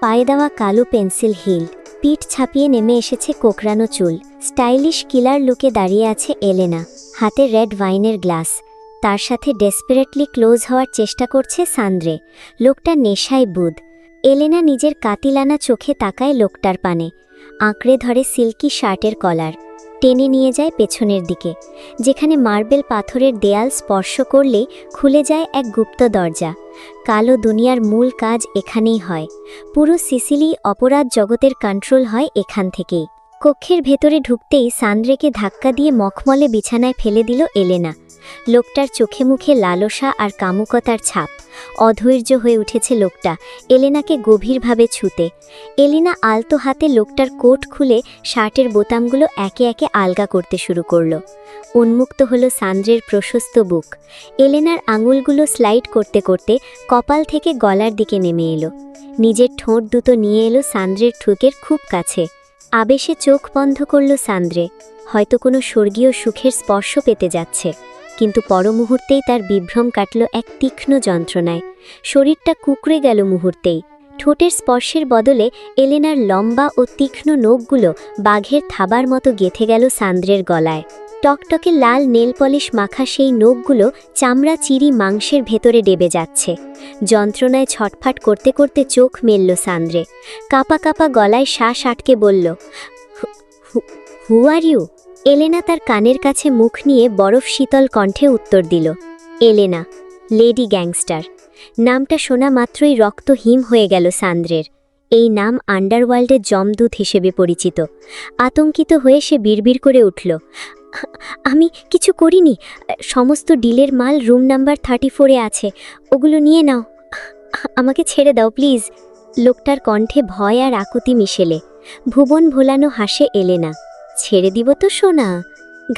পায়ে দেওয়া কালো পেন্সিল হিল, পিঠ ছাপিয়ে নেমে এসেছে কোকড়ানো চুল। স্টাইলিশ কিলার লুকে দাঁড়িয়ে আছে এলেনা, হাতে রেড ওয়াইনের গ্লাস। তার সাথে ডেসপারেটলি ক্লোজ হওয়ার চেষ্টা করছে সান্দ্রে। লোকটা নেশায় বুঁদ। এলেনা নিজের কাতিলানা চোখে তাকায় লোকটার পানে, আঁকড়ে ধরে সিল্কি শার্টের কলার, টেনে নিয়ে যায় পেছনের দিকে, যেখানে মার্বেল পাথরের দেয়াল স্পর্শ করলেই খুলে যায় এক গুপ্ত দরজা। কালো দুনিয়ার মূল কাজ এখানেই হয়, পুরো সিসিলি অপরাধ জগতের কন্ট্রোল হয় এখান থেকেই। কক্ষের ভেতরে ঢুকতেই সান্দ্রেকে ধাক্কা দিয়ে মখমলে বিছানায় ফেলে দিল এলেনা। লোকটার চোখে মুখে লালসা আর কামুকতার ছাপ। অধৈর্য হয়ে উঠেছে লোকটা এলেনাকে গভীরভাবে ছুতে। এলিনা আলতো হাতে লোকটার কোট খুলে শার্টের বোতামগুলো একে একে আলগা করতে শুরু করলো। উন্মুক্ত হলো সান্দ্রের প্রশস্ত বুক। এলেনার আঙুলগুলো স্লাইড করতে করতে কপাল থেকে গলার দিকে নেমে এলো। নিজের ঠোঁট দুটো নিয়ে এলো সান্দ্রের ঠোঁটের খুব কাছে। আবেশে চোখ বন্ধ করল সান্দ্রে, হয়তো কোনো স্বর্গীয় সুখের স্পর্শ পেতে যাচ্ছে। কিন্তু পরমুহূর্তেই তার বিভ্রম কাটল এক তীক্ষ্ণ যন্ত্রণায়। শরীরটা কুঁকড়ে গেল মুহূর্তেই। ঠোঁটের স্পর্শের বদলে এলেনার লম্বা ও তীক্ষ্ণ নখগুলো বাঘের থাবার মতো গেঁথে গেল সান্দ্রের গলায়। টকটকে লাল নেল পলিশ মাখা সেই নখগুলো চামড়া চিরি মাংসের ভেতরে ডেবে যাচ্ছে। যন্ত্রণায় ছটফাট করতে করতে চোখ মেলল সান্দ্রে। কাঁপা কাঁপা গলায় শ্বাস আটকে বলল, হু আর ইউ? এলেনা তার কানের কাছে মুখ নিয়ে বরফ শীতল কণ্ঠে উত্তর দিল, এলেনা, লেডি গ্যাংস্টার। নামটা শোনা মাত্রই রক্ত হিম হয়ে গেল সান্দ্রের। এই নাম আন্ডারওয়ার্ল্ডের যমদূত হিসেবে পরিচিত। আতঙ্কিত হয়ে সে বিড়বিড় করে উঠল, আমি কিছু করিনি, সমস্ত ডিলের মাল রুম নাম্বার 34-এ আছে, ওগুলো নিয়ে নাও, আমাকে ছেড়ে দাও প্লিজ। লোকটার কণ্ঠে ভয় আর আকুতি মিশেলে। ভুবন ভোলানো হাসে এলেনা, ছেড়ে দিব তো সোনা।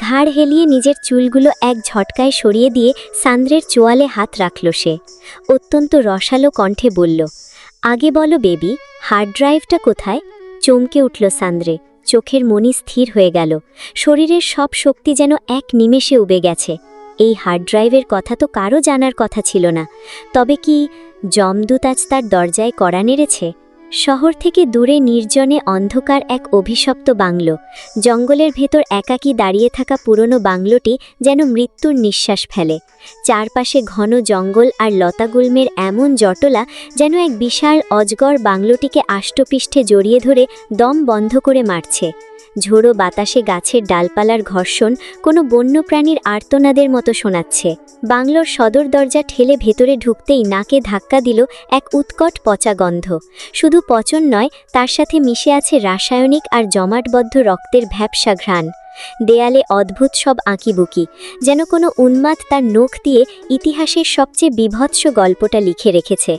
ঘাড় হেলিয়ে নিজের চুলগুলো এক ঝটকায় সরিয়ে দিয়ে সান্দ্রের চোয়ালে হাত রাখল সে। অত্যন্ত রসালো কণ্ঠে বলল, আগে বলো বেবি, হার্ড ড্রাইভটা কোথায়? চমকে উঠল সান্দ্রে, চোখের মনি স্থির হয়ে গেল। শরীরের সব শক্তি যেন এক নিমেষে উবে গেছে। এই হার্ড ড্রাইভের কথা তো কারও জানার কথা ছিল না। তবে কি যমদূত আজ তার দরজায় কড়া নেড়েছে? শহর থেকে দূরে নির্জনে অন্ধকার এক অভিশপ্ত বাংলো। জঙ্গলের ভেতর একাকী দাঁড়িয়ে থাকা পুরনো বাংলোটি যেন মৃত্যুর নিঃশ্বাস ফেলে। চারপাশে ঘন জঙ্গল আর লতাগুল্মের এমন জটলা যেন এক বিশাল অজগর বাংলোটিকে আষ্টপৃষ্ঠে জড়িয়ে ধরে দম বন্ধ করে মারছে। ঝোড়ো বাতাসে গাছের ডালপালার ঘর্ষণ কোনো বন্যপ্রাণীর আর্তনাদের মতো শোনাচ্ছে। বাংলোর সদর দরজা ঠেলে ভেতরে ঢুকতেই নাকে ধাক্কা দিল এক উৎকট পচা গন্ধ। শুধু পচন নয়, তার সাথে মিশে আছে রাসায়নিক আর জমাটবদ্ধ রক্তের ভ্যাপসা ঘ্রাণ। দেয়ালে অদ্ভুত সব আঁকিবুকি, যেন কোনো উন্মাদ তার নখ দিয়ে ইতিহাসের সবচেয়ে বীভৎস গল্পটা লিখে রেখেছে।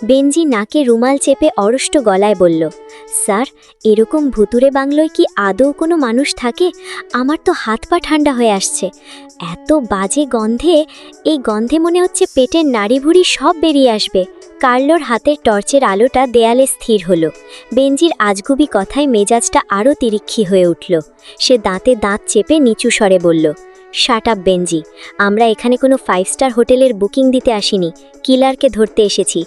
বেঞ্জি নাকে রুমাল চেপে অরষ্ট গলায় বলল, স্যার, এরকম ভুতুরে বাংলোয় কি আদৌ কোনো মানুষ থাকে? আমার তো হাত পা ঠান্ডা হয়ে আসছে। এত বাজে গন্ধে, এই গন্ধে মনে হচ্ছে পেটের নাড়িভুড়ি সব বেরিয়ে আসবে। কার্লোর হাতের টর্চের আলোটা দেয়ালে স্থির হলো। বেঞ্জির আজগুবি কথায় মেজাজটা আরও তিরিক্ষি হয়ে উঠল। সে দাঁতে দাঁত চেপে নিচু স্বরে বলল, শাট আপ বেঞ্জি, আমরা এখানে কোনো 5 স্টার হোটেলের বুকিং দিতে আসিনি, কিলারকে ধরতে এসেছি।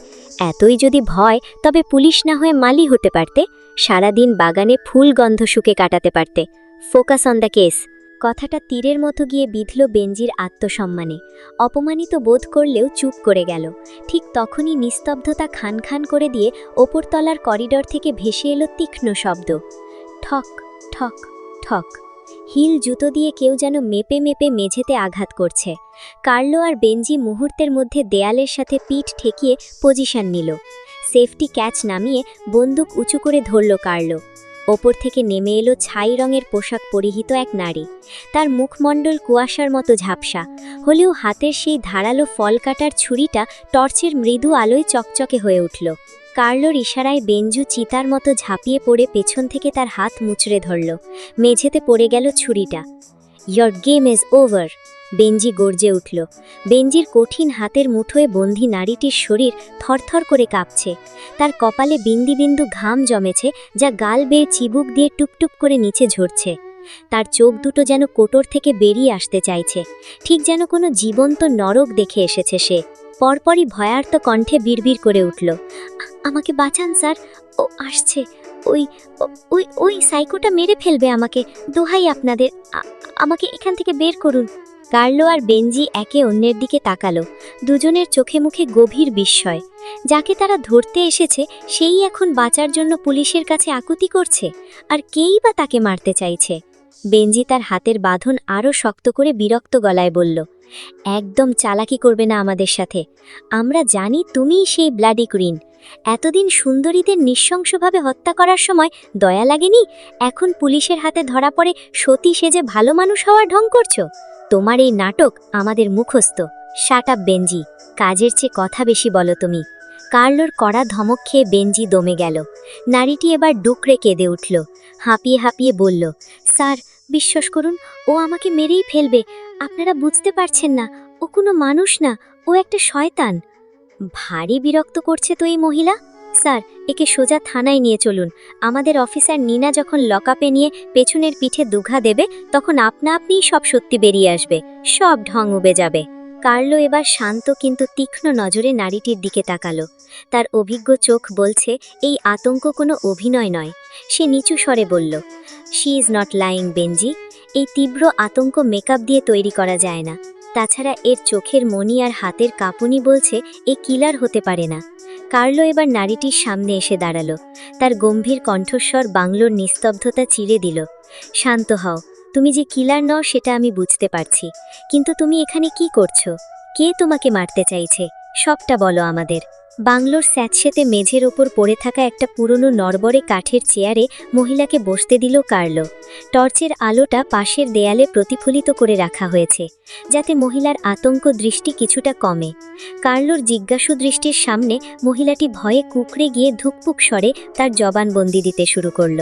এতই যদি ভয়, তবে পুলিশ না হয়ে মালি হতে পারতে, সারাদিন বাগানে ফুল গন্ধ শুকে কাটাতে পারতে। Focus on the case. কথাটা তীরের মতো গিয়ে বিঁধল বেঞ্জির আত্মসম্মানে। অপমানিত বোধ করলেও চুপ করে গেল। ঠিক তখনই নিস্তব্ধতা খান খান করে দিয়ে ওপরতলার করিডর থেকে ভেসে এলো তীক্ষ্ণ শব্দ, ঠক ঠক ঠক। হিল জুতো দিয়ে কেউ যেন মেপে মেপে মেঝেতে আঘাত করছে। কার্লো আর বেঞ্জি মুহূর্তের মধ্যে দেয়ালের সাথে পিঠ ঠেকিয়ে পজিশন নিল। সেফটি ক্যাচ নামিয়ে বন্দুক উঁচু করে ধরল কার্লো। ওপর থেকে নেমে এলো ছাই রঙের পোশাক পরিহিত এক নারী। তার মুখমণ্ডল কুয়াশার মতো ঝাপসা, হলেও হাতের সেই ধারালো ফল কাটার ছুরিটা টর্চের মৃদু আলোয় চকচকে হয়ে উঠল। কার্লোর ইশারায় বেঞ্জু চিতার মতো ঝাঁপিয়ে পড়ে পেছন থেকে তার হাত মুচড়ে ধরল। মেঝেতে পড়ে গেল ছুরিটা। ইয়োর গেম ইজ ওভার, বেঞ্জি গর্জে উঠল। বেঞ্জির কঠিন হাতের মুঠোয় বন্দী নারীটির শরীর থরথর করে কাঁপছে। তার কপালে বিন্দু বিন্দু ঘাম জমেছে, যা গাল বেয়ে চিবুক দিয়ে টুপটুপ করে নিচে ঝরছে। তার চোখ দুটো যেন কোটর থেকে বেরিয়ে আসতে চাইছে, ঠিক যেন কোনো জীবন্ত নরক দেখে এসেছে সে। পরপরই ভয়ার্ত কণ্ঠে বিড়বিড় করে উঠল, আমাকে বাঁচান স্যার, ও আসছে, ওই ওই ওই সাইকোটা মেরে ফেলবে আমাকে, দোহাই আপনাদের, আমাকে এখান থেকে বের করুন। কার্লো আর বেঞ্জি একে অন্যের দিকে তাকালো। দুজনের চোখে মুখে গভীর বিস্ময়। যাকে তারা ধরতে এসেছে সেই এখন বাঁচার জন্য পুলিশের কাছে আকুতি করছে, আর কেই বা তাকে মারতে চাইছে। বেঞ্জি তার হাতের বাঁধন আরও শক্ত করে বিরক্ত গলায় বলল, একদম চালাকি করবে না আমাদের সাথে। আমরা জানি তুমিই সেই ব্লাডি কুইন। এতদিন সুন্দরীদের নৃশংসভাবে হত্যা করার সময় দয়া লাগেনি, এখন পুলিশের হাতে ধরা পড়ে সতী সেজে ভালো মানুষ হওয়ার ঢং করছো। তোমার এই নাটক আমাদের মুখস্থ। শাট আপ বেঞ্জি, কাজের চেয়ে কথা বেশি বলো তুমি। কার্লোর কড়া ধমক খেয়ে বেঞ্জি দমে গেল। নারীটি এবার ডুকরে কেঁদে উঠল, হাঁপিয়ে হাঁপিয়ে বলল, স্যার বিশ্বাস করুন, ও আমাকে মেরেই ফেলবে। আপনারা বুঝতে পারছেন না, ও কোনো মানুষ না, ও একটা শয়তান। ভারী বিরক্ত করছে তো এই মহিলা। স্যার, একে সোজা থানায় নিয়ে চলুন। আমাদের অফিসার নিনা যখন লকআপে নিয়ে পেছনের পিঠে দুঘা দেবে, তখন আপনা আপনিই সব সত্যি বেরিয়ে আসবে, সব ঢং উবে যাবে। কার্লো এবার শান্ত কিন্তু তীক্ষ্ণ নজরে নারীটির দিকে তাকালো। তার অভিজ্ঞ চোখ বলছে এই আতঙ্ক কোনো অভিনয় নয়। সে নিচু স্বরে বলল, শি ইজ নট লাইং বেঞ্জি। এই তীব্র আতঙ্ক মেকআপ দিয়ে তৈরি করা যায় না। তাছাড়া এর চোখের মনি আর হাতের কাঁপুনি বলছে এ কিলার হতে পারে না। কার্লো এবার নারীটির সামনে এসে দাঁড়ালো। তার গম্ভীর কণ্ঠস্বর বাংলোর নিস্তব্ধতা চিরে দিল। শান্ত হও, তুমি যে কিলার নও সেটা আমি বুঝতে পারছি, কিন্তু তুমি এখানে কি করছো? কে তোমাকে মারতে চাইছে? সবটা বলো আমাদের। বাংলোর স্যাঁতসেঁতে মেঝের ওপর পড়ে থাকা একটা পুরনো নড়বড়ে কাঠের চেয়ারে মহিলাকে বসতে দিল কার্লো। টর্চের আলোটা পাশের দেয়ালে প্রতিফলিত করে রাখা হয়েছে, যাতে মহিলার আতঙ্ক দৃষ্টি কিছুটা কমে। কার্লোর জিজ্ঞাসু দৃষ্টির সামনে মহিলাটি ভয়ে কুঁকড়ে গিয়ে ধুকপুক স্বরে তার জবানবন্দি দিতে শুরু করল।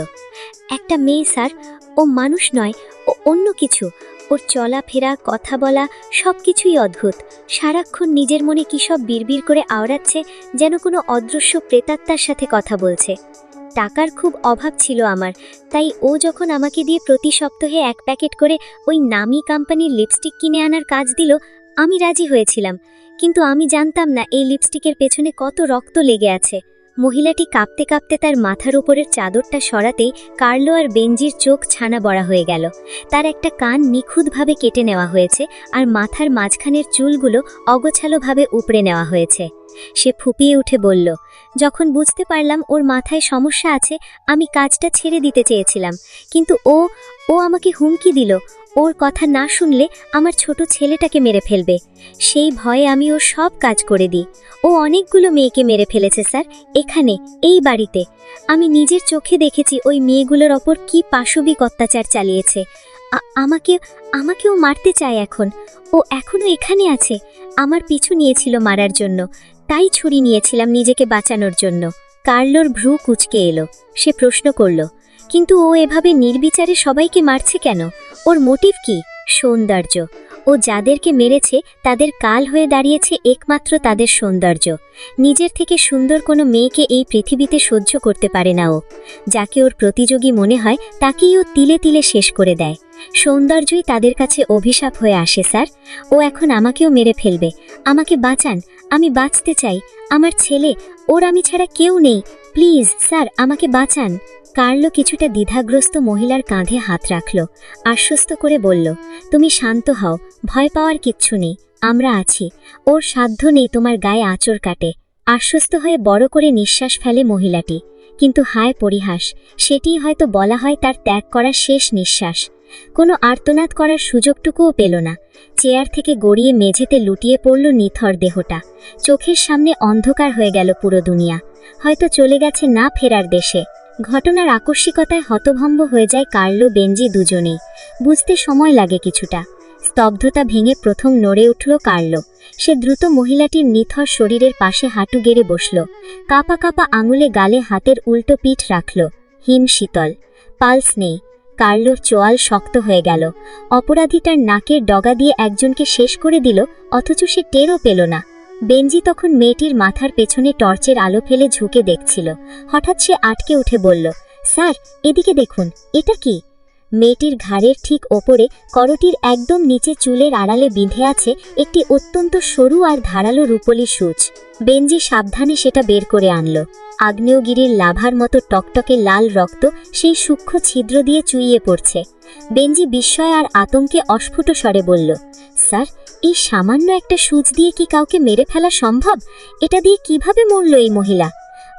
একটা মেয়ে স্যার, ও মানুষ নয়, ও অন্য কিছু। ওর চলাফেরা, কথা বলা সব কিছুই অদ্ভুত। সারাক্ষণ নিজের মনে কী সব বিড়বিড় করে আওড়াচ্ছে, যেন কোনো অদৃশ্য প্রেতাত্মার সাথে কথা বলছে। টাকার খুব অভাব ছিল আমার, তাই ও যখন আমাকে দিয়ে প্রতি সপ্তাহে 1 প্যাকেট করে ওই নামি কোম্পানির লিপস্টিক কিনে আনার কাজ দিল, আমি রাজি হয়েছিলাম। কিন্তু আমি জানতাম না এই লিপস্টিকের পেছনে কত রক্ত লেগে আছে। মহিলাটি কাঁপতে কাঁপতে তার মাথার উপরের চাদরটা সরাতেই কার্লো আর বেঞ্জির চোখ ছানা বড়া হয়ে গেল। তার একটা কান নিখুঁতভাবে কেটে নেওয়া হয়েছে, আর মাথার মাঝখানের চুলগুলো অগোছালোভাবে উপড়ে নেওয়া হয়েছে। সে ফুপিয়ে উঠে বলল, যখন বুঝতে পারলাম ওর মাথায় সমস্যা আছে, আমি কাজটা ছেড়ে দিতে চেয়েছিলাম, কিন্তু ও আমাকে হুমকি দিল ওর কথা না শুনলে আমার ছোট ছেলেটাকে মেরে ফেলবে। সেই ভয়ে আমি ওর সব কাজ করে দিই। ও অনেকগুলো মেয়েকে মেরে ফেলেছে স্যার, এখানে এই বাড়িতে। আমি নিজের চোখে দেখেছি ওই মেয়েগুলোর ওপর কি পাশবিক অত্যাচার চালিয়েছে। আমাকেও মারতে চায় এখন। ও এখনো এখানে আছে, আমার পিছু নিয়েছিল মারার জন্য, তাই ছুরি নিয়েছিলাম নিজেকে বাঁচানোর জন্য। কার্লোর ভ্রু কুঁচকে এলো। সে প্রশ্ন করল, কিন্তু ও এভাবে নির্বিচারে সবাইকে মারছে কেন? ওর মোটিভ কি? সৌন্দর্য। ও যাদেরকে মেরেছে তাদের কাল হয়ে দাঁড়িয়েছে একমাত্র তাদের সৌন্দর্য। নিজের থেকে সুন্দর কোনো মেয়েকে এই পৃথিবীতে সহ্য করতে পারে না ও। যাকে ওর প্রতিযোগী মনে হয় তাকেই ও তিলে তিলে শেষ করে দেয়। সৌন্দর্যই তাদের কাছে অভিশাপ হয়ে আসে স্যার। ও এখন আমাকেও মেরে ফেলবে। আমাকে বাঁচান, আমি বাঁচতে চাই। আমার ছেলে, ওর আমি ছাড়া কেউ নেই। প্লিজ স্যার, আমাকে বাঁচান। কার্লো কিছুটা দ্বিধাগ্রস্ত মহিলার কাঁধে হাত রাখল, আশ্বস্ত করে বলল, তুমি শান্ত হও, ভয় পাওয়ার কিচ্ছু নেই, আমরা আছি। ওর সাধ্য নেই তোমার গায়ে আঁচড় কাটে। আশ্বস্ত হয়ে বড় করে নিঃশ্বাস ফেলে মহিলাটি। কিন্তু হায় পরিহাস, সেটিই হয়তো বলা হয় তার ত্যাগ করার শেষ নিঃশ্বাস। কোনো আর্তনাদ করার সুযোগটুকুও পেল না। চেয়ার থেকে গড়িয়ে মেঝেতে লুটিয়ে পড়ল নিথর দেহটা। চোখের সামনে অন্ধকার হয়ে গেল পুরো দুনিয়া। হয়তো চলে গেছে না ফেরার দেশে। ঘটনার আকস্মিকতায় হতভম্ব হয়ে যায় কার্লো, বেঞ্জি দুজনেই। বুঝতে সময় লাগে কিছুটা। স্তব্ধতা ভেঙে প্রথম নড়ে উঠল কার্লো। সে দ্রুত মহিলাটির নিথর শরীরের পাশে হাঁটু গেড়ে বসল। কাঁপা কাঁপা আঙুলে গালে হাতের উল্টো পিঠ রাখল। হিম শীতল, পালস নেই। কার্লোর চোয়াল শক্ত হয়ে গেল। অপরাধীটার নাকের ডগা দিয়ে একজনকে শেষ করে দিল, অথচ সে টেরও পেল না। বেঞ্জি তখন মেয়েটির মাথার পেছনে টর্চের আলো ফেলে ঝুঁকে দেখছিল। হঠাৎ সে আটকে উঠে বলল, স্যার এদিকে দেখুন, এটা কি? মেয়েটির ঘাড়ের ঠিক ওপরে করটির একদম নিচে চুলের আড়ালে বিঁধে আছে একটি অত্যন্ত সরু আর ধারালো রূপোলি সূচ। বেঞ্জি সাবধানে সেটা বের করে আনল। আগ্নেয়গিরির লাভার মতো টকটকে লাল রক্ত সেই সূক্ষ্ম ছিদ্র দিয়ে চুইয়ে পড়ছে। বেঞ্জি বিস্ময় আর আতঙ্কে অস্ফুট স্বরে বলল, স্যার, এই সামান্য একটা সূচ দিয়ে কি কাউকে মেরে ফেলা সম্ভব? এটা দিয়ে কিভাবে মরল এই মহিলা?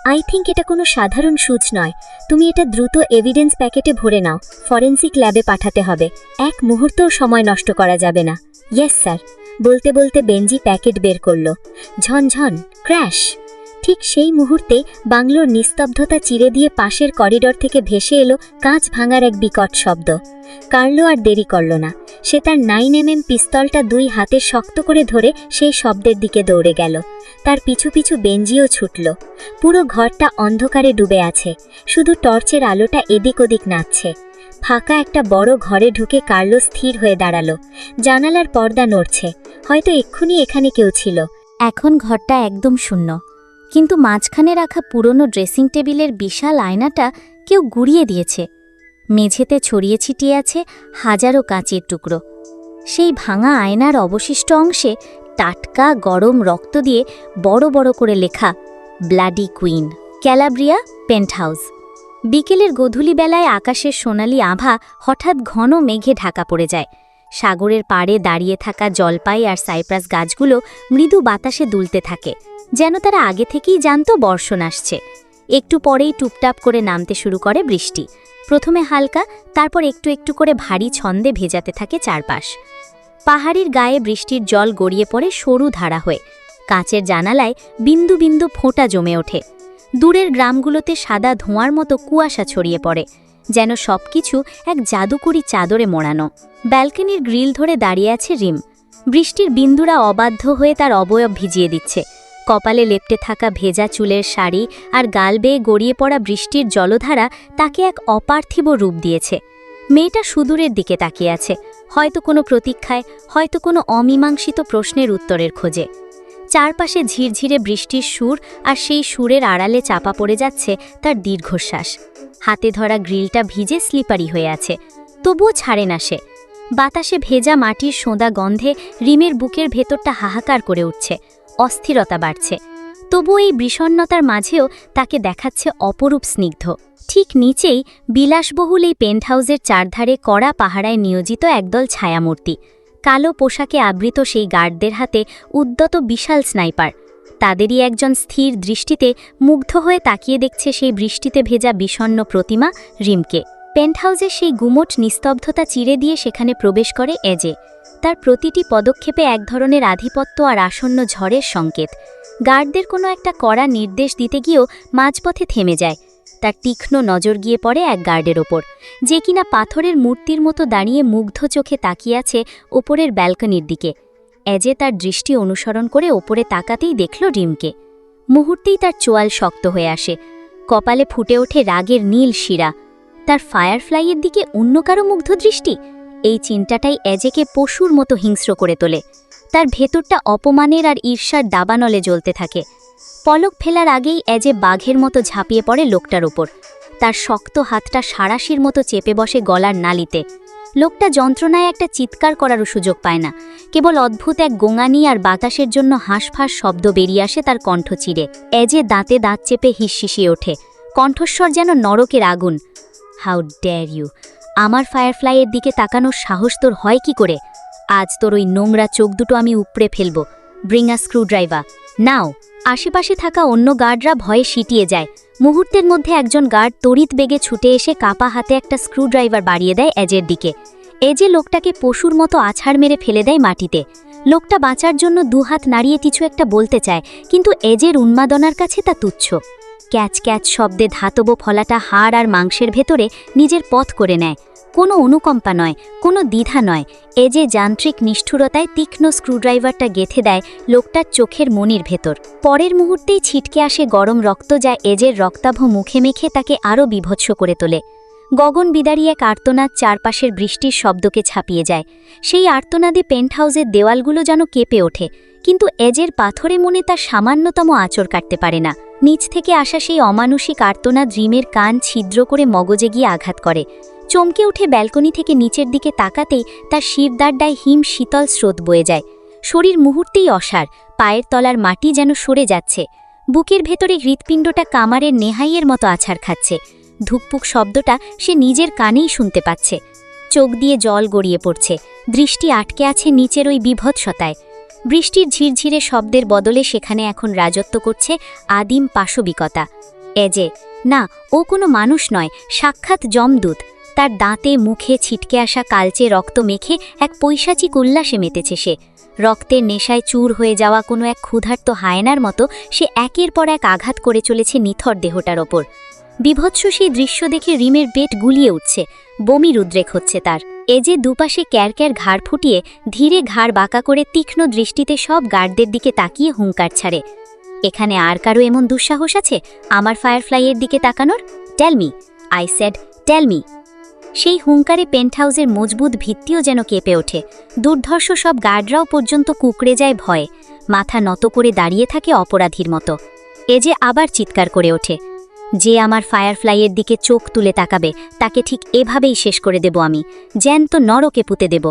আই থিঙ্ক এটা কোনো সাধারণ সূচ নয়। তুমি এটা দ্রুত এভিডেন্স প্যাকেটে ভরে নাও, ফরেন্সিক ল্যাবে পাঠাতে হবে। এক মুহূর্তও সময় নষ্ট করা যাবে না। Yes sir. বলতে বলতে বেঞ্জি প্যাকেট বের করল। ঝনঝন, ক্র্যাশ। ঠিক সেই মুহূর্তে বাংলোর নিস্তব্ধতা চিরে দিয়ে পাশের করিডর থেকে ভেসে এলো কাঁচ ভাঙার এক বিকট শব্দ। কার্লো আর দেরি করল না। সে তার 9mm পিস্তলটা 2 হাতে শক্ত করে ধরে সেই শব্দের দিকে দৌড়ে গেল। তার পিছু পিছু বেঞ্জিও ছুটল। পুরো ঘরটা অন্ধকারে ডুবে আছে, শুধু টর্চের আলোটা এদিক ওদিক নাচছে। ফাঁকা একটা বড় ঘরে ঢুকে কার্লো স্থির হয়ে দাঁড়ালো। জানালার পর্দা নড়ছে, হয়তো এক্ষুনি এখানে কেউ ছিল। এখন ঘরটা একদম শূন্য, কিন্তু মাঝখানে রাখা পুরনো ড্রেসিং টেবিলের বিশাল আয়নাটা কেউ গুড়িয়ে দিয়েছে। মেঝেতে ছড়িয়ে ছিটিয়ে আছে হাজারো কাঁচের টুকরো। সেই ভাঙা আয়নার অবশিষ্ট অংশে টাটকা গরম রক্ত দিয়ে বড় বড় করে লেখা, ব্লাডি কুইন, ক্যালাব্রিয়া, পেন্টহাউস। বিকেলের গধূলি বেলায় আকাশের সোনালি আভা হঠাৎ ঘন মেঘে ঢাকা পড়ে যায়। সাগরের পাড়ে দাঁড়িয়ে থাকা জলপাই আর সাইপ্রাস গাছগুলো মৃদু বাতাসে দুলতে থাকে, যেন তারা আগে থেকেই জানত বর্ষণ আসছে। একটু পরেই টুপটাপ করে নামতে শুরু করে বৃষ্টি। প্রথমে হালকা, তারপর একটু একটু করে ভারী ছন্দে ভেজাতে থাকে চারপাশ। পাহাড়ির গায়ে বৃষ্টির জল গড়িয়ে পড়ে সরু ধারা হয়ে। কাঁচের জানালায় বিন্দু বিন্দু ফোঁটা জমে ওঠে। দূরের গ্রামগুলোতে সাদা ধোঁয়ার মতো কুয়াশা ছড়িয়ে পড়ে, যেন সবকিছু এক জাদুকরি চাদরে মোড়ানো। ব্যালকনির গ্রিল ধরে দাঁড়িয়ে আছে রিম। বৃষ্টির বিন্দুরা অবাধ্য হয়ে তার অবয়ব ভিজিয়ে দিচ্ছে। কপালে লেপ্টে থাকা ভেজা চুলের শাড়ি আর গাল বেয়ে গড়িয়ে পড়া বৃষ্টির জলধারা তাকে এক অপার্থিব রূপ দিয়েছে। মেয়েটা সুদূরের দিকে তাকিয়ে আছে, হয়তো কোনো প্রতীক্ষায়, হয়তো কোনো অমীমাংসিত প্রশ্নের উত্তরের খোঁজে। চারপাশে ঝিরঝিরে বৃষ্টির সুর, আর সেই সুরের আড়ালে চাপা পড়ে যাচ্ছে তার দীর্ঘশ্বাস। হাতে ধরা গ্রিলটা ভিজে স্লিপারি হয়ে আছে, তবুও ছাড়ে না সে। বাতাসে ভেজা মাটির সোঁদা গন্ধে রিমের বুকের ভেতরটা হাহাকার করে উঠছে, অস্থিরতা বাড়ছে। তবু এই বিষণ্ণতার মাঝেও তাকে দেখাচ্ছে অপরূপ স্নিগ্ধ। ঠিক নিচেই বিলাসবহুল এই পেন্টহাউসের চারধারে কড়া পাহারায় নিয়োজিত একদল ছায়ামূর্তি। কালো পোশাকে আবৃত সেই গার্ডদের হাতে উদ্যত বিশাল স্নাইপার। তাদেরই একজন স্থির দৃষ্টিতে মুগ্ধ হয়ে তাকিয়ে দেখছে সেই বৃষ্টিতে ভেজা বিষণ্ণ প্রতিমা রিমকে। পেন্টহাউসের সেই গুমোট নিস্তব্ধতা চিরে দিয়ে সেখানে প্রবেশ করে এজে। তার প্রতিটি পদক্ষেপে এক ধরনের আধিপত্য আর আসন্ন ঝড়ের সংকেত। গার্ডদের কোনো একটা কড়া নির্দেশ দিতে গিয়েও মাঝপথে থেমে যায়। তার তীক্ষ্ণ নজর গিয়ে পড়ে এক গার্ডের ওপর, যে কিনা পাথরের মূর্তির মতো দাঁড়িয়ে মুগ্ধ চোখে তাকিয়ে আছে ওপরের ব্যালকনির দিকে। এজে তার দৃষ্টি অনুসরণ করে ওপরে তাকাতেই দেখল রিমকে। মুহূর্তেই তার চোয়াল শক্ত হয়ে আসে, কপালে ফুটে ওঠে রাগের নীল শিরা। তার ফায়ারফ্লাইয়ের দিকে অন্য কারো মুগ্ধ দৃষ্টি, এই চিন্তাটাই এজেকে পশুর মতো হিংস্র করে তোলে। তার ভেতরটা অপমানের আর ঈর্ষার দাবানলে জ্বলতে থাকে। পলক ফেলার আগেই এজে বাঘের মতো ঝাঁপিয়ে পড়ে লোকটার ওপর। তার শক্ত হাতটা সাঁড়াশির মতো চেপে বসে গলার নালিতে। লোকটা যন্ত্রণায় একটা চিৎকার করারও সুযোগ পায় না, কেবল অদ্ভুত এক গোঙানি আর বাতাসের জন্য হাঁসফাঁস শব্দ বেরিয়ে আসে তার কণ্ঠ চিরে। এজে দাঁতে দাঁত চেপে হিসশিসিয়ে ওঠে, কণ্ঠস্বর যেন নরকের আগুন। How dare you! আমার ফায়ারফ্লাইয়ের দিকে তাকানোর সাহস তোর হয় কি করে? আজ তোর ওই নোংরা চোখ দুটো আমি উপড়ে ফেলব। ব্রিং আ স্ক্রুড্রাইভার নাও! আশেপাশে থাকা অন্য গার্ডরা ভয়ে সিটিয়ে যায়। মুহূর্তের মধ্যে একজন গার্ড তড়িৎ বেগে ছুটে এসে কাপা হাতে একটা স্ক্রুড্রাইভার বাড়িয়ে দেয় এজের দিকে। এজে লোকটাকে পশুর মতো আছাড় মেরে ফেলে দেয় মাটিতে। লোকটা বাঁচার জন্য দুহাত নাড়িয়ে কিছু একটা বলতে চায়, কিন্তু এজের উন্মাদনার কাছে তা তুচ্ছ। ক্যাচ ক্যাচ শব্দে ধাতব ফলাটা হাড় আর মাংসের ভেতরে নিজের পথ করে নেয়। কোনো অনুকম্পা নয়, কোনো দ্বিধা নয়, এজে যান্ত্রিক নিষ্ঠুরতায় তীক্ষ্ণ স্ক্রুড্রাইভারটা গেঁথে দেয় লোকটার চোখের মনির ভেতর। পরের মুহূর্তেই ছিটকে আসে গরম রক্ত, যা এজের রক্তাভ মুখে মেখে তাকে আরও বিভৎস করে তোলে। গগন বিদারী এক আর্তনাদ চারপাশের বৃষ্টির শব্দকে ছাপিয়ে যায়। সেই আর্তনাদে পেন্টহাউসের দেওয়ালগুলো যেন কেঁপে ওঠে, কিন্তু এজের পাথরে মনে তার সামান্যতম আঁচড় কাটতে পারে না। নিচ থেকে আসা সেই অমানুষিক আর্তনাদ রিমের কান ছিদ্র করে মগজে গিয়ে আঘাত করে। চমকে উঠে ব্যালকনি থেকে নিচের দিকে তাকাতেই তার শিরদাঁড়ায় হিম শীতল স্রোত বয়ে যায়। শরীর মুহূর্তেই অসাড়, পায়ের তলার মাটি যেন সরে যাচ্ছে। বুকের ভেতরে হৃৎপিণ্ডটা কামারের নেহাইয়ের মতো আছাড় খাচ্ছে। ধুকপুক শব্দটা সে নিজের কানেই শুনতে পাচ্ছে। চোখ দিয়ে জল গড়িয়ে পড়ছে, দৃষ্টি আটকে আছে নিচের ওই বিভৎসতায়। বৃষ্টির ঝিরঝিরে শব্দের বদলে সেখানে এখন রাজত্ব করছে আদিম পাশবিকতা। এজে না, ও কোনো মানুষ নয়, সাক্ষাৎ যমদূত। তার দাঁতে মুখে ছিটকে আসা কালচে রক্ত মেখে এক পৈশাচিক উল্লাসে মেতেছে সে। রক্তের নেশায় চূর হয়ে যাওয়া কোনো এক ক্ষুধার্ত হায়নার মতো সে একের পর এক আঘাত করে চলেছে নিথর দেহটার ওপর। বিভৎস সেই দৃশ্য দেখে রিমের পেট গুলিয়ে উঠছে, বমির উদ্রেক হচ্ছে তার। এজে দুপাশে ক্যারক্যার ঘাড় ফুটিয়ে ধীরে ঘাড় বাঁকা করে তীক্ষ্ণ দৃষ্টিতে সব গার্ডদের দিকে তাকিয়ে হুঙ্কার ছাড়ে। এখানে আর কারো এমন দুঃসাহস আছে আমার ফায়ারফ্লাইয়ের দিকে তাকানোর? Tell me, I said tell me. সেই হুঙ্কারে পেন্টহাউসের মজবুত ভিত্তিও যেন কেঁপে ওঠে। দুর্ধর্ষ সব গার্ডরাও পর্যন্ত কুঁকড়ে যায় ভয়ে, মাথা নত করে দাঁড়িয়ে থাকে অপরাধীর মতো। এজে আবার চিৎকার করে ওঠে, যে আমার ফায়ারফ্লাইয়ের দিকে চোখ তুলে তাকাবে তাকে ঠিক এভাবেই শেষ করে দেব আমি, জ্যান্ত নরকে পুঁতে দেব।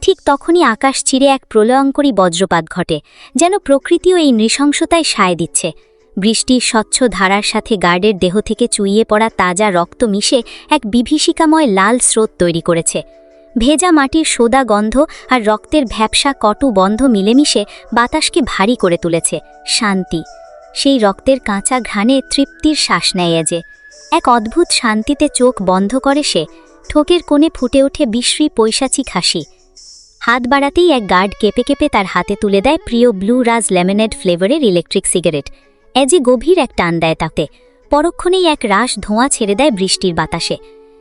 ঠিক তখনই আকাশ চিরে এক প্রলয়ঙ্করী বজ্রপাত ঘটে, যেন প্রকৃতিও এই নৃশংসতায় সায় দিচ্ছে। বৃষ্টির স্বচ্ছ ধারার সাথে গার্ডের দেহ থেকে চুইয়ে পড়া তাজা রক্ত মিশে এক বিভীষিকাময় লাল স্রোত তৈরি করেছে। ভেজা মাটির সোদা গন্ধ আর রক্তের ভ্যাপসা কটু বন্ধ মিলেমিশে বাতাসকে ভারী করে তুলেছে। শান্তি, সেই রক্তের কাঁচা ঘ্রাণে তৃপ্তির শ্বাস নেয় এজে। এক অদ্ভুত শান্তিতে চোখ বন্ধ করে সে। ঠোকের কোণে ফুটে ওঠে বিশ্রী পৈশাচিক হাসি। হাত বাড়াতেই এক গার্ড কেঁপে কেঁপে তার হাতে তুলে দেয় প্রিয় ব্লু রাজ লেমনেড ফ্লেভারের ইলেকট্রিক সিগারেট। এজে গভীর এক টান দেয় তাতে। পরক্ষণেই এক রাশ ধোঁয়া ছেড়ে দেয় বৃষ্টির বাতাসে।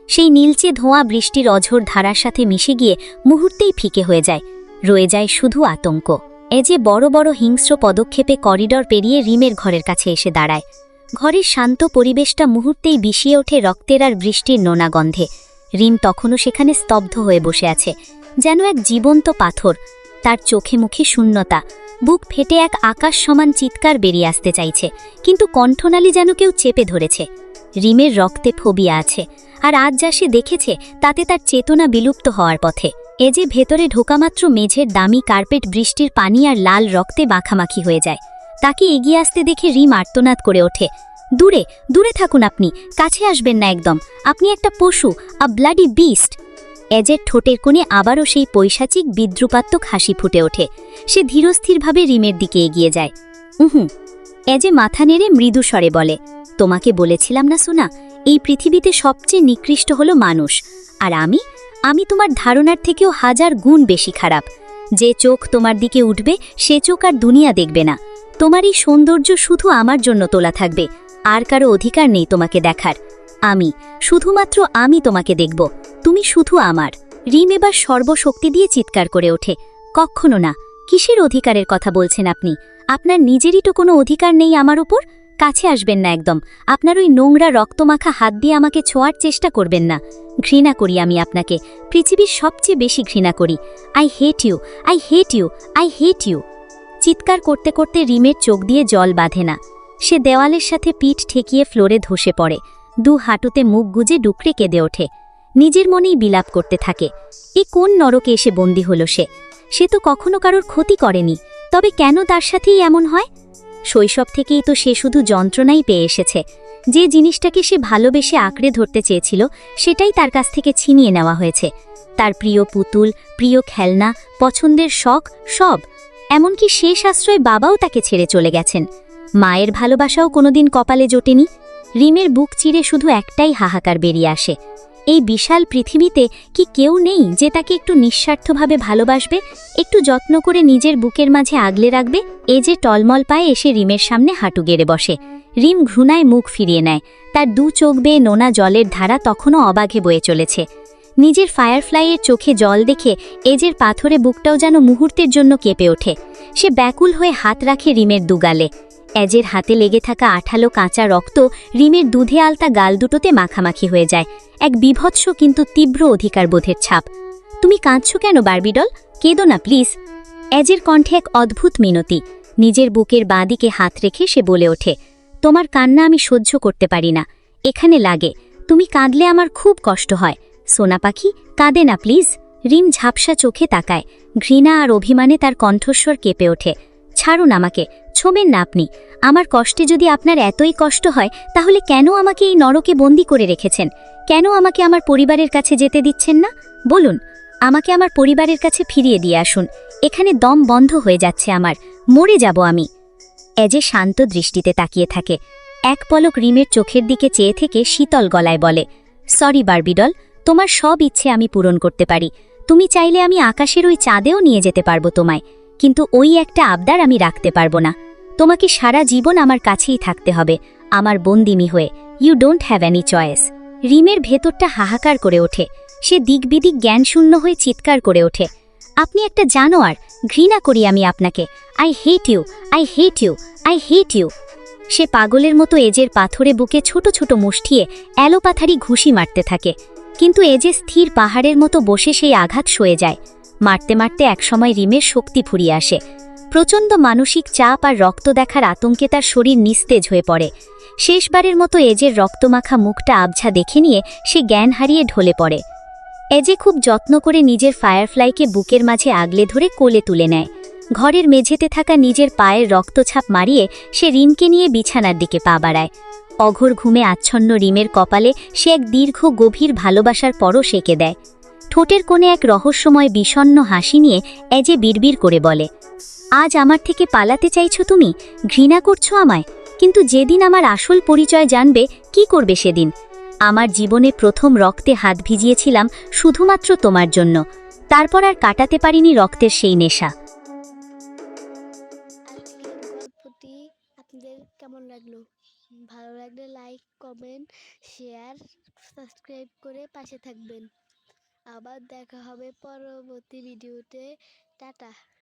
সেই নীলচে ধোঁয়া বৃষ্টির অঝোর ধারার সাথে মিশে গিয়ে মুহূর্তেই ফিকে হয়ে যায়। রয়ে যায় শুধু আতঙ্ক। এজে বড় বড় হিংস্র পদক্ষেপে করিডর পেরিয়ে রিমের ঘরের কাছে এসে দাঁড়ায়। ঘরের শান্ত পরিবেশটা মুহূর্তেই বিষিয়ে ওঠে রক্তের আর বৃষ্টির নোনা গন্ধে। রিম তখনও সেখানে স্তব্ধ হয়ে বসে আছে, যেন এক জীবন্ত পাথর। তার চোখে মুখে শূন্যতা, বুক ফেটে এক আকাশ সমান চিৎকার বেরিয়ে আসতে চাইছে, কিন্তু কণ্ঠনালী যেন কেউ চেপে ধরেছে। রিমের রক্তে ফোবিয়া আছে, আর আজ যা সে দেখেছে তাতে তার চেতনা বিলুপ্ত হওয়ার পথে। এজে ভেতরে ঢোকামাত্র মেঝের দামি কার্পেট বৃষ্টির পানি আর লাল রক্তে মাখামাখি হয়ে যায়। তাকে এগিয়ে আসতে দেখে রিম আর্তনাদ করে ওঠে, দূরে দূরে থাকুন আপনি, কাছে আসবেন না একদম, আপনি একটা পশু, আ ব্লাডি বিস্ট। এজের ঠোঁটের কোণে আবারও সেই পৈশাচিক বিদ্রুপাত্মক হাসি ফুটে ওঠে। সে ধীরস্থিরভাবে রিমের দিকে এগিয়ে যায়। এজে মাথা নেড়ে মৃদু স্বরে বলে, তোমাকে বলেছিলাম না সোনা, এই পৃথিবীতে সবচেয়ে নিকৃষ্ট হলো মানুষ, আর আমি তোমার ধারণার থেকেও 1000 গুণ বেশি খারাপ। যে চোখ তোমার দিকে উঠবে সে চোখ আর দুনিয়া দেখবে না। তোমার এই সৌন্দর্য শুধু আমার জন্য তোলা থাকবে, আর কারো অধিকার নেই তোমাকে দেখার। শুধুমাত্র আমি তোমাকে দেখব, তুমি শুধু আমার। রিম এবার সর্বশক্তি দিয়ে চিৎকার করে ওঠে, কখনো না, কিসের অধিকারের কথা বলছেন আপনি? আপনার নিজেরই তো কোনো অধিকার নেই আমার উপর। কাছে আসবেন না একদম, আপনার ওই নোংরা রক্তমাখা হাত দিয়ে আমাকে ছোঁয়ার চেষ্টা করবেন না। ঘৃণা করি আমি আপনাকে, পৃথিবীর সবচেয়ে বেশি ঘৃণা করি। I hate you, I hate you, I hate you. চিৎকার করতে করতে রিমের চোখ দিয়ে জল বাঁধে না। সে দেওয়ালের সাথে পিঠ ঠেকিয়ে ফ্লোরে ধসে পড়ে, দু হাঁটুতে মুখ গুজে ডুকরে কেঁদে ওঠে। নিজের মনেই বিলাপ করতে থাকে, এ কোন নরকে এসে বন্দী হলো সে তো কখনো কারোর ক্ষতি করেনি, তবে কেন তার সাথেই এমন হয়? শৈশব থেকেই তো সে শুধু যন্ত্রণাই পেয়ে এসেছে। যে জিনিসটাকে সে ভালোবেসে আঁকড়ে ধরতে চেয়েছিল সেটাই তার কাছ থেকে ছিনিয়ে নেওয়া হয়েছে। তার প্রিয় পুতুল, প্রিয় খেলনা, পছন্দের শখ, সব। এমনকি শেষ আশ্রয় বাবাও তাকে ছেড়ে চলে গেছেন। মায়ের ভালোবাসাও কোনোদিন কপালে জোটেনি। রিমের বুক চিরে শুধু একটাই হাহাকার বেরিয়ে আসে, এই বিশাল পৃথিবীতে কি কেউ নেই যে তাকে একটু নিঃস্বার্থভাবে ভালোবাসবে, একটু যত্ন করে নিজের বুকের মাঝে আগলে রাখবে? এজে টলমল পায়ে এসে রিমের সামনে হাঁটু গেড়ে বসে। রিম ঘৃণায় মুখ ফিরিয়ে নেয়, তার দু চোখ বেয়ে নোনা জলের ধারা তখনও অবাধে বয়ে চলেছে। নিজের ফায়ারফ্লাইয়ের চোখে জল দেখে এজের পাথরে বুকটাও যেন মুহূর্তের জন্য কেঁপে ওঠে। সে ব্যাকুল হয়ে হাত রাখে রিমের দুগালে। এজের হাতে লেগে থাকা আঠালো কাঁচা রক্ত রিমের দুধে আলতা গাল দুটোতে মাখামাখি হয়ে যায়, এক বিভৎস কিন্তু তীব্র অধিকারবোধের ছাপ। তুমি কাঁদছো কেন বার্বিডল? কেঁদো না প্লিজ। এজের কণ্ঠে এক অদ্ভুত মিনতি। নিজের বুকের বাঁ দিকে হাত রেখে সে বলে ওঠে, তোমার কান্না আমি সহ্য করতে পারি না, এখানে লাগে। তুমি কাঁদলে আমার খুব কষ্ট হয়, সোনা পাখি, কাঁদে না প্লিজ। রিম ঝাপসা চোখে তাকায়। ঘৃণা আর অভিমানে তার কণ্ঠস্বর কেঁপে ওঠে। ছাড়ুন আমাকে, ছোবেন না আপনি। আমার কষ্টে যদি আপনার এতই কষ্ট হয়, তাহলে কেন আমাকে এই নরকে বন্দি করে রেখেছেন? কেন আমাকে আমার পরিবারের কাছে যেতে দিচ্ছেন না? বলুন, আমাকে আমার পরিবারের কাছে ফিরিয়ে দিয়ে আসুন। এখানে দম বন্ধ হয়ে যাচ্ছে আমার, মরে যাব আমি। এজে শান্ত দৃষ্টিতে তাকিয়ে থাকে। এক পলক রিমের চোখের দিকে চেয়ে থেকে শীতল গলায় বলে, সরি বারবিডল, তোমার সব ইচ্ছে আমি পূরণ করতে পারি। তুমি চাইলে আমি আকাশের ওই চাঁদেও নিয়ে যেতে পারবো তোমায়, কিন্তু ওই একটা আবদার আমি রাখতে পারবো না। তোমাকে সারা জীবন আমার কাছেই থাকতে হবে, আমার বন্দিনী হয়ে। You don't have any choice. রিমের ভেতরটা হাহাকার করে ওঠে। সে দিকবিদিক জ্ঞানশূন্য হয়ে চিৎকার করে ওঠে, আপনি একটা জানোয়ার, ঘৃণা করি আমি আপনাকে। I hate you, I hate you, I hate you. সে পাগলের মতো এজের পাথরে বুকে ছোট ছোট মুষ্টিয়ে এলোপাথারি ঘুষি মারতে থাকে, কিন্তু এজে স্থির পাহাড়ের মতো বসে সেই আঘাত সয়ে যায়। মারতে মারতে একসময় রিমের শক্তি ফুরিয়ে আসে। প্রচণ্ড মানসিক চাপ আর রক্ত দেখার আতঙ্কে তার শরীর নিস্তেজ হয়ে পড়ে। শেষবারের মতো এজের রক্তমাখা মুখটা আবঝা দেখে নিয়ে সে জ্ঞান হারিয়ে ঢলে পড়ে। এজে খুব যত্ন করে নিজের ফায়ারফ্লাইকে বুকের মাঝে আগলে ধরে কোলে তুলে নেয়। ঘরের মেঝেতে থাকা নিজের পায়ের রক্তছাপ মারিয়ে সে রিমকে নিয়ে বিছানার দিকে পা বাড়ায়। অঘোর ঘুমে আচ্ছন্ন রিমের কপালে সে এক দীর্ঘ গভীর ভালোবাসার পরশ এঁকে দেয়। ঠোঁটের কোণে এক রহস্যময় বিষণ্ণ হাসি নিয়ে এজে বিড়বিড় করে বলে, আজ আমার থেকে পালাতে চাইছো তুমি, ঘৃণা করছো আমায়, কিন্তু যেদিন আমার আসল পরিচয় জানবে, কি করবে সেদিন? আমার জীবনে প্রথম রক্তে হাত ভিজিয়েছিলাম শুধুমাত্র তোমার জন্য, তারপর আর কাটাতে পারিনি রক্তের সেই নেশা। আজকের গল্পটি আপনাদের কেমন লাগলো? ভালো লাগলে লাইক, কমেন্ট, শেয়ার, সাবস্ক্রাইব করে পাশে থাকবেন। আবার দেখা হবে পরবর্তী ভিডিওতে। টাটা।